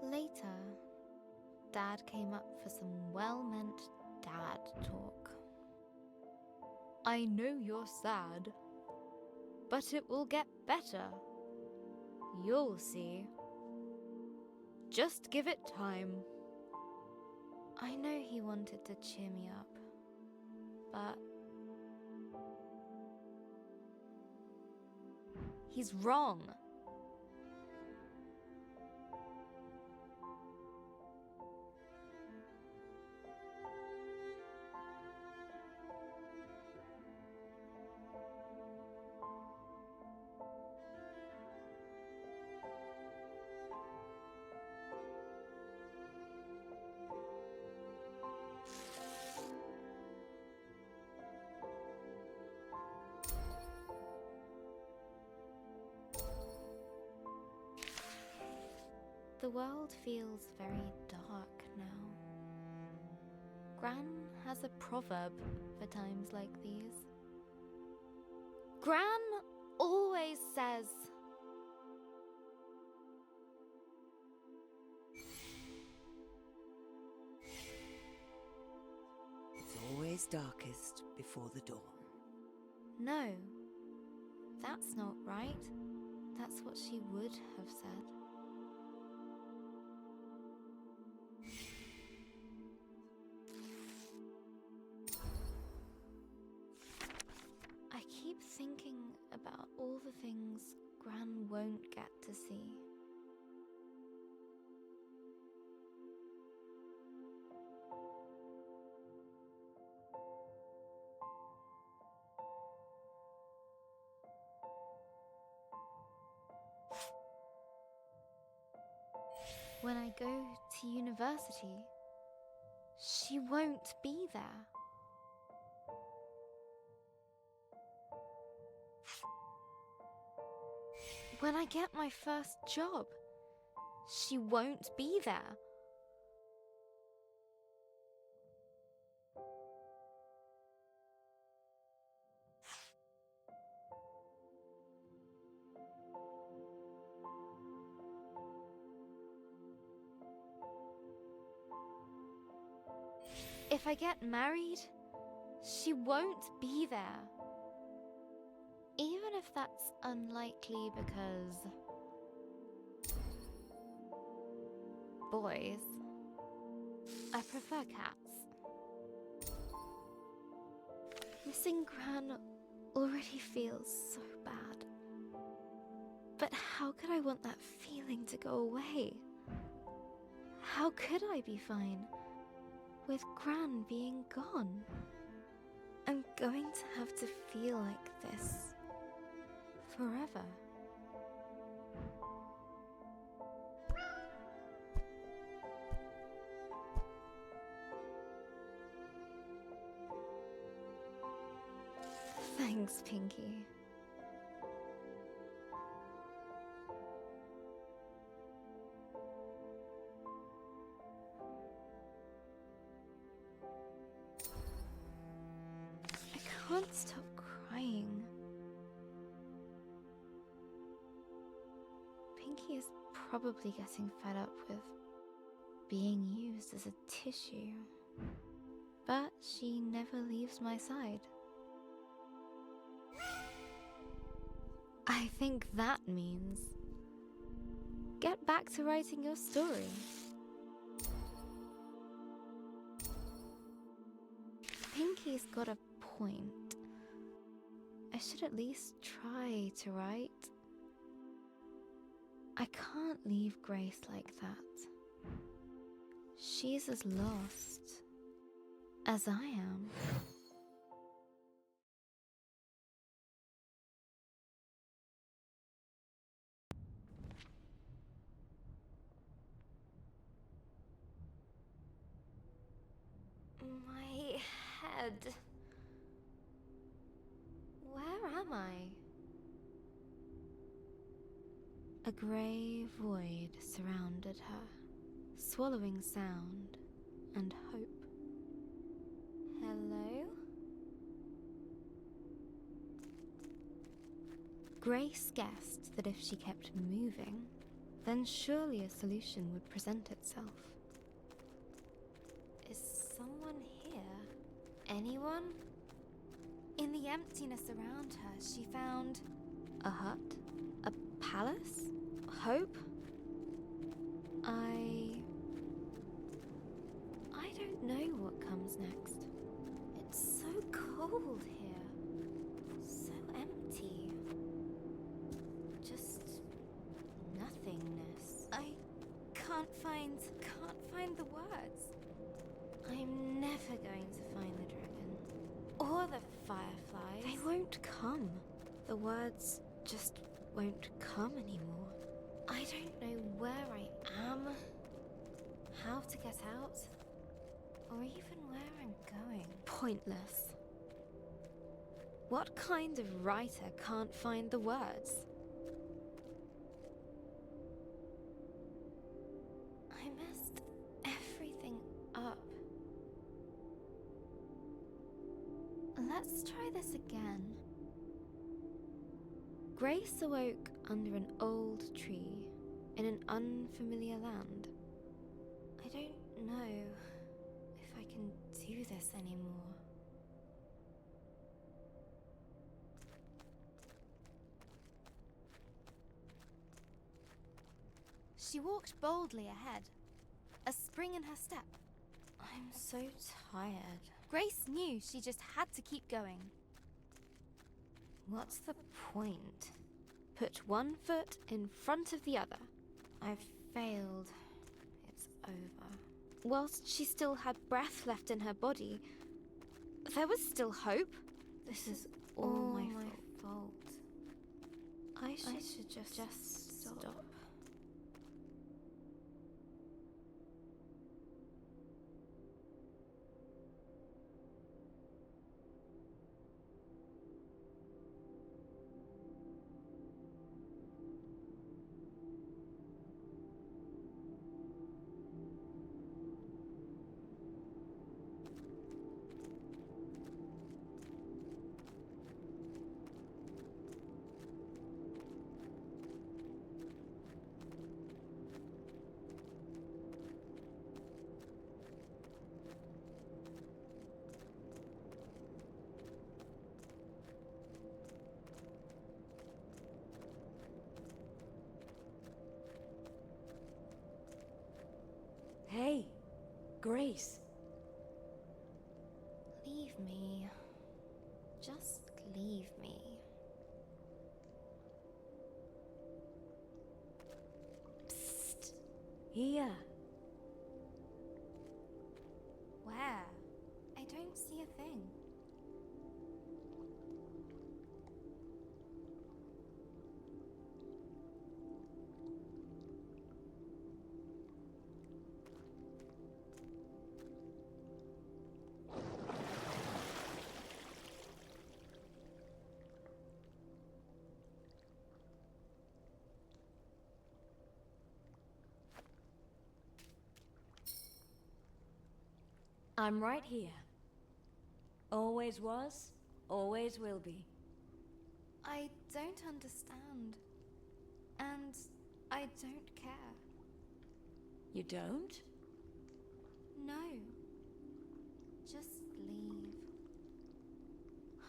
Later, Dad came up for some well-meant dad talk. I know you're sad, but it will get better. You'll see. Just give it time. I know he wanted to cheer me up, but he's wrong. The world feels very dark now. Gran has a proverb for times like these. Gran always says, It's always darkest before the dawn. no, that's not right. That's what she would have said. I keep thinking about all the things Gran won't get to see. When I go to university, she won't be there. When I get my first job, she won't be there. If I get married, she won't be there. Even if that's unlikely because boys, I prefer cats. Missing Gran already feels so bad. But how could I want that feeling to go away? How could I be fine with Gran being gone? I'm going to have to feel like this forever. Thanks, Pinky. I can't stop crying. Pinky is probably getting fed up with being used as a tissue. But she never leaves my side. I think that means get back to writing your story. Pinky's got a point. I should at least try to write. I can't leave Grace like that. She's as lost as I am. My head. Where am I? A grey void surrounded her, swallowing sound and hope. Hello? Grace guessed that if she kept moving, then surely a solution would present itself. Is someone here? Anyone? In the emptiness around her, she found a hut, a palace, hope. I cold here. So empty. Just nothingness. I can't find the words. I'm never going to find the dragon. Or the fireflies. They won't come. The words just won't come anymore. I don't know where I am, how to get out, or even where I'm going. Pointless. What kind of writer can't find the words? I messed everything up. Let's try this again. Grace awoke under an old tree in an unfamiliar land. I don't know if I can do this anymore. She walked boldly ahead, a spring in her step. I'm so tired. Grace knew she just had to keep going. What's the point? Put one foot in front of the other. I've failed. It's over. Whilst she still had breath left in her body, there was still hope. This is all my fault. I should just stop. Hey, Grace. Leave me. Just leave me. Psst. Here. Where? I don't see a thing. I'm right here. Always was, always will be. I don't understand. And I don't care. You don't? No. Just leave.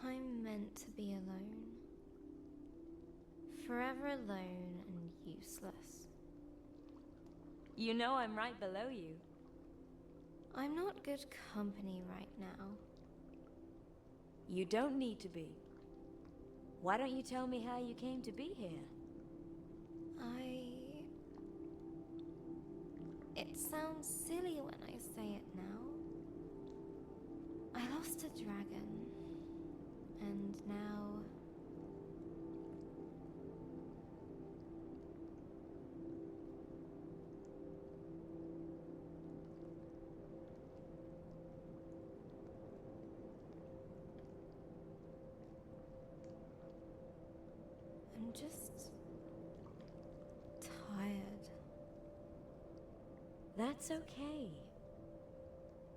I'm meant to be alone. Forever alone and useless. You know I'm right below you. I'm not good company right now. You don't need to be. Why don't you tell me how you came to be here? It sounds silly when I say it now. I lost a dragon. And now... I'm just tired. That's okay.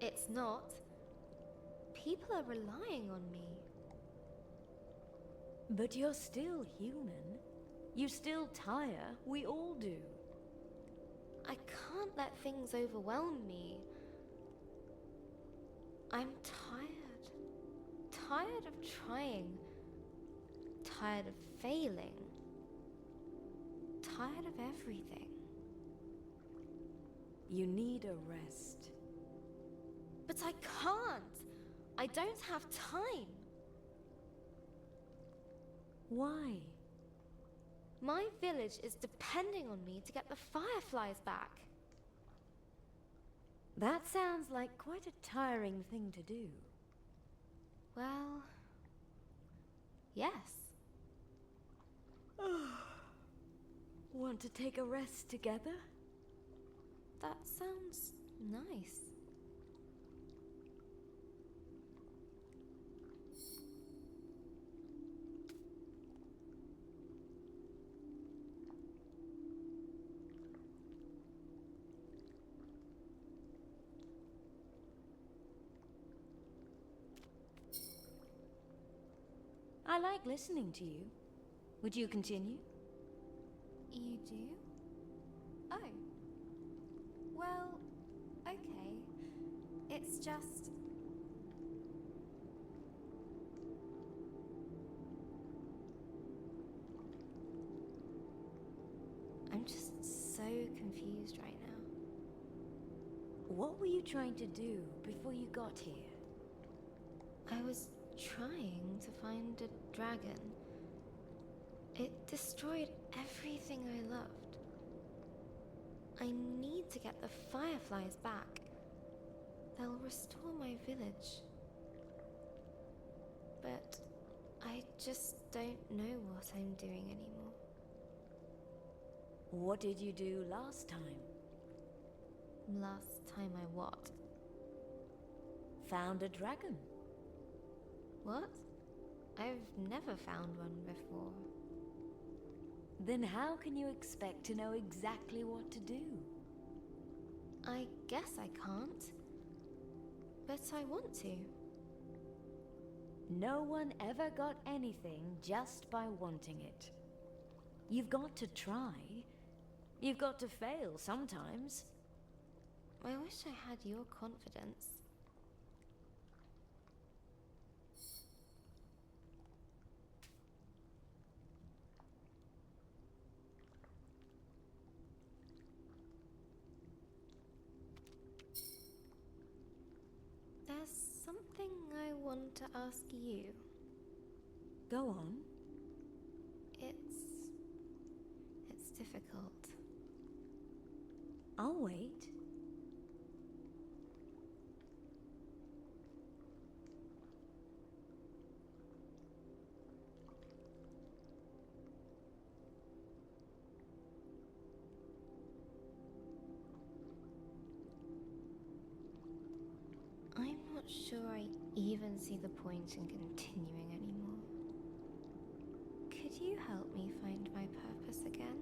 It's not. People are relying on me. But you're still human. You still tire. We all do. I can't let things overwhelm me. I'm tired. Tired of trying. Tired of failing. Tired of everything. You need a rest. But I can't. I don't have time. Why? My village is depending on me to get the fireflies back. That sounds like quite a tiring thing to do. Well, yes. Want to take a rest together? That sounds nice. I like listening to you. Would you continue? You do? Oh. Well, okay. It's just... I'm just so confused right now. What were you trying to do before you got here? I was trying to find a dragon. It destroyed everything I loved. I need to get the fireflies back. They'll restore my village. But I just don't know what I'm doing anymore. What did you do last time? Last time I what? Found a dragon. What? I've never found one before. Then how can you expect to know exactly what to do? I guess I can't. But I want to. No one ever got anything just by wanting it. You've got to try. You've got to fail sometimes. I wish I had your confidence. There's something I want to ask you. Go on. It's difficult. I'll wait. I'm not sure I even see the point in continuing anymore. Could you help me find my purpose again?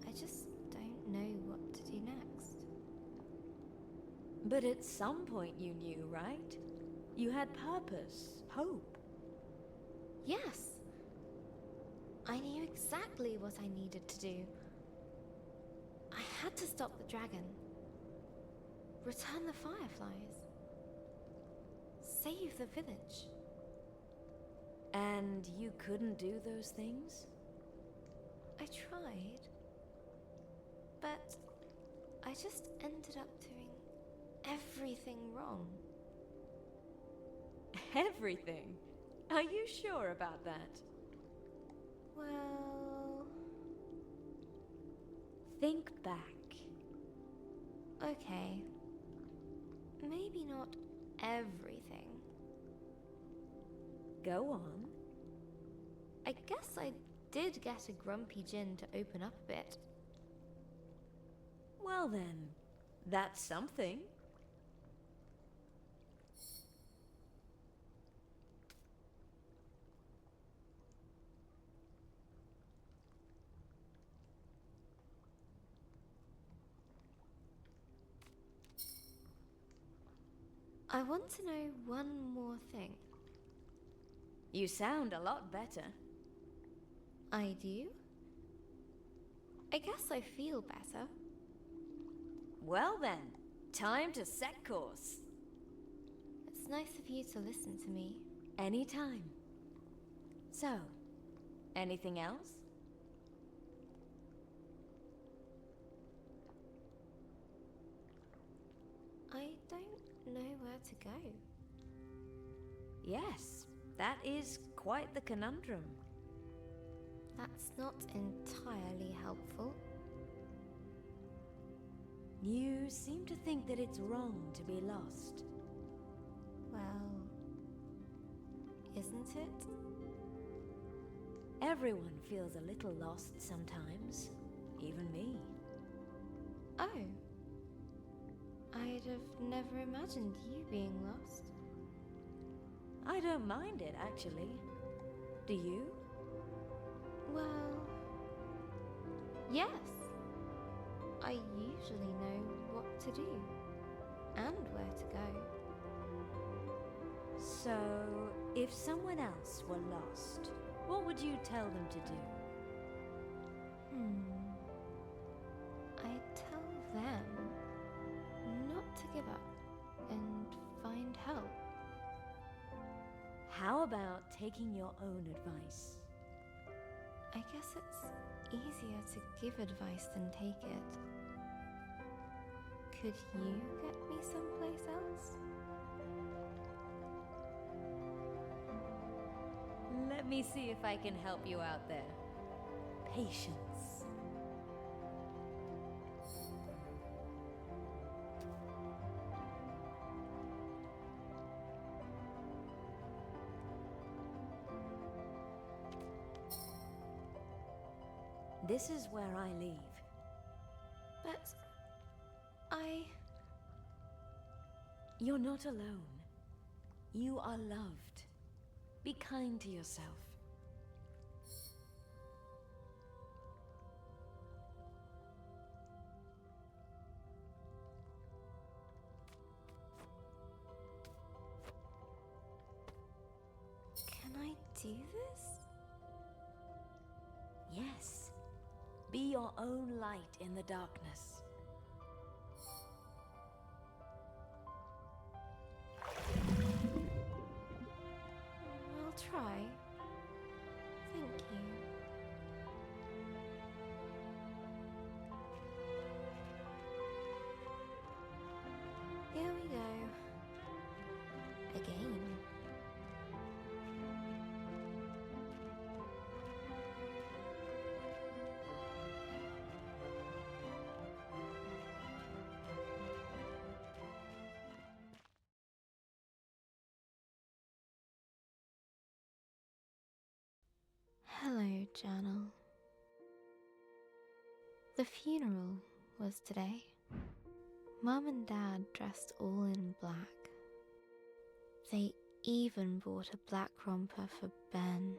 I just don't know what to do next. But at some point you knew, right? You had purpose, hope. Yes. I knew exactly what I needed to do. I had to stop the dragon. Return the fireflies. Save the village. And you couldn't do those things? I tried. But I just ended up doing everything wrong. Everything? Are you sure about that? Well... Think back. Okay. Maybe not everything. Go on. I guess I did get a grumpy Djinn to open up a bit. Well then, that's something. I want to know one more thing. You sound a lot better. I do? I guess I feel better. Well then, time to set course. It's nice of you to listen to me. Anytime. So, anything else? I don't know where to go. Yes, That is quite the conundrum. That's not entirely helpful. You seem to think that it's wrong to be lost. Well, isn't it? Everyone feels a little lost sometimes, even me. Oh. I'd have never imagined you being lost. I don't mind it, actually. Do you? Well, yes. I usually know what to do and where to go. So, if someone else were lost, what would you tell them to do? I'd tell them not to give up and find help. How about taking your own advice? I guess it's easier to give advice than take it. Could you get me someplace else? Let me see if I can help you out there. Patience. This is where I leave. But You're not alone. You are loved. Be kind to yourself. Can I do this? Yes. Be your own light in the darkness. I'll try. Thank you. Here we go. Again. Hello, journal. The funeral was today. Mum and Dad dressed all in black. They even bought a black romper for Ben.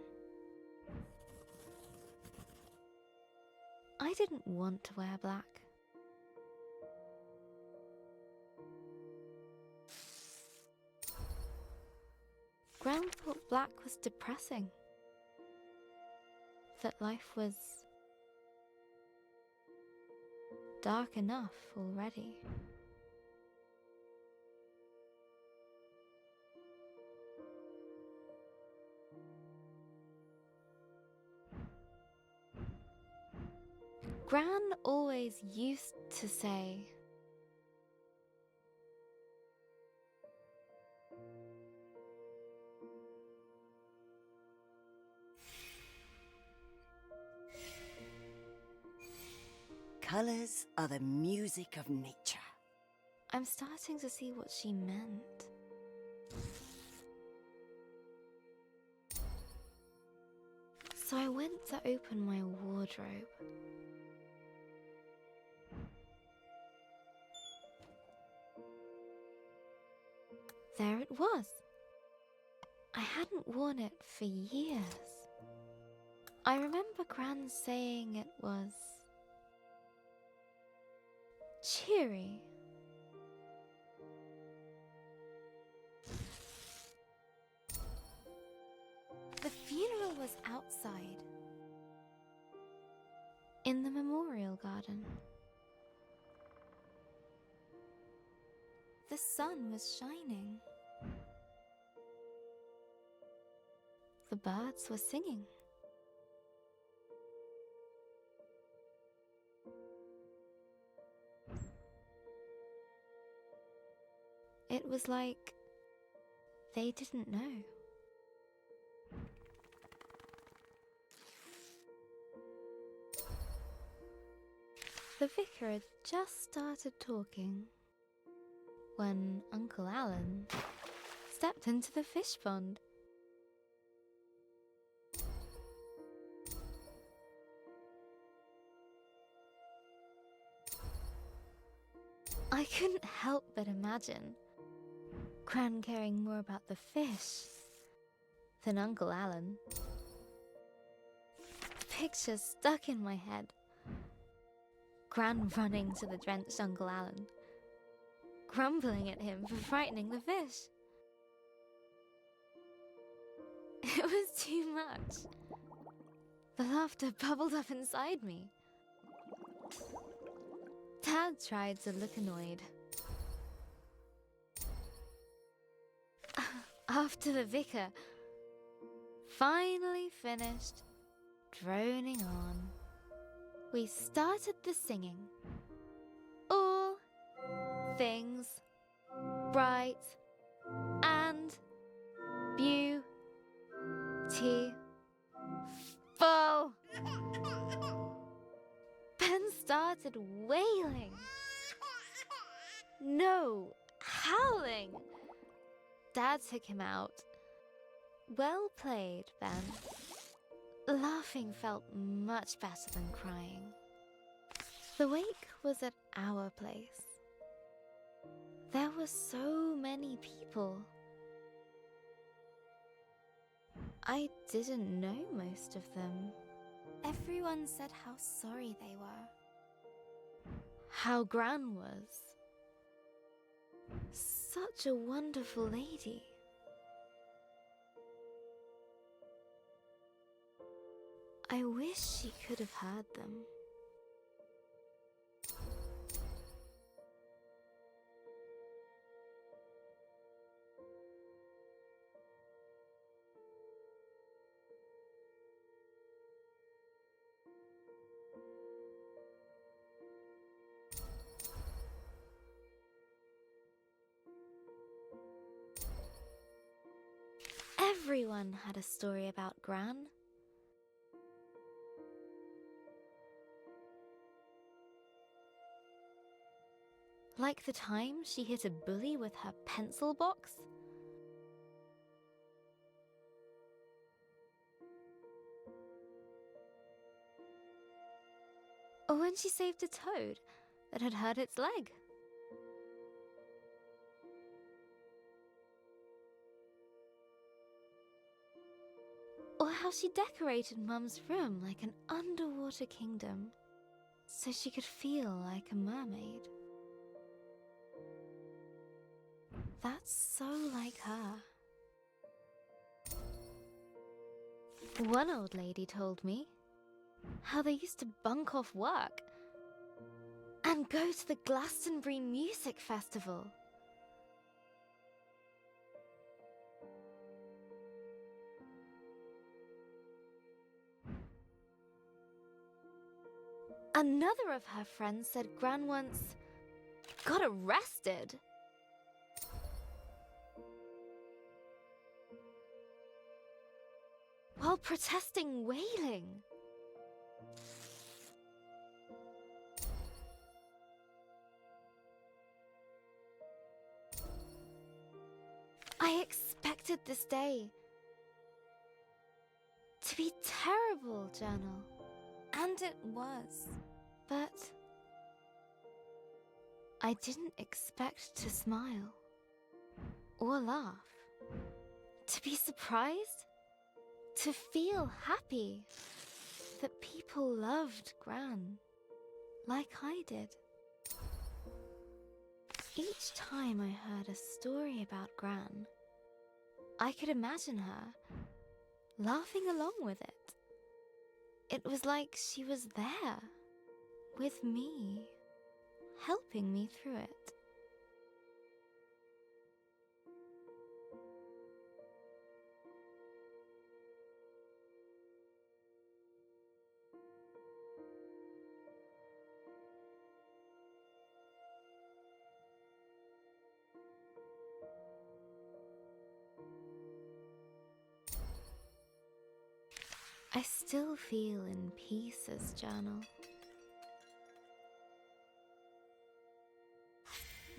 I didn't want to wear black. Gran thought black was depressing. That life was dark enough already. Gran always used to say, Colors are the music of nature. I'm starting to see what she meant. So I went to open my wardrobe. There it was. I hadn't worn it for years. I remember Gran saying it was cheery. The funeral was outside, in the memorial garden. The sun was shining. The birds were singing. It was like they didn't know. The vicar had just started talking when Uncle Alan stepped into the fish pond. I couldn't help but imagine Gran caring more about the fish than Uncle Alan. The picture stuck in my head. Gran running to the drenched Uncle Alan, grumbling at him for frightening the fish. It was too much. The laughter bubbled up inside me. Dad tried to look annoyed. After the vicar finally finished droning on, we started the singing. All things bright and beautiful. Ben started wailing. No, howling. Dad took him out. Well played, Ben. Laughing felt much better than crying. The wake was at our place. There were so many people. I didn't know most of them. Everyone said how sorry they were. How Gran was. Such a wonderful lady. I wish she could have heard them. Everyone had a story about Gran. Like the time she hit a bully with her pencil box. Or when she saved a toad that had hurt its leg. Or how she decorated Mum's room like an underwater kingdom, so she could feel like a mermaid. That's so like her. One old lady told me how they used to bunk off work and go to the Glastonbury Music Festival. Another of her friends said Gran once got arrested. While protesting whaling. I expected this day to be terrible, Journal. And it was. But I didn't expect to smile or laugh. To be surprised. To feel happy that people loved Gran like I did. Each time I heard a story about Gran, I could imagine her laughing along with it. It was like she was there with me, helping me through it. I still feel in pieces, Journal.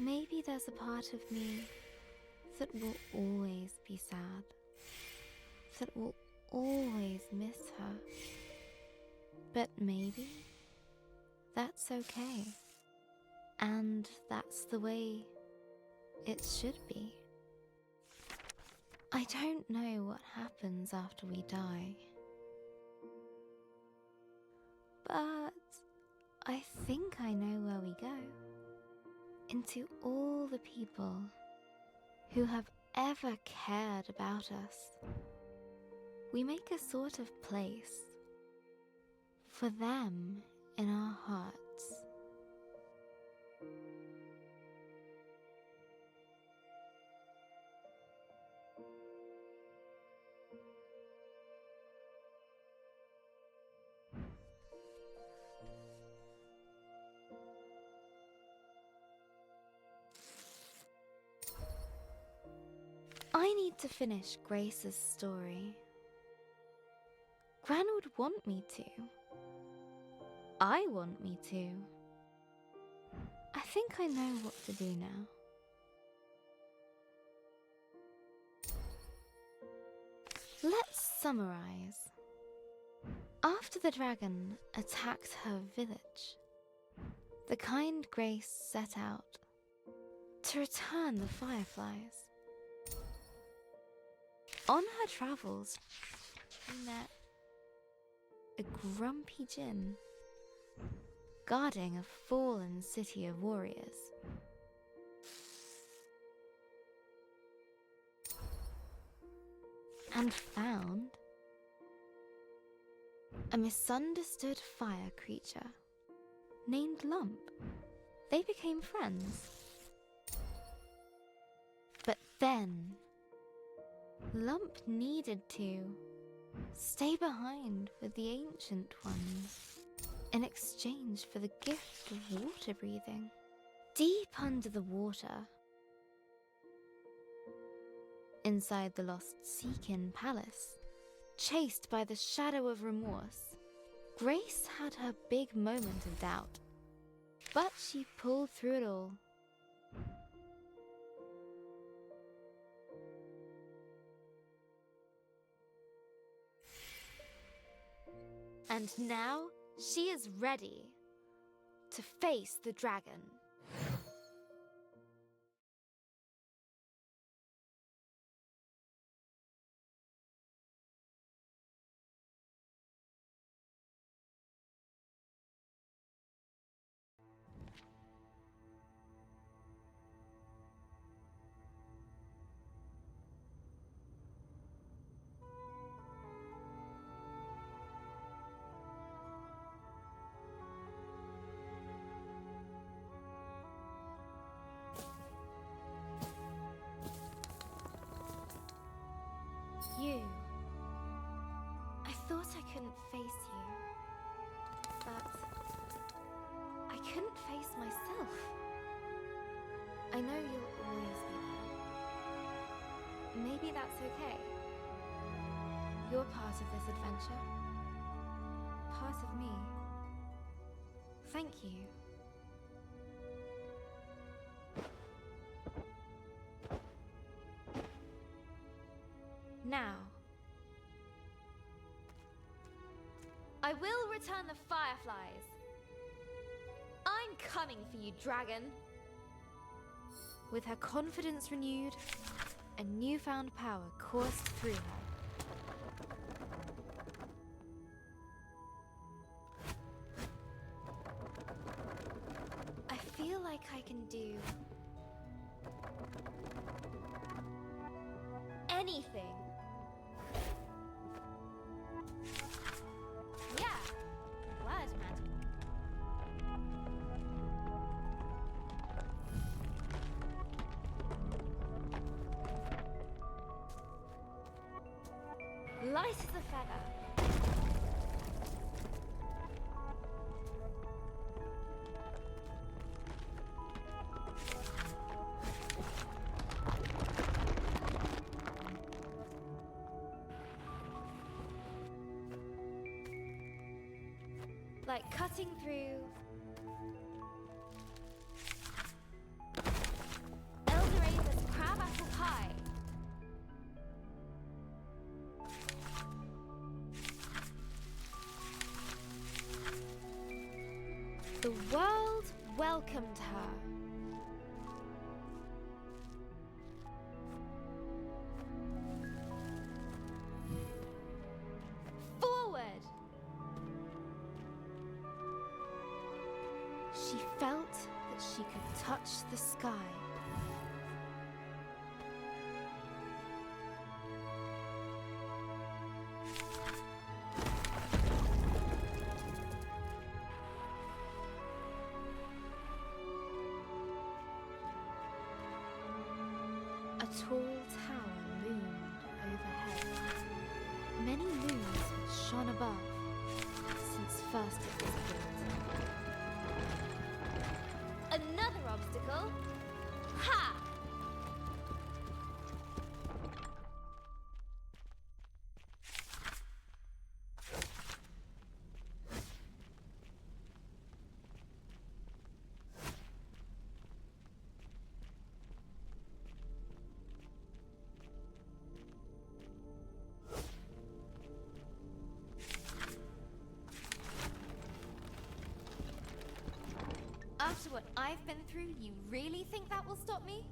Maybe there's a part of me that will always be sad, that will always miss her. But maybe that's okay. And that's the way it should be. I don't know what happens after we die, but I think I know where we go. Into all the people who have ever cared about us. We make a sort of place for them in our hearts. I need to finish Grace's story. Gran would want me to. I want me to. I think I know what to do now. Let's summarize. After the dragon attacked her village, the kind Grace set out to return the fireflies. On her travels, she met a grumpy djinn guarding a fallen city of warriors. And found a misunderstood fire creature named Lump. They became friends. But then Lump needed to stay behind with the Ancient Ones in exchange for the gift of water breathing. Deep under the water, inside the lost Seakin Palace, chased by the shadow of remorse, Grace had her big moment of doubt. But she pulled through it all. And now she is ready to face the dragon. You. I thought I couldn't face you, but I couldn't face myself. I know you'll always be there. Maybe that's okay. You're part of this adventure. Part of me. Thank you. Now, I will return the fireflies. I'm coming for you, dragon. With her confidence renewed, a newfound power coursed through her. I feel like I can do anything. Light as a feather. Like cutting through The world welcomed her. Forward! She felt that she could touch the sky. A tall tower loomed overhead. Many moons had shone above since first it was built. Another obstacle? Ha! After what I've been through, you really think that will stop me?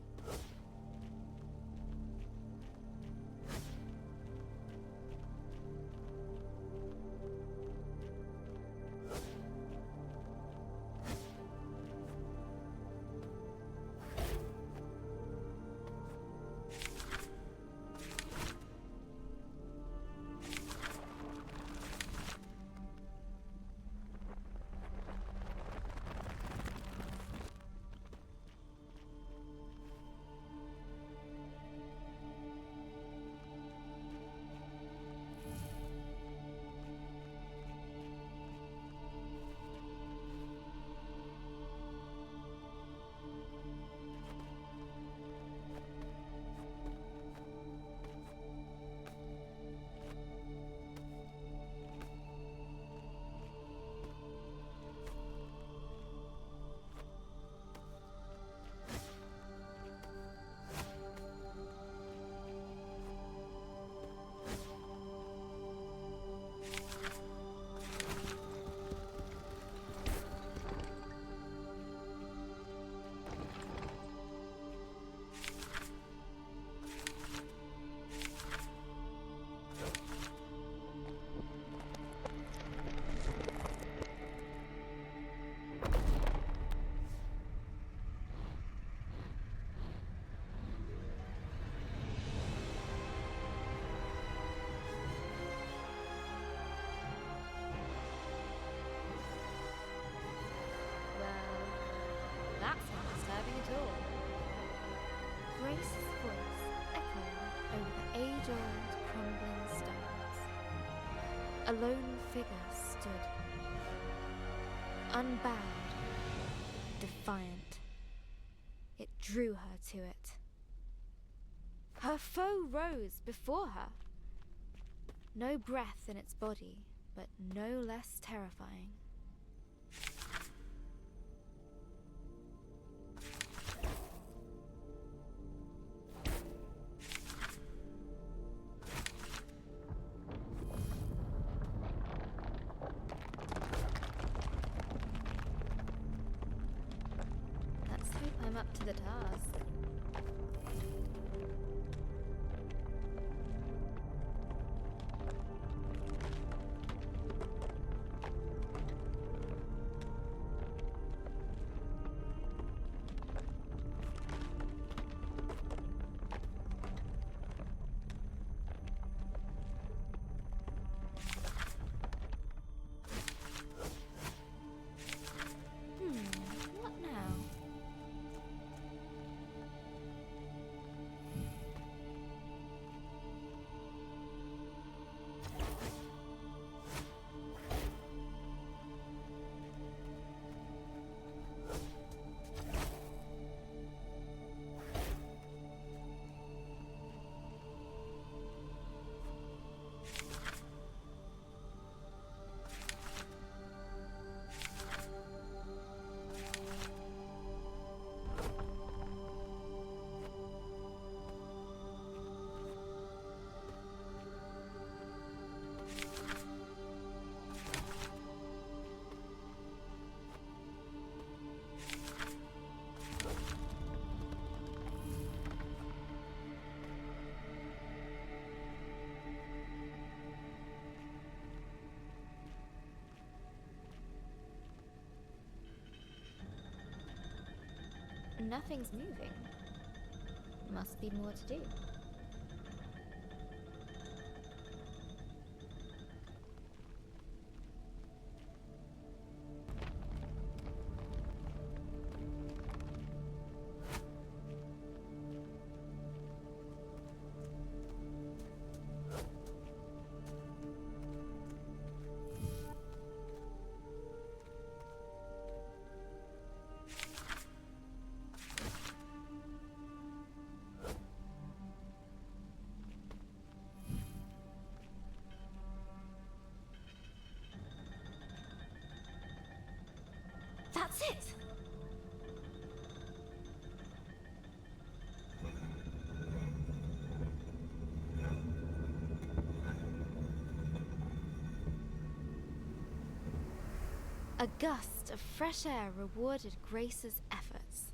Grace's voice echoed over the age-old crumbling stones. A lone figure stood, unbowed, defiant. It drew her to it. Her foe rose before her. No breath in its body, but no less terrifying. Let's hope I'm up to the task. What now? nothing's moving. Must be more to do. That's it! A gust of fresh air rewarded Grace's efforts.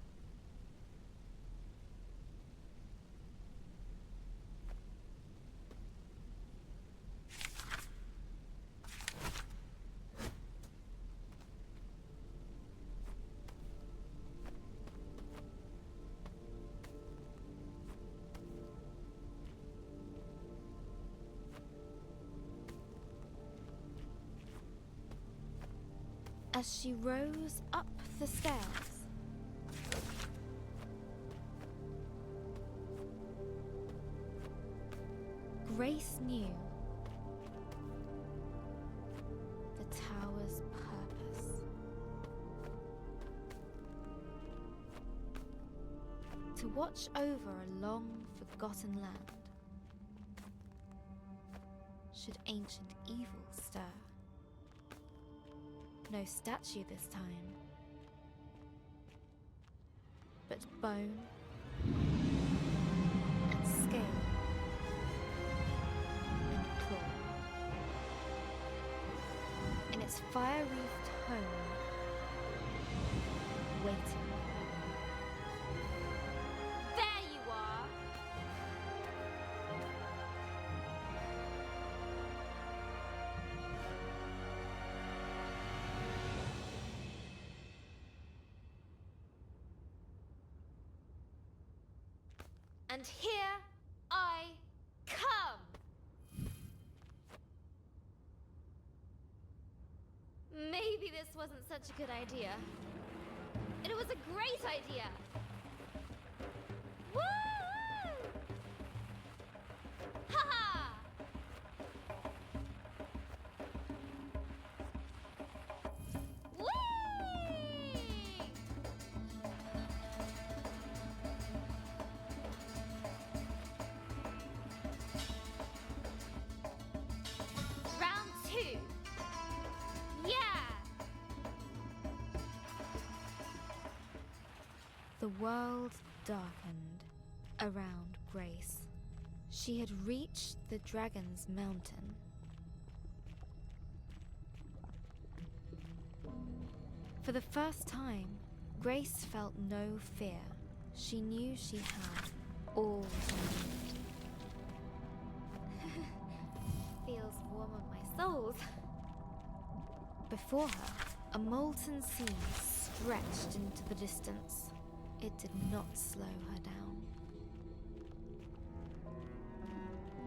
As she rose up the stairs, Grace knew the tower's purpose. To watch over a long-forgotten land, should ancient evil stir. No statue this time, but bone and scale and claw. In its fire-wreathed home, waiting. There you are! And here I come! Maybe this wasn't such a good idea. It was a great idea! Woo! Ha ha! Round two. Yeah! The world darkened around Grace. She had reached the Dragon's Mountain. For the first time, Grace felt no fear. She knew she had all she needed. Feels warm on my soles. Before her, a molten sea stretched into the distance. It did not slow her down.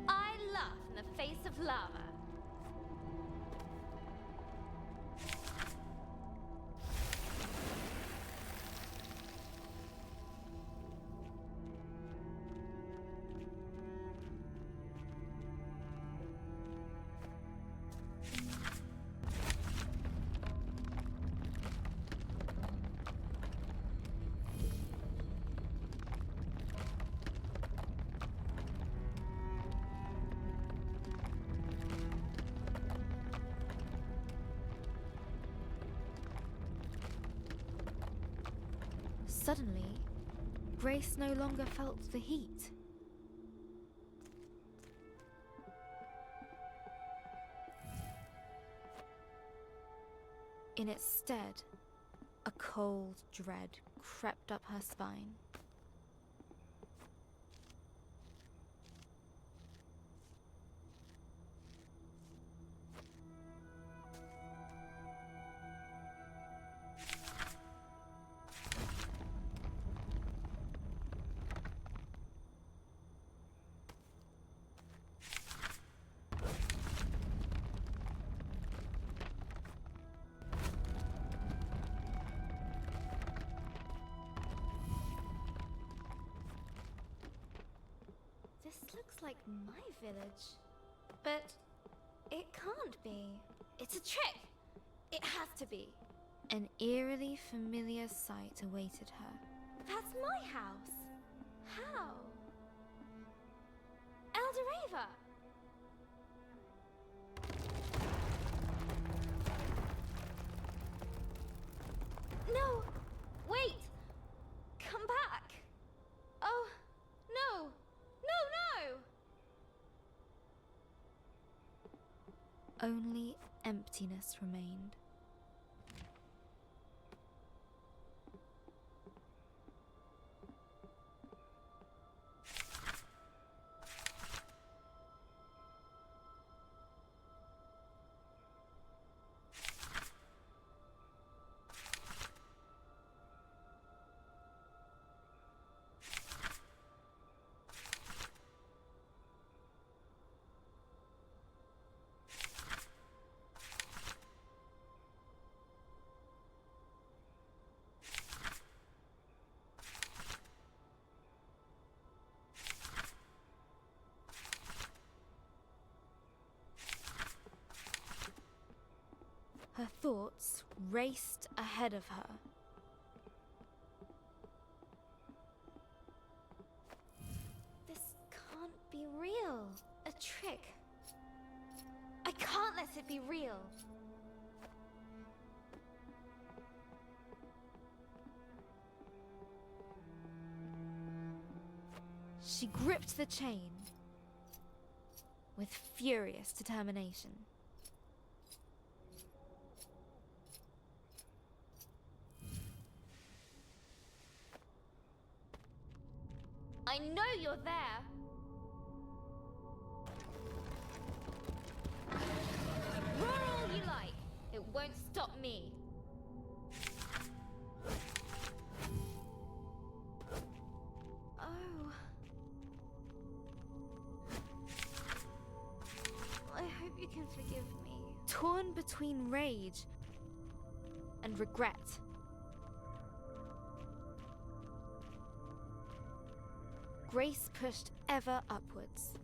I laugh in the face of lava. Suddenly, Grace no longer felt the heat. In its stead, a cold dread crept up her spine. looks like my village. But it can't be. It's a trick! It has to be. An eerily familiar sight awaited her. That's my house! How? Eldoreva! No! Wait! Come back! Oh, no! No, no! Only emptiness remained. Her thoughts raced ahead of her. This can't be real. A trick. I can't let it be real. She gripped the chain with furious determination. I know you're there! Roar all you like! It won't stop me! Oh... I hope you can forgive me. Torn between rage and regret. Grace pushed ever upwards.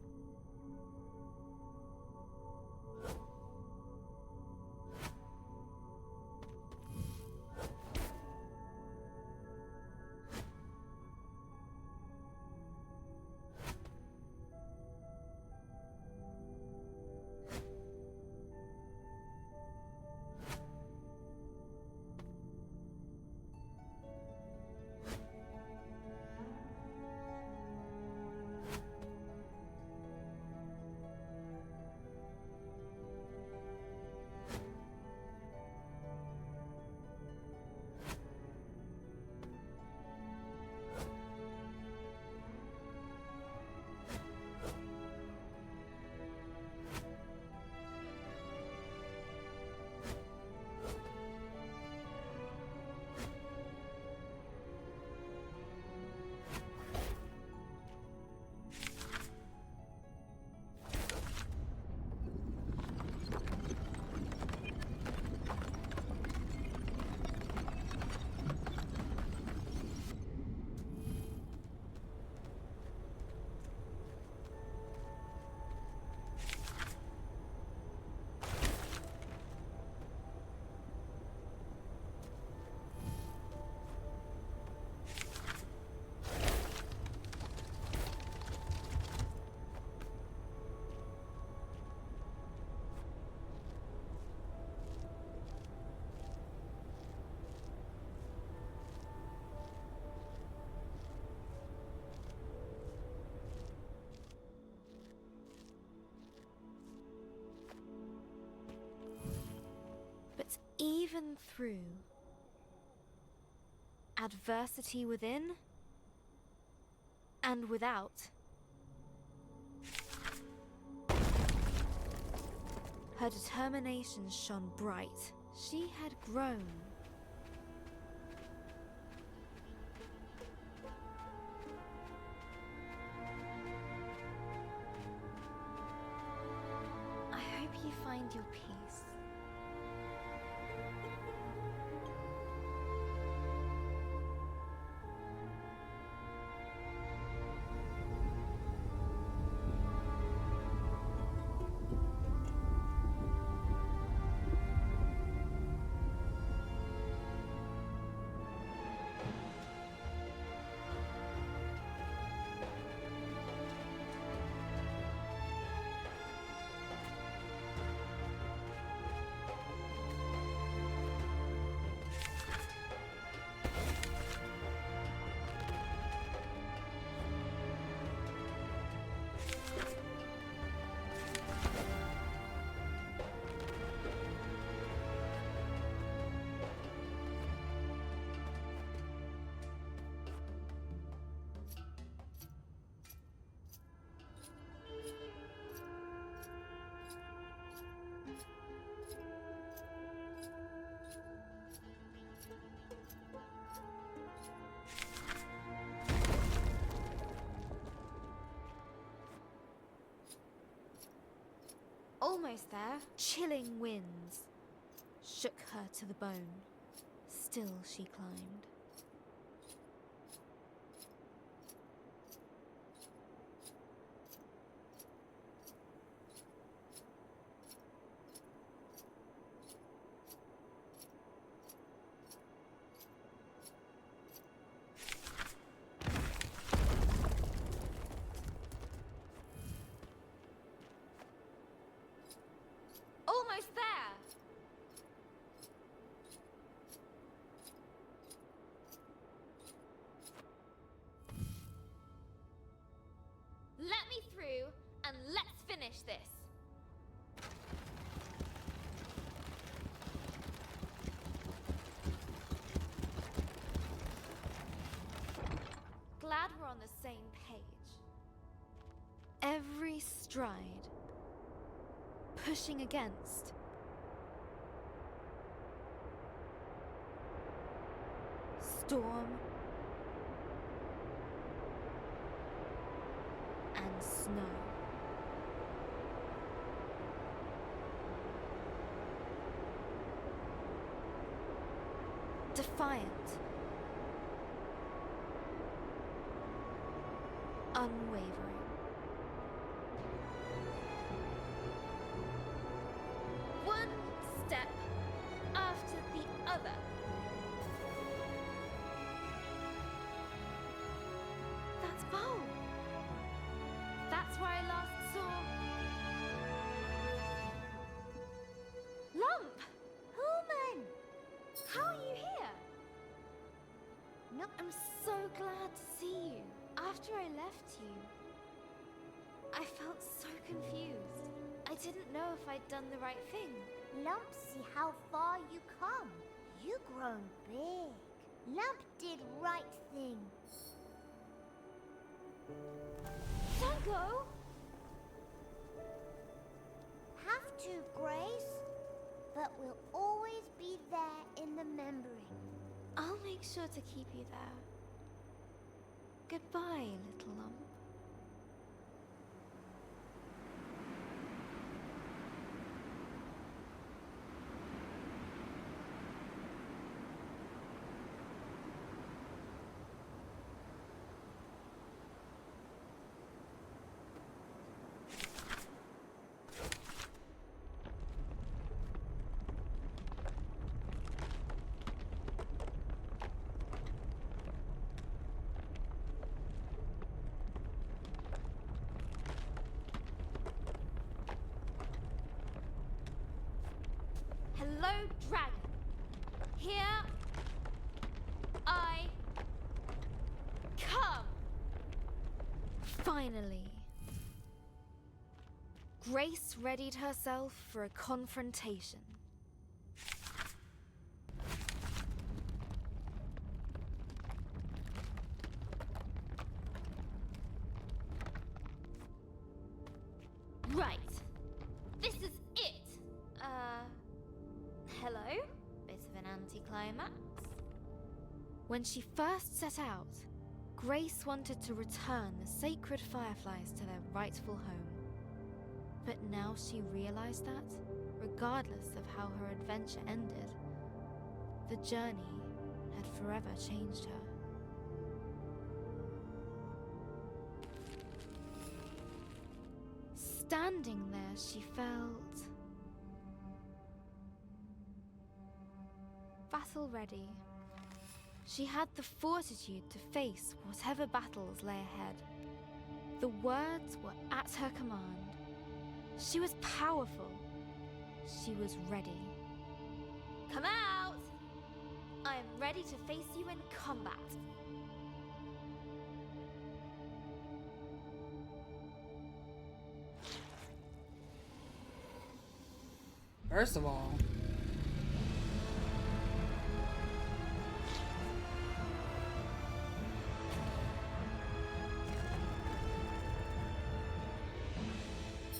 But even through adversity within and without, her determination shone bright. She had grown. I hope you find your peace. Almost there. Chilling winds shook her to the bone. Still she climbed. Almost there! Let me through and let's finish this. Glad we're on the same page. Every stride pushing against. Storm and snow. Defiant. Unwavering. One step after the other. That's Bo. That's where I last saw Lump. Human! How are you here? No, I'm so glad to see you. After I left you, I felt so confused. I didn't know if I'd done the right thing. Lump, see how far you come. You grown big. Lump did right thing. Don't go! Have to, Grace. But we'll always be there in the memory. I'll make sure to keep you there. Goodbye, little lump. Hello, dragon. Here I come. Finally. Grace readied herself for a confrontation. Right. This is it. Hello? Bit of an anticlimax. When she first set out, Grace wanted to return the sacred fireflies to their rightful home. But now she realized that, regardless of how her adventure ended, the journey had forever changed her. Standing there, she felt battle ready. She had the fortitude to face whatever battles lay ahead. The words were at her command. She was powerful. She was ready. Come out! I am ready to face you in combat. First of all,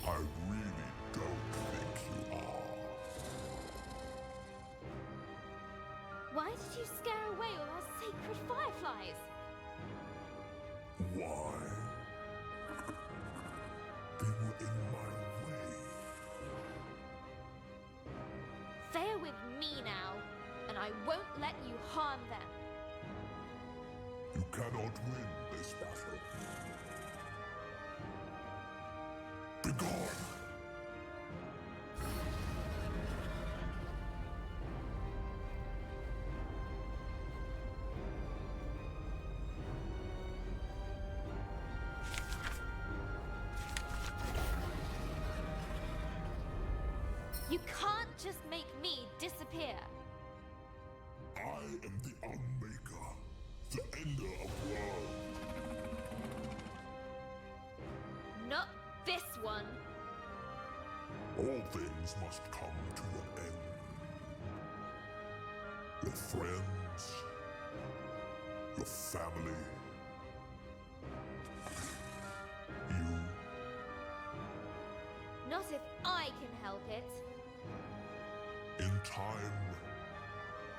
I really don't think you are. Why did you scare away all our sacred fireflies? Why? They were in my way. I won't let you harm them. You cannot win this battle. Begone! You can't just make me disappear. I am the Unmaker, the Ender of Worlds. Not this one. All things must come to an end. Your friends, your family, you. Not if I can help it. In time,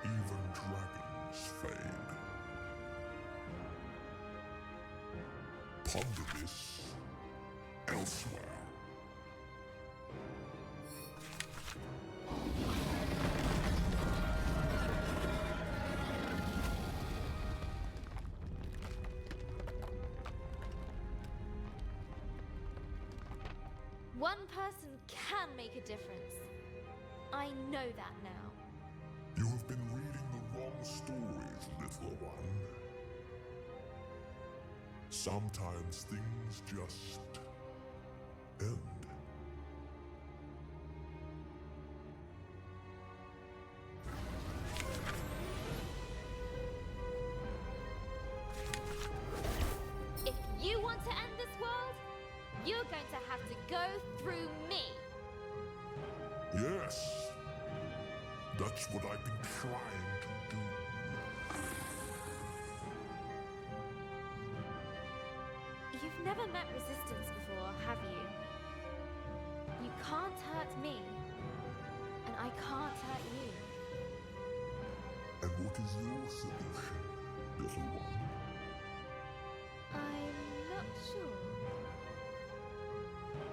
even dragons fade. Ponder this elsewhere. One person can make a difference. I know that now. You have been reading the wrong stories, little one. Sometimes things just end. If you want to end this world, you're going to have to go through me. Yes, that's what I've been trying to do. You've never met resistance before, have you? You can't hurt me, and I can't hurt you. And what is your solution, little one? I'm not sure.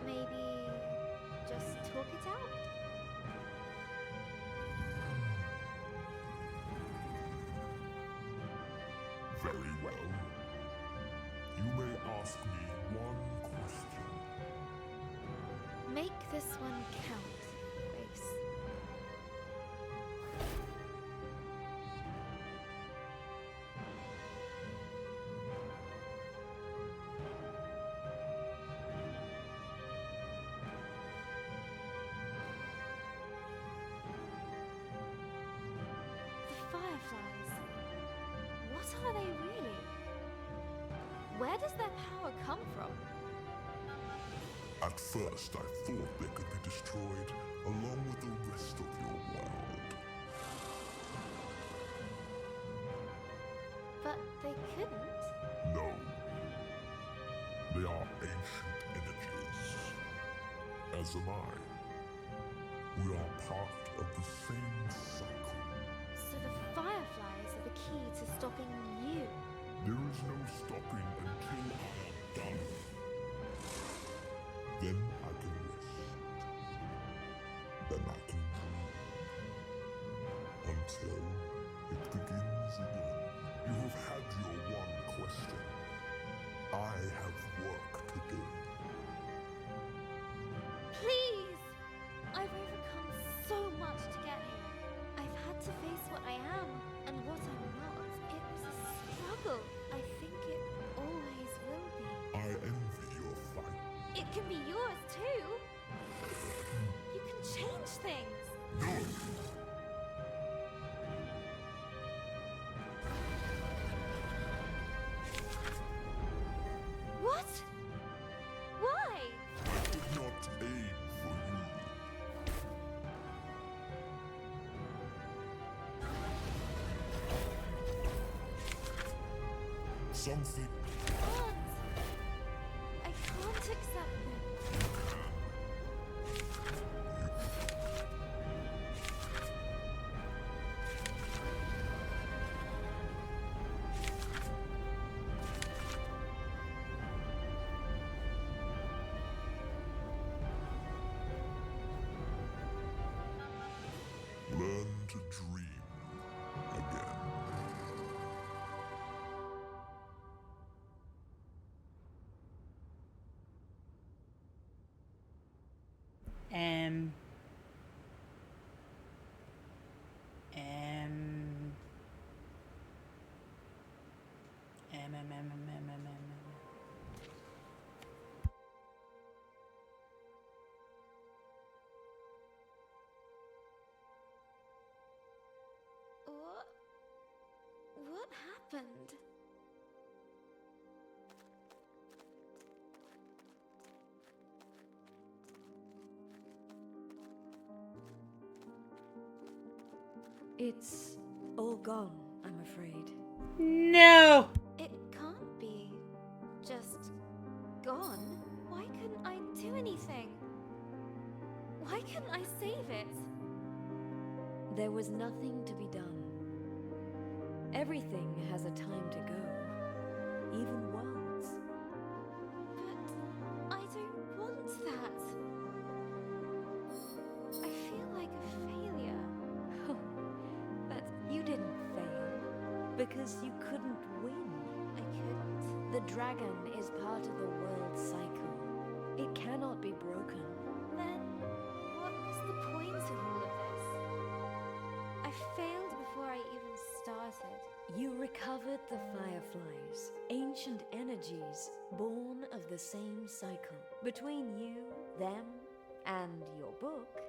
Maybe just talk it out? Very well. You may ask me one question. Make this one count, Grace. The fireflies. What are they really? Where does their power come from? At first, I thought they could be destroyed along with the rest of your world. But they couldn't. No. They are ancient energies. As am I. We are part of the same cycle. So the fireflies are the key to stopping you. There is no stopping until I am done. Then I can rest. Then I can dream. Until it begins again. You have had your one question. I have work to do. Please! I've overcome so much to get here. I've had to face what I am and what I'm not. It was a struggle. I think it always will be. I envy your fight. It can be yours too. You can change things. No! What? Why? I did not aim for you. Something Can't. I can't accept them. learn to dream. M M M M M M M M M. What happened? It's all gone, I'm afraid. No! It can't be just gone. Why couldn't I do anything? Why couldn't I save it? There was nothing to be done. Everything has a time to go. Even worlds. But I don't want that. I feel like a failure. But you didn't fail. Because you couldn't win. I couldn't. The dragon is part of the world cycle. It cannot be broken. Then what was the point of all of this? I failed before I even started. You recovered the fireflies, ancient energies born of the same cycle. Between you, them, and your book,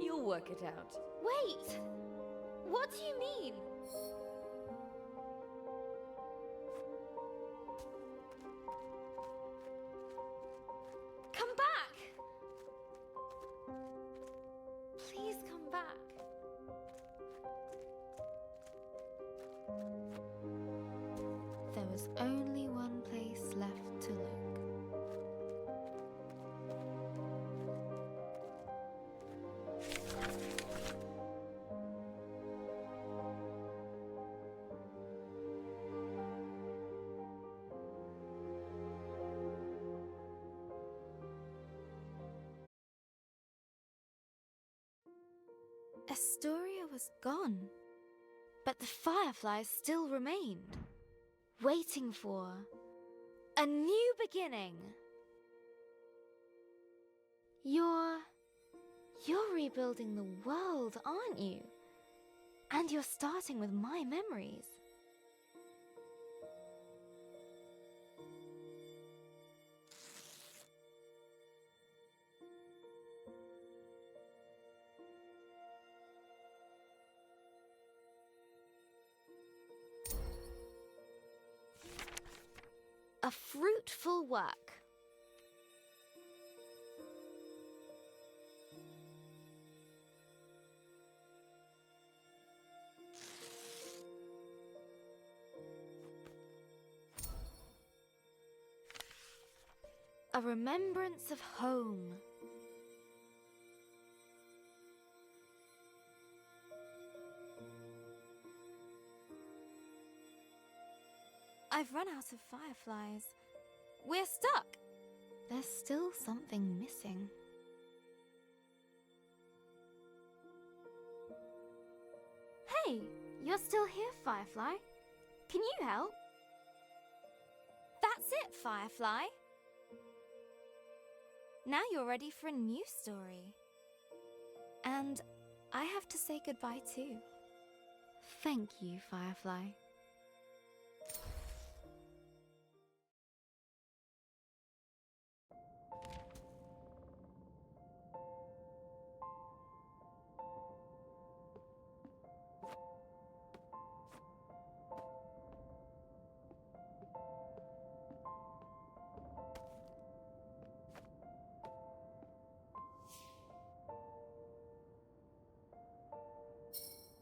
you'll work it out. Wait! What do you mean? Come back! Please come back. There was only one place left to look. Astoria was gone, but the fireflies still remained, waiting for a new beginning. You're rebuilding the world, aren't you? And you're starting with my memories. A fruitful work. A remembrance of home. I've run out of fireflies. We're stuck. There's still something missing. Hey, you're still here, Firefly. Can you help? That's it, Firefly. Now you're ready for a new story. And I have to say goodbye too. Thank you, Firefly.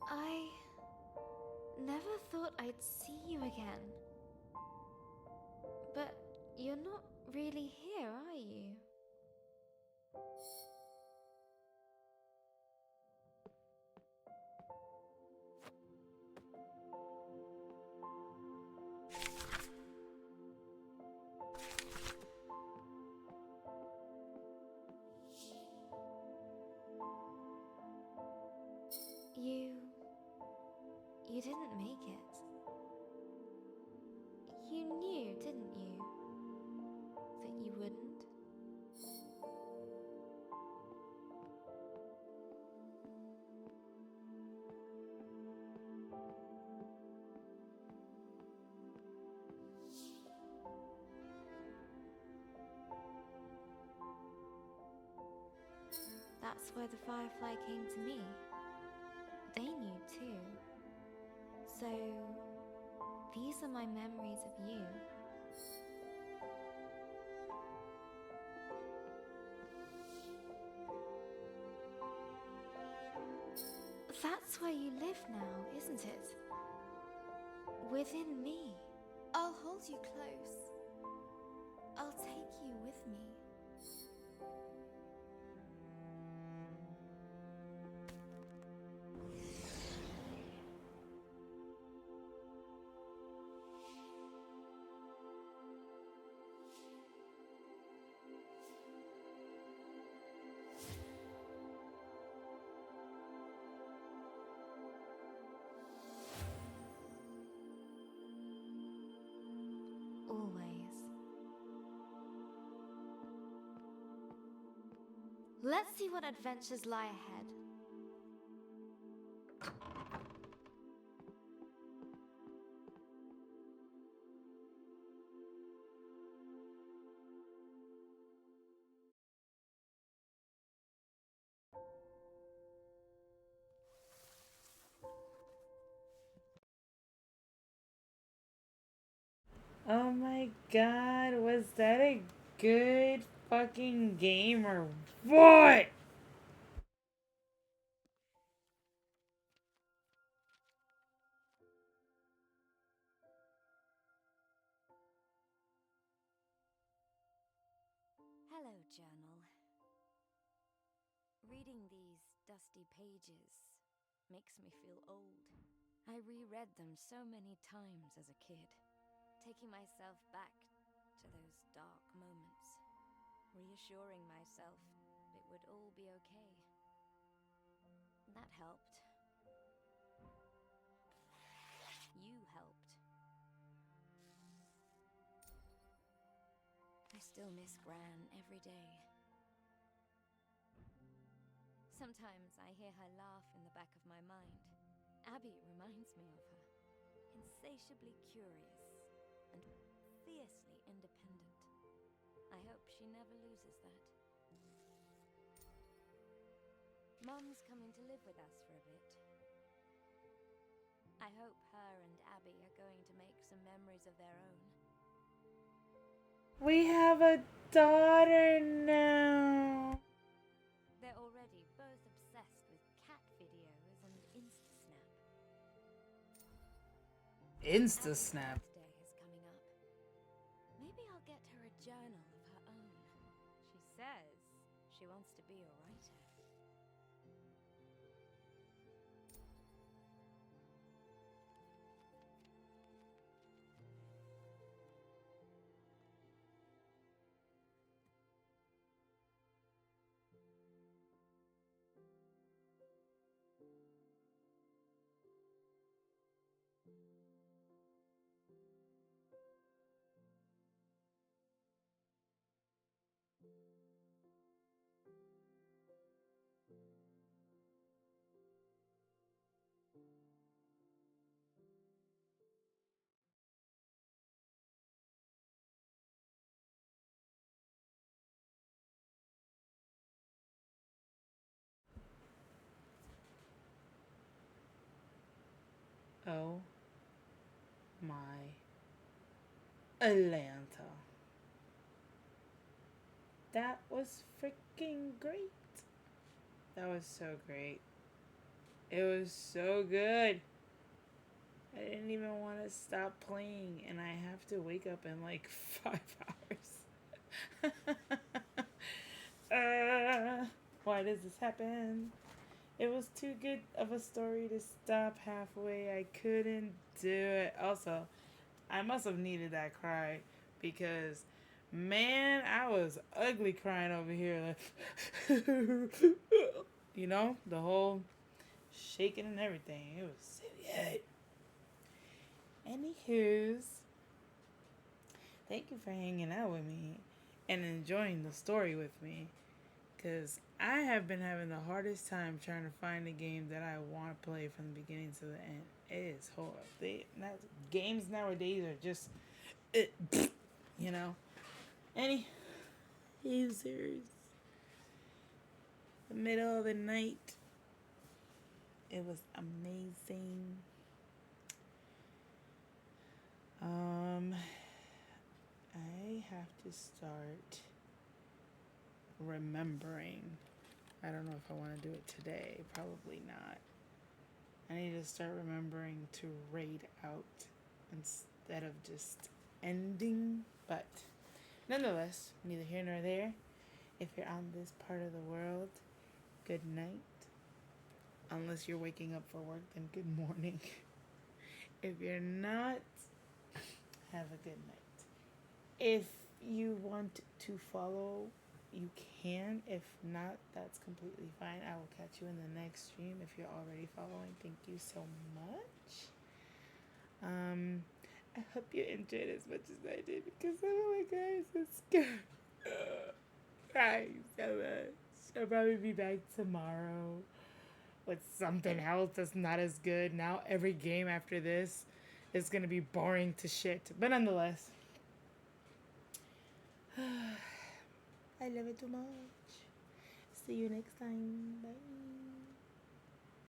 I never thought I'd see you again. But you're not really here, are you? You didn't make it. You knew, didn't you, that you wouldn't? That's why the firefly came to me. They knew too. So, these are my memories of you. That's where you live now, isn't it? Within me. I'll hold you close. I'll take you with me. Always. Let's see what adventures lie ahead. Oh my god, was that a good fucking game or what? Hello, journal. Reading these dusty pages makes me feel old. I reread them so many times as a kid, taking myself back to those dark moments, reassuring myself it would all be okay. That helped. You helped. I still miss Gran every day. Sometimes I hear her laugh in the back of my mind. Abby reminds me of her. Insatiably curious and fiercely independent. I hope she never loses that. Mum's coming to live with us for a bit. I hope her and Abby are going to make some memories of their own. We have a daughter now. They're already both obsessed with cat videos and Instasnap. Instasnap. Abby's birthday is coming up. Maybe I'll get her a journal of her own. She says she wants to be a writer. Oh my Atlanta. That was freaking great. That was so great. It was so good. I didn't even want to stop playing, and I have to wake up in like 5 hours. Why does this happen? It was too good of a story to stop halfway. I couldn't do it. Also, I must have needed that cry because, man, I was ugly crying over here. Like, you know, the whole shaking and everything. It was so good. Anywho's, thank you for hanging out with me and enjoying the story with me. Because I have been having the hardest time trying to find a game that I want to play from the beginning to the end. It is hard. Games nowadays are just, you know. Any users. the middle of the night. It was amazing. I have to start remembering. I don't know if I want to do it today. Probably not. I need to start remembering to raid out instead of just ending. But nonetheless, neither here nor there. If you're on this part of the world, good night. Unless you're waking up for work, then good morning. If you're not, have a good night. If you want to follow, you can. If not, that's completely fine. I will catch you in the next stream. If you're already following, thank you so much. I hope you enjoyed as much as I did, because oh my gosh, it's good. Thanks so much. I'll probably be back tomorrow with something else that's not as good. Now every game after this is gonna be boring to shit. But nonetheless, I love it too much. See you next time. Bye.